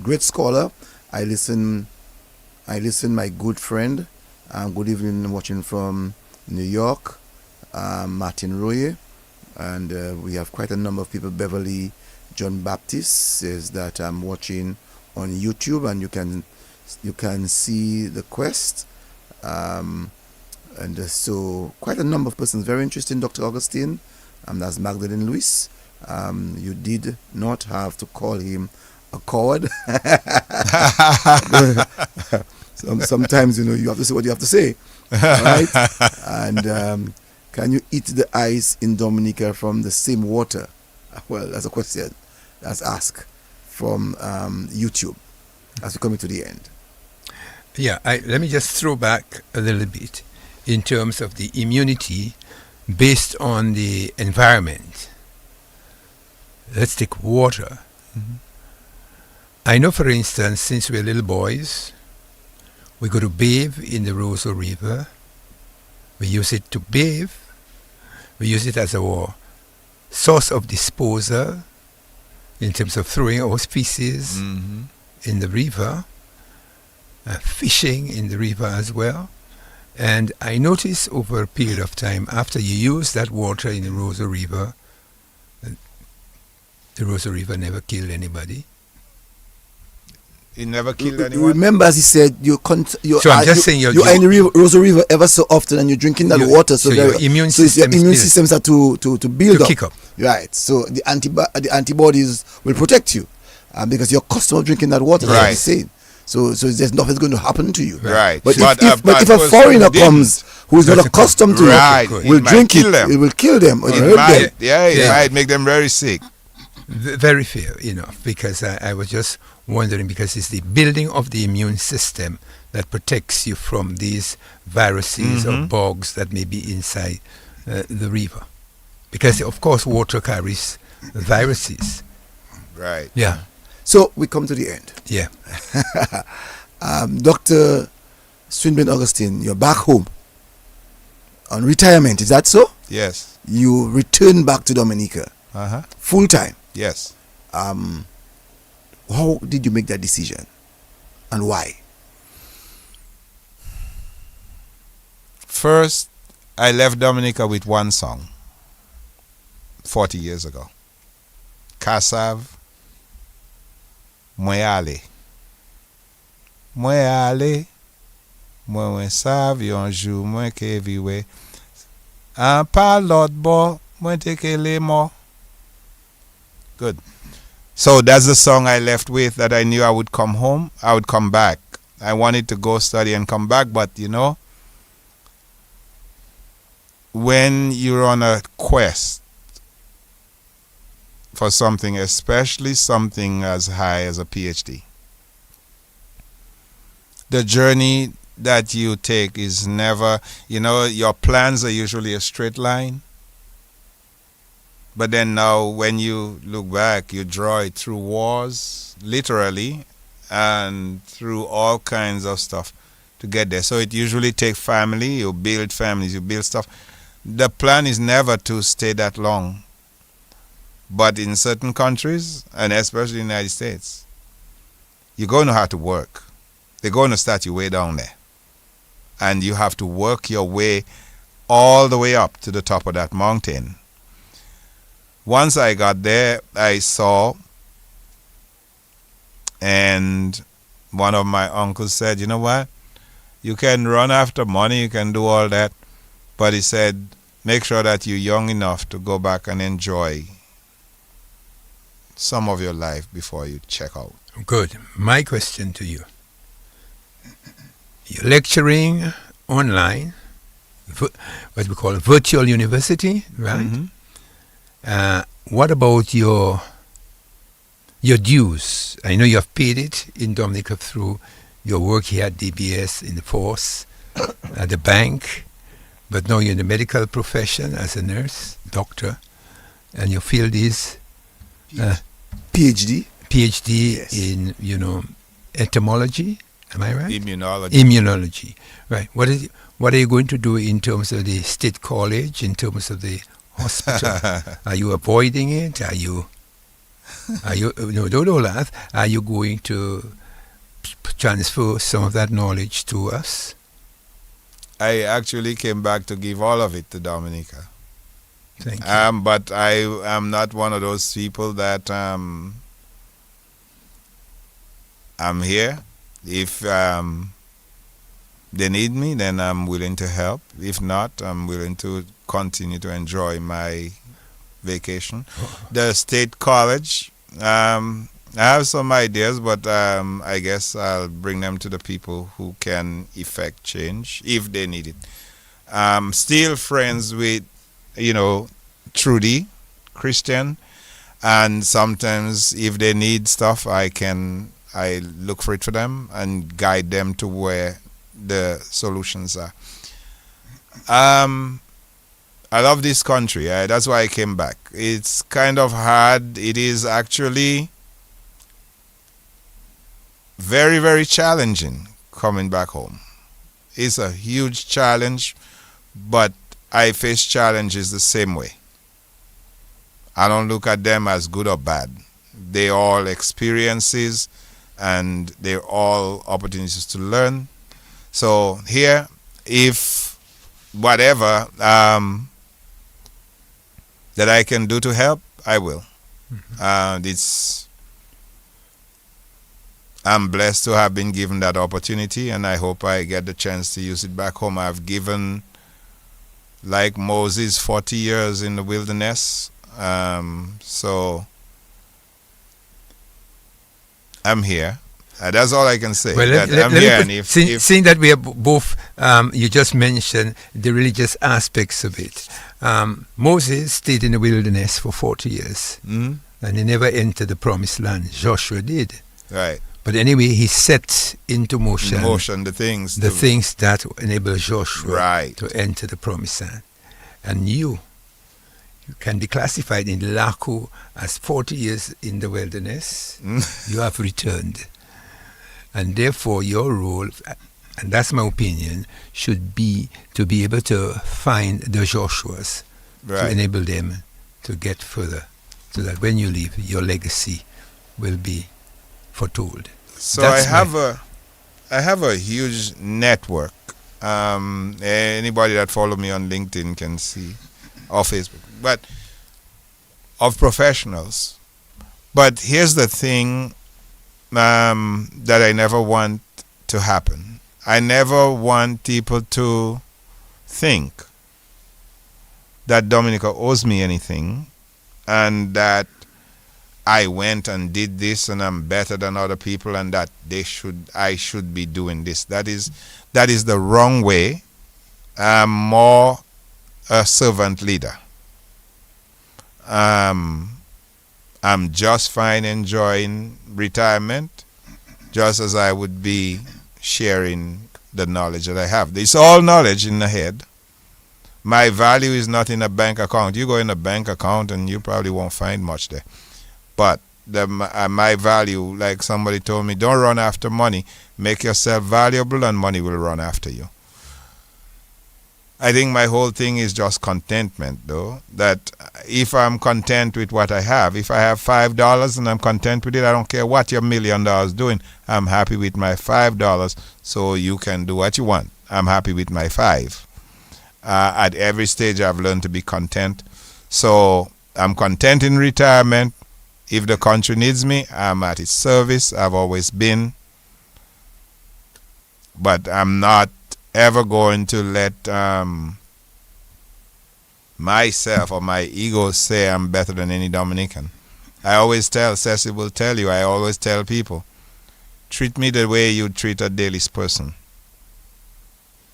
great scholar. I listen, my good friend. Good evening, watching from New York. Martin Roye. And we have quite a number of people. Beverly John Baptist says that I'm watching on YouTube, and you can see the quest. So quite a number of persons very interested in Dr. Augustine. That's Magdalene Lewis. You did not have to call him a cord. Sometimes, you have to say what you have to say. All right? And can you eat the ice in Dominica from the same water? Well, that's a question that's asked from YouTube as we're coming to the end. Yeah, let me just throw back a little bit in terms of the immunity based on the environment. Let's take water. Mm-hmm. I know, for instance, since we're little boys, we go to bathe in the Roseau River. We use it to bathe. We use it as our source of disposal in terms of throwing our species in the river, fishing in the river as well. And I noticed over a period of time, after you use that water in the Roseau River, the Roseau River never killed anybody. It never killed anyone. Remember, as he said, So I'm just saying you're in the Roseau River ever so often, and you're drinking that water, so your immune your immune systems are to build to up. kick up. Right. So the antibodies will protect you because you're accustomed to drinking that water. Right. Like he's saying. So there's nothing going to happen to you. Right. But if a foreigner comes who's not accustomed to it, will drink it, it will kill them. Or hurt them. It might make them very sick. Very fair enough, because I was just wondering, because it's the building of the immune system that protects you from these viruses or bugs that may be inside the river. Because, of course, water carries viruses. Right. Yeah. So we come to the end. Yeah. Dr. Swinburne Augustine, you're back home on retirement. Is that so? Yes. You return back to Dominica full time. Yes. How did you make that decision, and why? First, I left Dominica with one song 40 years ago. Kasav, Mwen ale. Mwen ale, mwen sav yon jou, mwen ke viwe. An pa lot bo, mwen teke le mo. Good. So that's the song I left with, that I knew I would come home, I would come back. I wanted to go study and come back, but when you're on a quest for something, especially something as high as a PhD, the journey that you take is never, your plans are usually a straight line. But then now when you look back, you draw it through wars, literally, and through all kinds of stuff to get there. So it usually takes family, you build families, you build stuff. The plan is never to stay that long. But in certain countries, and especially in the United States, you're going to have to work. They're going to start you way down there. And you have to work your way all the way up to the top of that mountain. Once I got there, I saw, and one of my uncles said, you know what? You can run after money, you can do all that. But he said, make sure that you're young enough to go back and enjoy some of your life before you check out. Good. My question to you. You're lecturing online, what we call a virtual university, right? What about your dues? I know you have paid it in Dominica through your work here at DBS, in the force, at the bank, but now you're in the medical profession as a nurse, doctor, and your field is PhD yes. In entomology. Am I right? Immunology. Right. What are you going to do in terms of the state college, in terms of the hospital? Are you avoiding it? Are you don't laugh. Are you going to transfer some of that knowledge to us? I actually came back to give all of it to Dominica. Thank you. But I am not one of those people that I'm here. If they need me, then I'm willing to help. If not, I'm willing to continue to enjoy my vacation. The state college, I have some ideas, but I guess I'll bring them to the people who can effect change if they need it. I'm still friends with, Trudy, Christian, and sometimes if they need stuff, I look for it for them and guide them to where the solutions are. I love this country. That's why I came back. It's kind of hard. It is actually very, very challenging coming back home. It's a huge challenge, but I face challenges the same way. I don't look at them as good or bad. They're all experiences and they're all opportunities to learn. So here, if whatever that I can do to help, I will. I'm blessed to have been given that opportunity, and I hope I get the chance to use it back home. I've given, like Moses, 40 years in the wilderness. So I'm here. That's all I can say. Well, I'm here, and if seeing that we are both, you just mentioned the religious aspects of it. Moses stayed in the wilderness for 40 years, and he never entered the promised land. Joshua did. Right. But anyway, he set into motion the things that enable Joshua to enter the promised land. And you can be classified in Lakou as 40 years in the wilderness. You have returned. And therefore your role, and that's my opinion, should be to be able to find the Joshuas to enable them to get further, so that when you leave, your legacy will be foretold. So I have a huge network. Anybody that follow me on LinkedIn can see, or Facebook, but of professionals. But here's the thing that I never want to happen. I never want people to think that Dominica owes me anything and that I went and did this and I'm better than other people and that I should be doing this. That is the wrong way. I'm more a servant leader. I'm just fine enjoying retirement, just as I would be sharing the knowledge that I have. It's all knowledge in the head. My value is not in a bank account. You go in a bank account and you probably won't find much there. But my value, like somebody told me, don't run after money. Make yourself valuable and money will run after you. I think my whole thing is just contentment, though. That if I'm content with what I have, if I have $5 and I'm content with it, I don't care what your $1 million doing. I'm happy with my $5, so you can do what you want. I'm happy with my $5. At every stage, I've learned to be content. So I'm content in retirement. If the country needs me, I'm at its service. I've always been. But I'm not ever going to let myself or my ego say I'm better than any Dominican. I always tell, Cecil will tell you, I always tell people, treat me the way you treat a Delices person.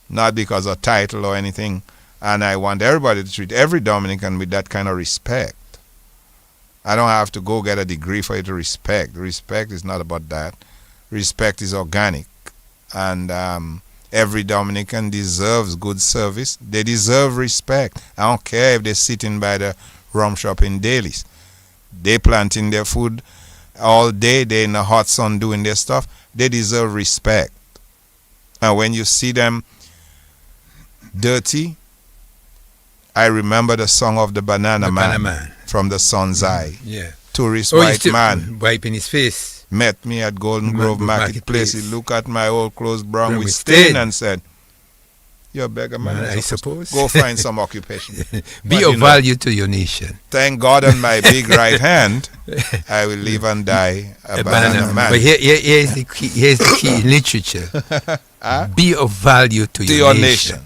Not because of title or anything. And I want everybody to treat every Dominican with that kind of respect. I don't have to go get a degree for you to respect. Respect is not about that. Respect is organic. And every Dominican deserves good service. They deserve respect. I don't care if they're sitting by the rum shop in Delices. They planting their food all day. They're in the hot sun doing their stuff. They deserve respect. And when you see them dirty, I remember the song of the Banana Man from the Sun's Eye. Yeah. Tourist white man wiping his face. Met me at Golden Grove Marketplace. He looked at my old clothes brown with stain and said, "You're a beggar man, I suppose. Go find some occupation." Be of value to your nation. Thank God on my big right hand, I will live and die a banana man. But here's the key in literature. Be of value to your nation.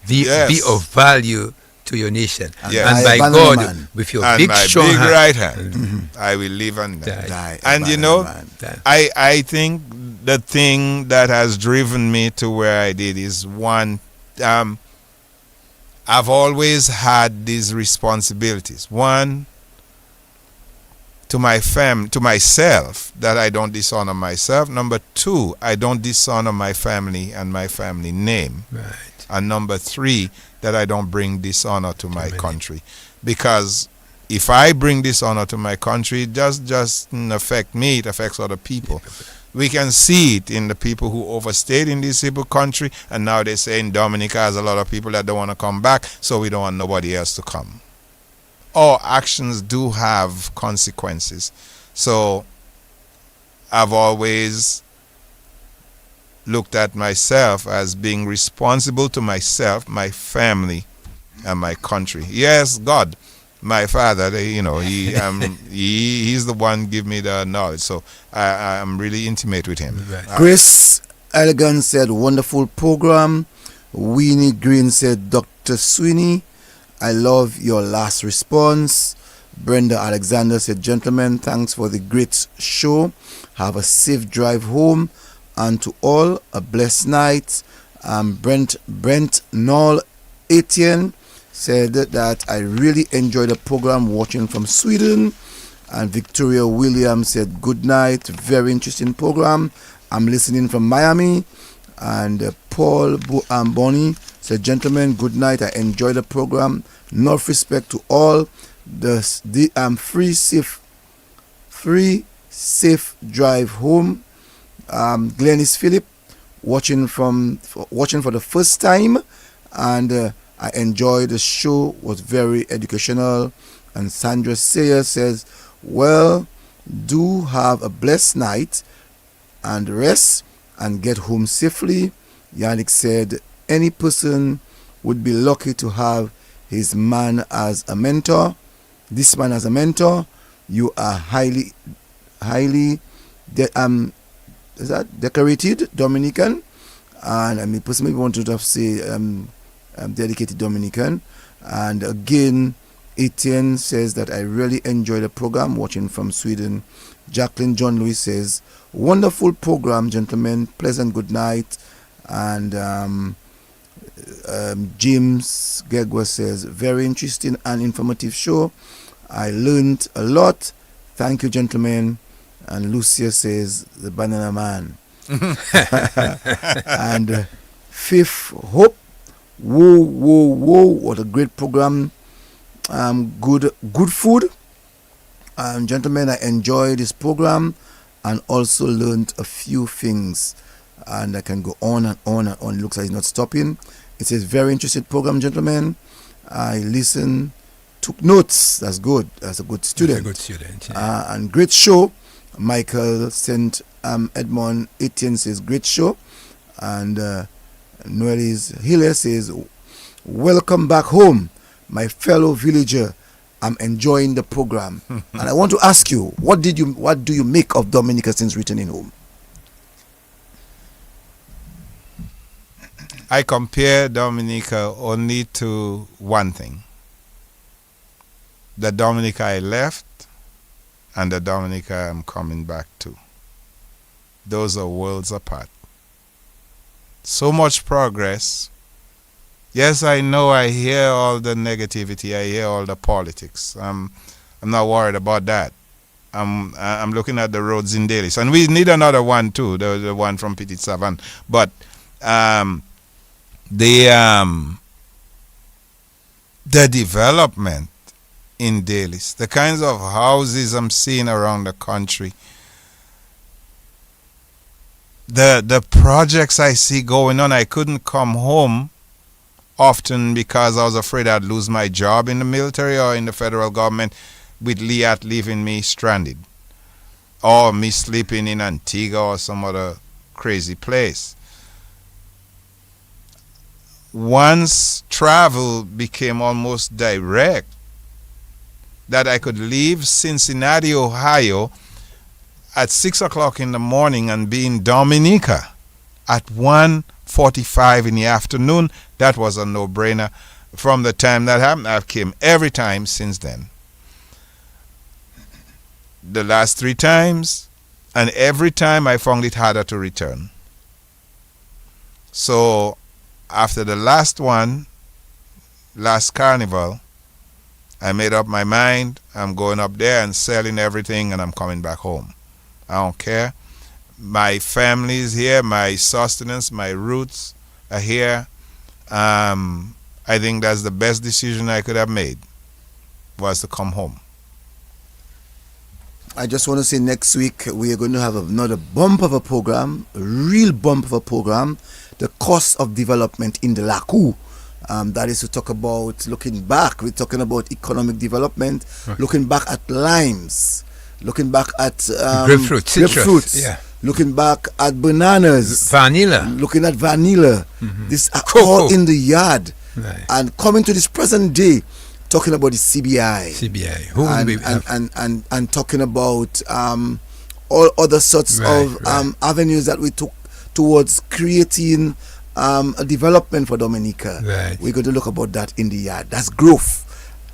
Be of value to your nation. Yes. And by Banana God, man. with your And big my strong big hand, right hand, I will live and die. Die, And you banana know, man. that- I think the thing that has driven me to where I did is one, I've always had these responsibilities. One, to my to myself, that I don't dishonor myself. Number two, I don't dishonor my family and my family name. right. And number three, that I don't bring dishonor to my country. Because if I bring dishonor to my country, it just doesn't affect me, it affects other people. We can see it in the people who overstayed in this Hebrew country, and now they say in Dominica has a lot of people that don't want to come back, so we don't want nobody else to come. Our actions do have consequences. So I've always looked at myself as being responsible to myself, my family, and my country. Yes, God, my father, he's the one give me the knowledge. So I'm really intimate with him. Right. Chris Elegant said, wonderful program. Weenie Green said, Dr. Sweeney, I love your last response. Brenda Alexander said, gentlemen, thanks for the great show. Have a safe drive home. And to all, a blessed night. Brent Noll Etienne said that I really enjoyed the program watching from Sweden. And Victoria Williams said, good night, very interesting program. I'm listening from Miami. And Paul Bonnie said, gentlemen, good night, I enjoyed the program. Enough respect to all. The free safe drive home. Glennis Phillip watching for the first time, and I enjoyed the show, was very educational. And Sandra Sayer says, well, do have a blessed night and rest and get home safely. Yannick said, any person would be lucky to have his man as a mentor. This man as a mentor. You are highly is that decorated Dominican, and I mean personally wanted to say dedicated Dominican. And again, Etienne says that I really enjoy the program watching from Sweden. Jacqueline John Lewis says, wonderful program, gentlemen, pleasant good night. And James Gegwa says, very interesting and informative show, I learned a lot, thank you, gentlemen. And Lucia says, the banana man. And Fifth Hope, whoa, what a great program. Good food. Gentlemen, I enjoyed this program and also learned a few things. And I can go on and on and on. It looks like it's not stopping. It says, very interesting program, gentlemen. I listened, took notes. That's good. That's a good student. That's a good student. Yeah. And great show. Michael St. Edmond Etienne says, great show. And Noelis Hiller says, welcome back home, my fellow villager. I'm enjoying the program. And I want to ask you, what do you make of Dominica since returning home? I compare Dominica only to one thing. The Dominica I left and the Dominica I'm coming back to. Those are worlds apart. So much progress. Yes, I know, I hear all the negativity, I hear all the politics. I'm not worried about that. I'm looking at the roads in Delices. And we need another one too, the one from Petit Savan. But the development in Delices, the kinds of houses I'm seeing around the country, the projects I see going on. I couldn't come home often because I was afraid I'd lose my job in the military or in the federal government, with Liat leaving me stranded, or me sleeping in Antigua or some other crazy place. Once travel became almost direct, that I could leave Cincinnati, Ohio at 6 o'clock in the morning and be in Dominica at 1:45 in the afternoon, that was a no-brainer. from the time that happened. I've came every time since then. The last 3 times, and every time I found it harder to return. So after the last one, last carnival, I made up my mind. I'm going up there and selling everything, and I'm coming back home. I don't care. My family is here, my sustenance, my roots are here. I think that's the best decision I could have made, was to come home. I just want to say next week we are going to have another bump of a program, a real bump of a program, the cost of development in the Lakou. That is to talk about looking back. We're talking about economic development, looking back at limes, looking back at grapefruit, citrus, grapefruits, looking back at bananas, vanilla, looking at vanilla. This are all in the yard, and coming to this present day, talking about the CBI, and talking about all other sorts of avenues that we took towards creating a development for Dominica. We're going to look about that in the yard. That's growth.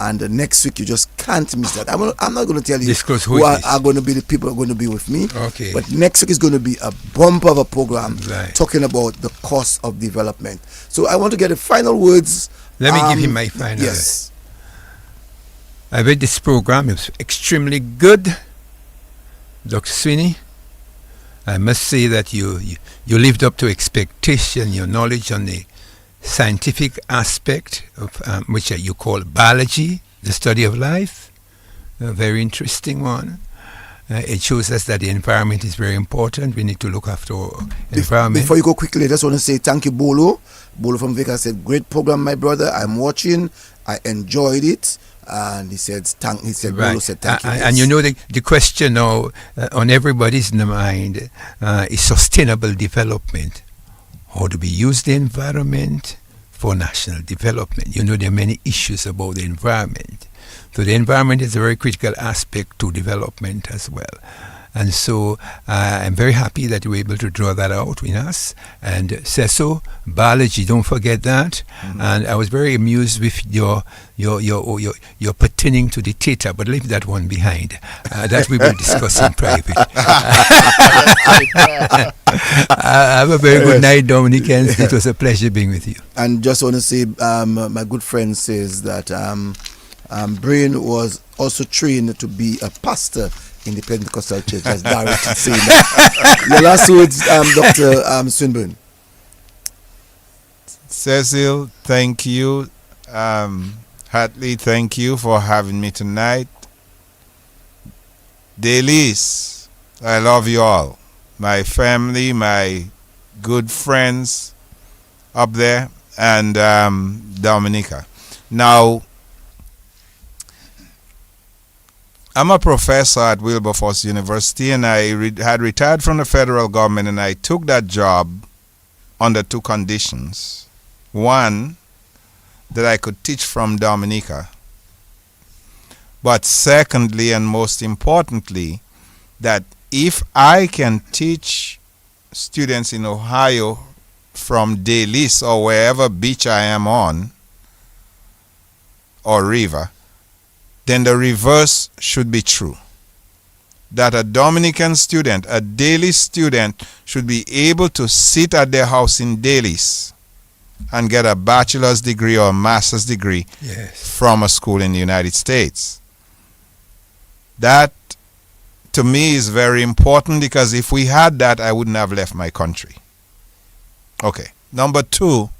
And next week you just can't miss that. I'm not going to tell you who are going to be the people who are going to be with me. Okay. But next week is going to be a bump of a program talking about the cost of development. So I want to get the final words. Let me give him my final. Yes. I read this program. It was extremely good. Dr. Sweeney, I must say that you lived up to expectation. Your knowledge on the scientific aspect of which you call biology, the study of life, a very interesting one. It shows us that the environment is very important. We need to look after our environment. Before you go quickly, I just want to say thank you, Bolo. Bolo from Vika said, great program, my brother. I'm watching. I enjoyed it. And he said, Bolo said thank you. And you know, the question now on everybody's mind is sustainable development. How do we use the environment for national development? You know, there are many issues about the environment. So the environment is a very critical aspect to development as well. And so I'm very happy that you were able to draw that out in us. And Cecil, biology, don't forget that. And I was very amused with your pertaining to the theta, but leave that one behind. That we will discuss in private. Have a very good night, Dominicans. It was a pleasure being with you. And just want to say, my good friend says that Brain was also trained to be a pastor in the Pentecostal church. That's direct saying that. Your last words, Dr. Swinburne. Cecil, thank you. Hartly, thank you for having me tonight. Delices, I love you all. My family, my good friends up there, and Dominica. Now, I'm a professor at Wilberforce University, and I had retired from the federal government, and I took that job under 2 conditions. One, that I could teach from Dominica. But secondly, and most importantly, that if I can teach students in Ohio from Delices or wherever beach I am on, or river, then the reverse should be true. That a Dominican student, a Delices student, should be able to sit at their house in Delices and get a bachelor's degree or a master's degree from a school in the United States. That, to me, is very important, because if we had that, I wouldn't have left my country. Okay. Number 2,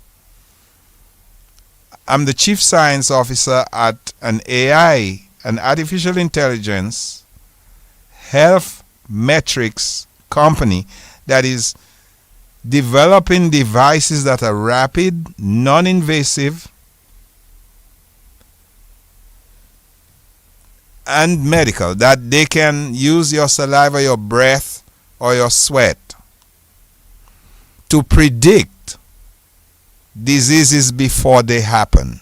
I'm the chief science officer at an AI, an artificial intelligence health metrics company that is developing devices that are rapid, non-invasive, and medical, that they can use your saliva, your breath, or your sweat to predict diseases before they happen.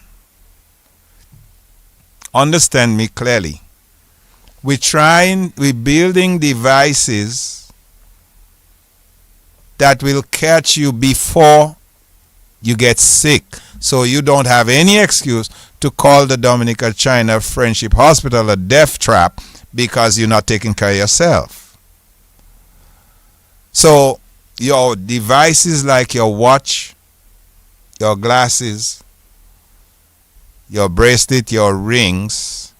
Understand me clearly. We're building devices that will catch you before you get sick. So you don't have any excuse to call the Dominica-China Friendship Hospital a death trap because you're not taking care of yourself. So your devices like your watch, your glasses, your bracelet, your rings,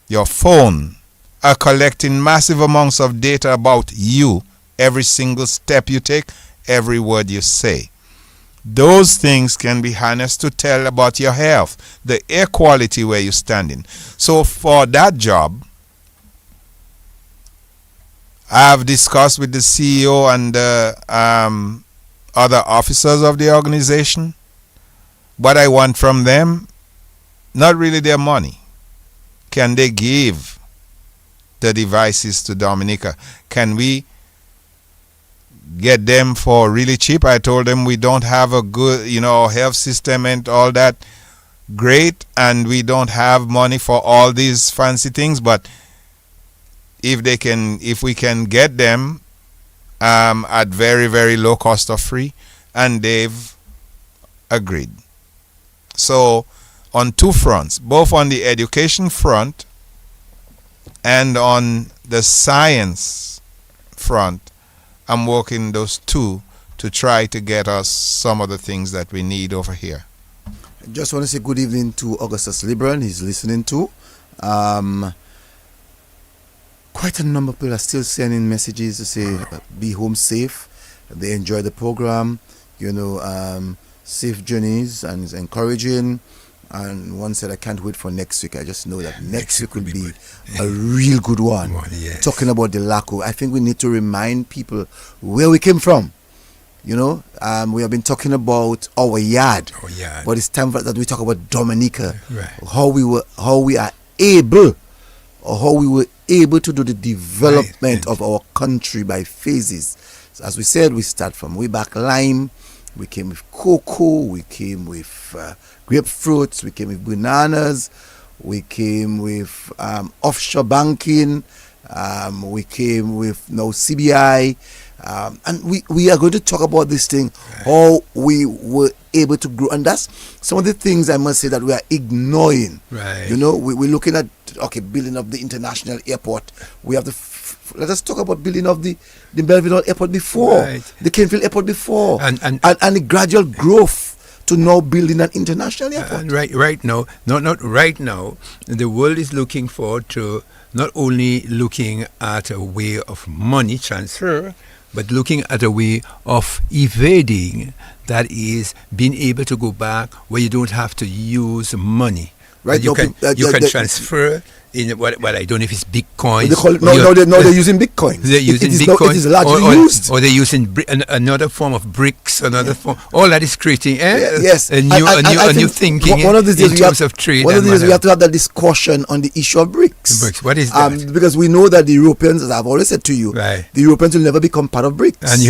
your phone are collecting massive amounts of data about you, every single step you take, every word you say. Those things can be harnessed to tell about your health, the air quality where you're standing. So for that job, I've discussed with the CEO and the other officers of the organization. What I want from them, not really their money. Can they give the devices to Dominica? Can we get them for really cheap? I told them we don't have a good, health system and all that great, and we don't have money for all these fancy things, but if we can get them at very, very low cost or free, and they've agreed. So on two fronts, both on the education front and on the science front, I'm working those two to try to get us some of the things that we need over here. I just want to say good evening to Augustus Libran. He's listening too. Quite a number of people are still sending messages to say be home safe. They enjoy the program, safe journeys, and it's encouraging. And one said, I can't wait for next week. I just know that next week will be a real good one. Yes. Talking about the Lakou, I think we need to remind people where we came from. We have been talking about our yard. But it's time that we talk about Dominica. Right. How we were able to do the development of our country by phases. So as we said, we start from way back lime. We came with cocoa. We came with grapefruits. We came with bananas. We came with offshore banking. We came with now CBI. And we are going to talk about this thing, how we were able to grow. And that's some of the things I must say that we are ignoring. Right. We're looking at, building of the international airport. We have let us talk about building of the Belleville Airport before, the Kenfield Airport before, and the gradual growth to now building an international airport. And right now, not right now, the world is looking forward to not only looking at a way of money transfer, but looking at a way of evading, that is being able to go back where you don't have to use money. Right, you can transfer in what I don't know if it's Bitcoin. They're using Bitcoin. They're using Bitcoin. It is largely used. Or they're using another form of bricks, another form. All that is creating yes. a new thinking one of these days in terms of trade. One of these days we have to have that discussion on the issue of bricks. Bricks. What is that? Because we know that the Europeans, as I've always said to you, the Europeans will never become part of bricks. And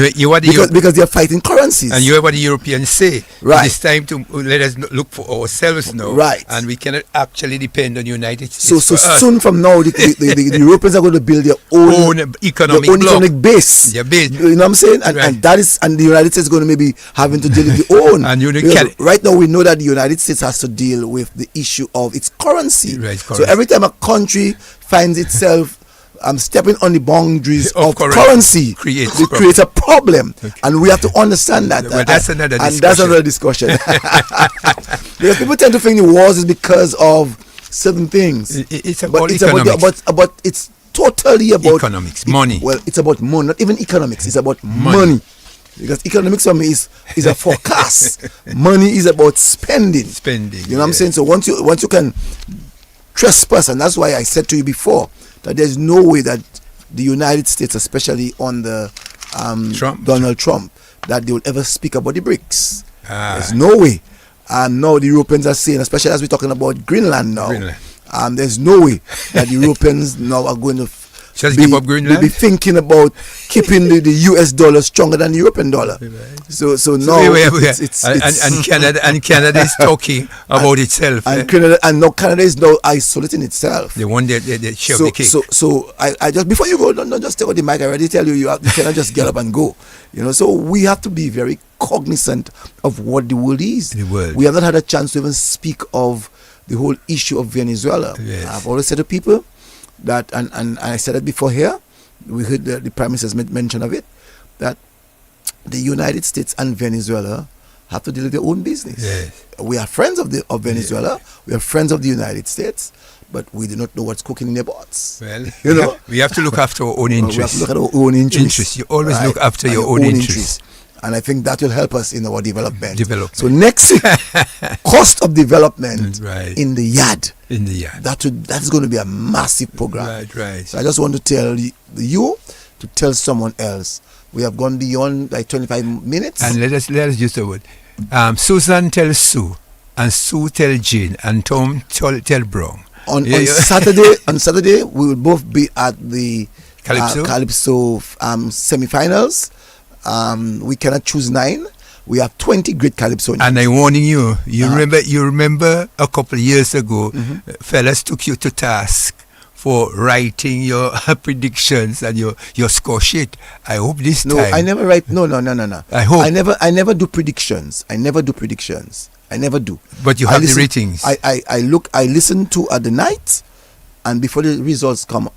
because they are fighting currencies. And you hear what the Europeans say. Right. It's time to let us look for ourselves now. Right. And we cannot actually depend on the United States. So soon from now, the Europeans are going to build their own economic base. Their base. You know what I'm saying? And the United States is going to maybe having to deal with their own. And right now we know that the United States has to deal with the issue of its currency. Right, so every time a country finds itself stepping on the boundaries of currency, creates a problem. Okay. And we have to understand that. Well, that's another discussion. And that's another discussion. Because people tend to think the wars is because of certain things. It's about economics. But it's totally about economics, money. Well, it's about money, not even economics. It's about money. Because economics for me is a forecast. Money is about spending. You know what I'm saying? So once you can trespass, and that's why I said to you before that there's no way that the United States, especially under Donald Trump, that they will ever speak about the BRICS. There's no way. And now the Europeans are saying, especially as we're talking about Greenland now, there's no way that the Europeans now are going to Just give up Greenland? be thinking about keeping the US dollar stronger than the European dollar. So now and Canada is talking about itself. And now Canada is now isolating itself. The one that they shove the cake. So I just, before you go, don't just take out the mic. I already tell you, you cannot just get up and go. So we have to be very cognizant of what the world is. We have not had a chance to even speak of the whole issue of Venezuela. Yes. I've always said to people that, and I said it before here, we heard the Prime Minister's mention of it, that the United States and Venezuela have to deal with their own business. Yes. We are friends of Venezuela, we are friends of the United States, but we do not know what's cooking in their pots. Well, we have to look after our own interests. We have to look at our own interests. You always look after your own interests. And I think that will help us in our development. So next week, cost of development in the yard. That's going to be a massive program. Right. So I just want to tell you to tell someone else. We have gone beyond like 25 minutes. And let us use the word. Susan tell Sue, and Sue tell Jane, and Tom tell Brown. On Saturday, we will both be at the Calypso semi-finals. We cannot choose 9. We have 20 great calypsonians. And I'm warning you. You remember a couple of years ago, fellas took you to task for writing your predictions and your score sheet. I hope this time. No, I never write. No. I hope. I never do predictions. I never do. But you have the ratings. I listen to at the night, and before the results comes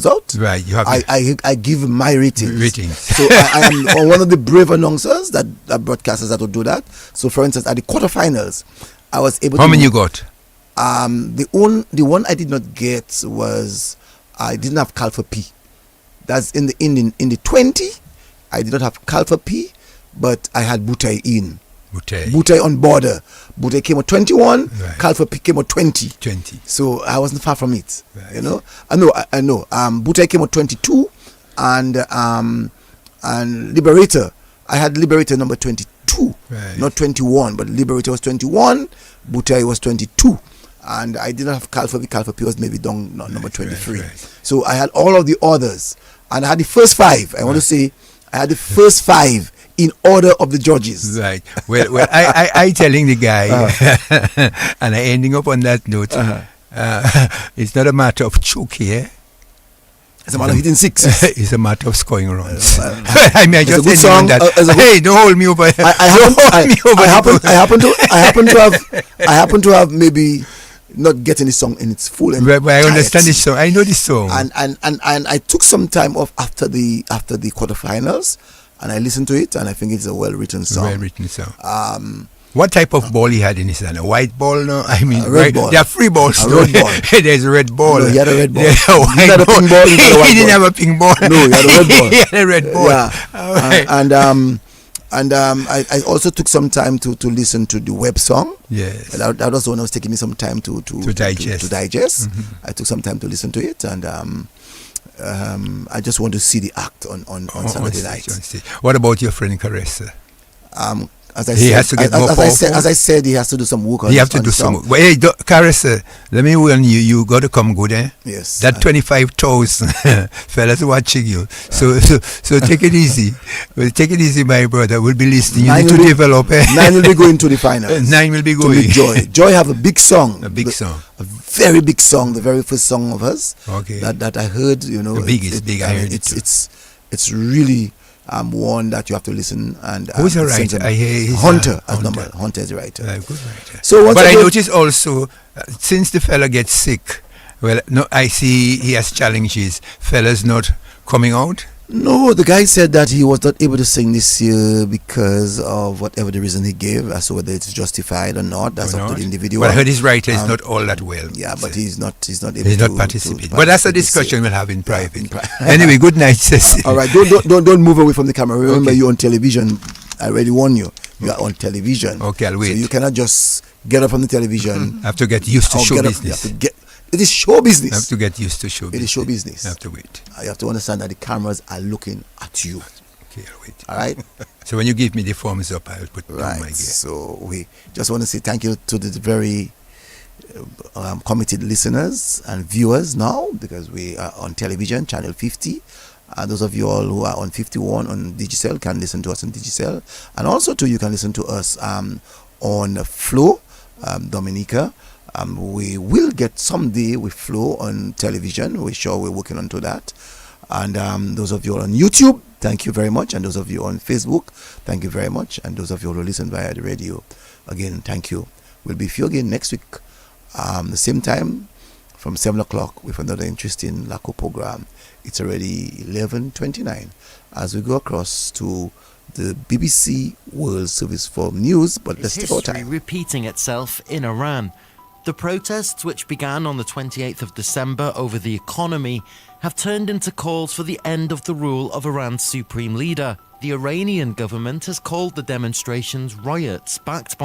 out, right? You have. I give my ratings. So I am one of the brave announcers that broadcasters that will do that. So, for instance, at the quarterfinals, I was able. How many you got? The one I did not get was I didn't have Calfa P. That's in the 20. I did not have Calfa P, but I had Butai in. Butai on border. Butai came at 21. Right. Calfa P came at 20. So I wasn't far from it. Right. I know. Butai came at 22, and Liberator. I had Liberator number 22, not 21, but Liberator was 21. Butai was 22. And I didn't have Calfa P. Calfa P was maybe down number 23. Right. So I had all of the others. And I had the first 5. I want to say I had the first 5 in order of the judges. Right. Well, I telling the guy, and I ending up on that note, it's not a matter of choke here. It's a matter of hitting 6. It's a matter of scoring runs. I mean, I just ending on that. Hey, don't hold me over. I happen to have maybe not getting the song in its full. But I understand this song. I know this song. And I took some time off after the quarterfinals, and I listened to it, and I think it's a well-written song. What type of ball he had in his hand? A white ball? No, I mean, red ball. There are 3 balls. Red ball. There's a red ball. No, he had a red ball. He had a pink ball. He didn't have a pink ball. No, he had a red ball. He had a red ball. Yeah. I also took some time to listen to the web song. Yes. That was the one that was taking me some time to digest. Mm-hmm. I took some time to listen to it, and I just want to see the act on Saturday night. What about your friend Caressa? As I said, he has to do some work on it. He has to do some work. Hey, Caressa, let me warn you, you got to come good, eh? Yes. That 25,000 fellas watching you. So take it easy. Well, take it easy, my brother. We'll be listening. You need to develop. 9 will be going to the finals. 9 will be going. Joy have a big song. A very big song. The very first song of hers. Okay. That I heard. The biggest. I heard it. It's really. One that you have to listen. And who's a writer? I hear Hunter. Hunter is a writer. Good writer. So, but I notice also since the fella gets sick, I see he has challenges. Fellas not coming out. No, the guy said that he was not able to sing this year because of whatever the reason he gave, as to whether it's justified or not. That's up to the individual. But I heard his writer is not all that well. Yeah, but he's not able to participate. But that's a discussion we'll have in private. Anyway, good night, Cecil. All right, don't move away from the camera. Remember, you're on television. I already warned you. You are on television. Okay, I'll wait. So you cannot just get up from the television. I have to get used to show business. It is show business. I have to get used to show business. It is show business. I have to wait. You have to understand that the cameras are looking at you. Okay, I'll wait. All right? So when you give me the thumbs up, I'll put down my gear. So we just want to say thank you to the very committed listeners and viewers now, because we are on television, channel 50. Those of you all who are on 51 on Digicel can listen to us on Digicel. And also, too, you can listen to us on Flow, Dominica. We will get someday with Flow on television. We're sure we're working on to that. And those of you on YouTube, thank you very much. And those of you on Facebook, thank you very much. And those of you who listen via the radio, again, thank you. We'll be with you again next week, the same time, from 7 o'clock with another interesting Lakou program. It's already 11:29 as we go across to the BBC World Service for News, but let's take our time. Repeating itself in Iran. The protests, which began on the 28th of December over the economy, have turned into calls for the end of the rule of Iran's supreme leader. The Iranian government has called the demonstrations riots backed by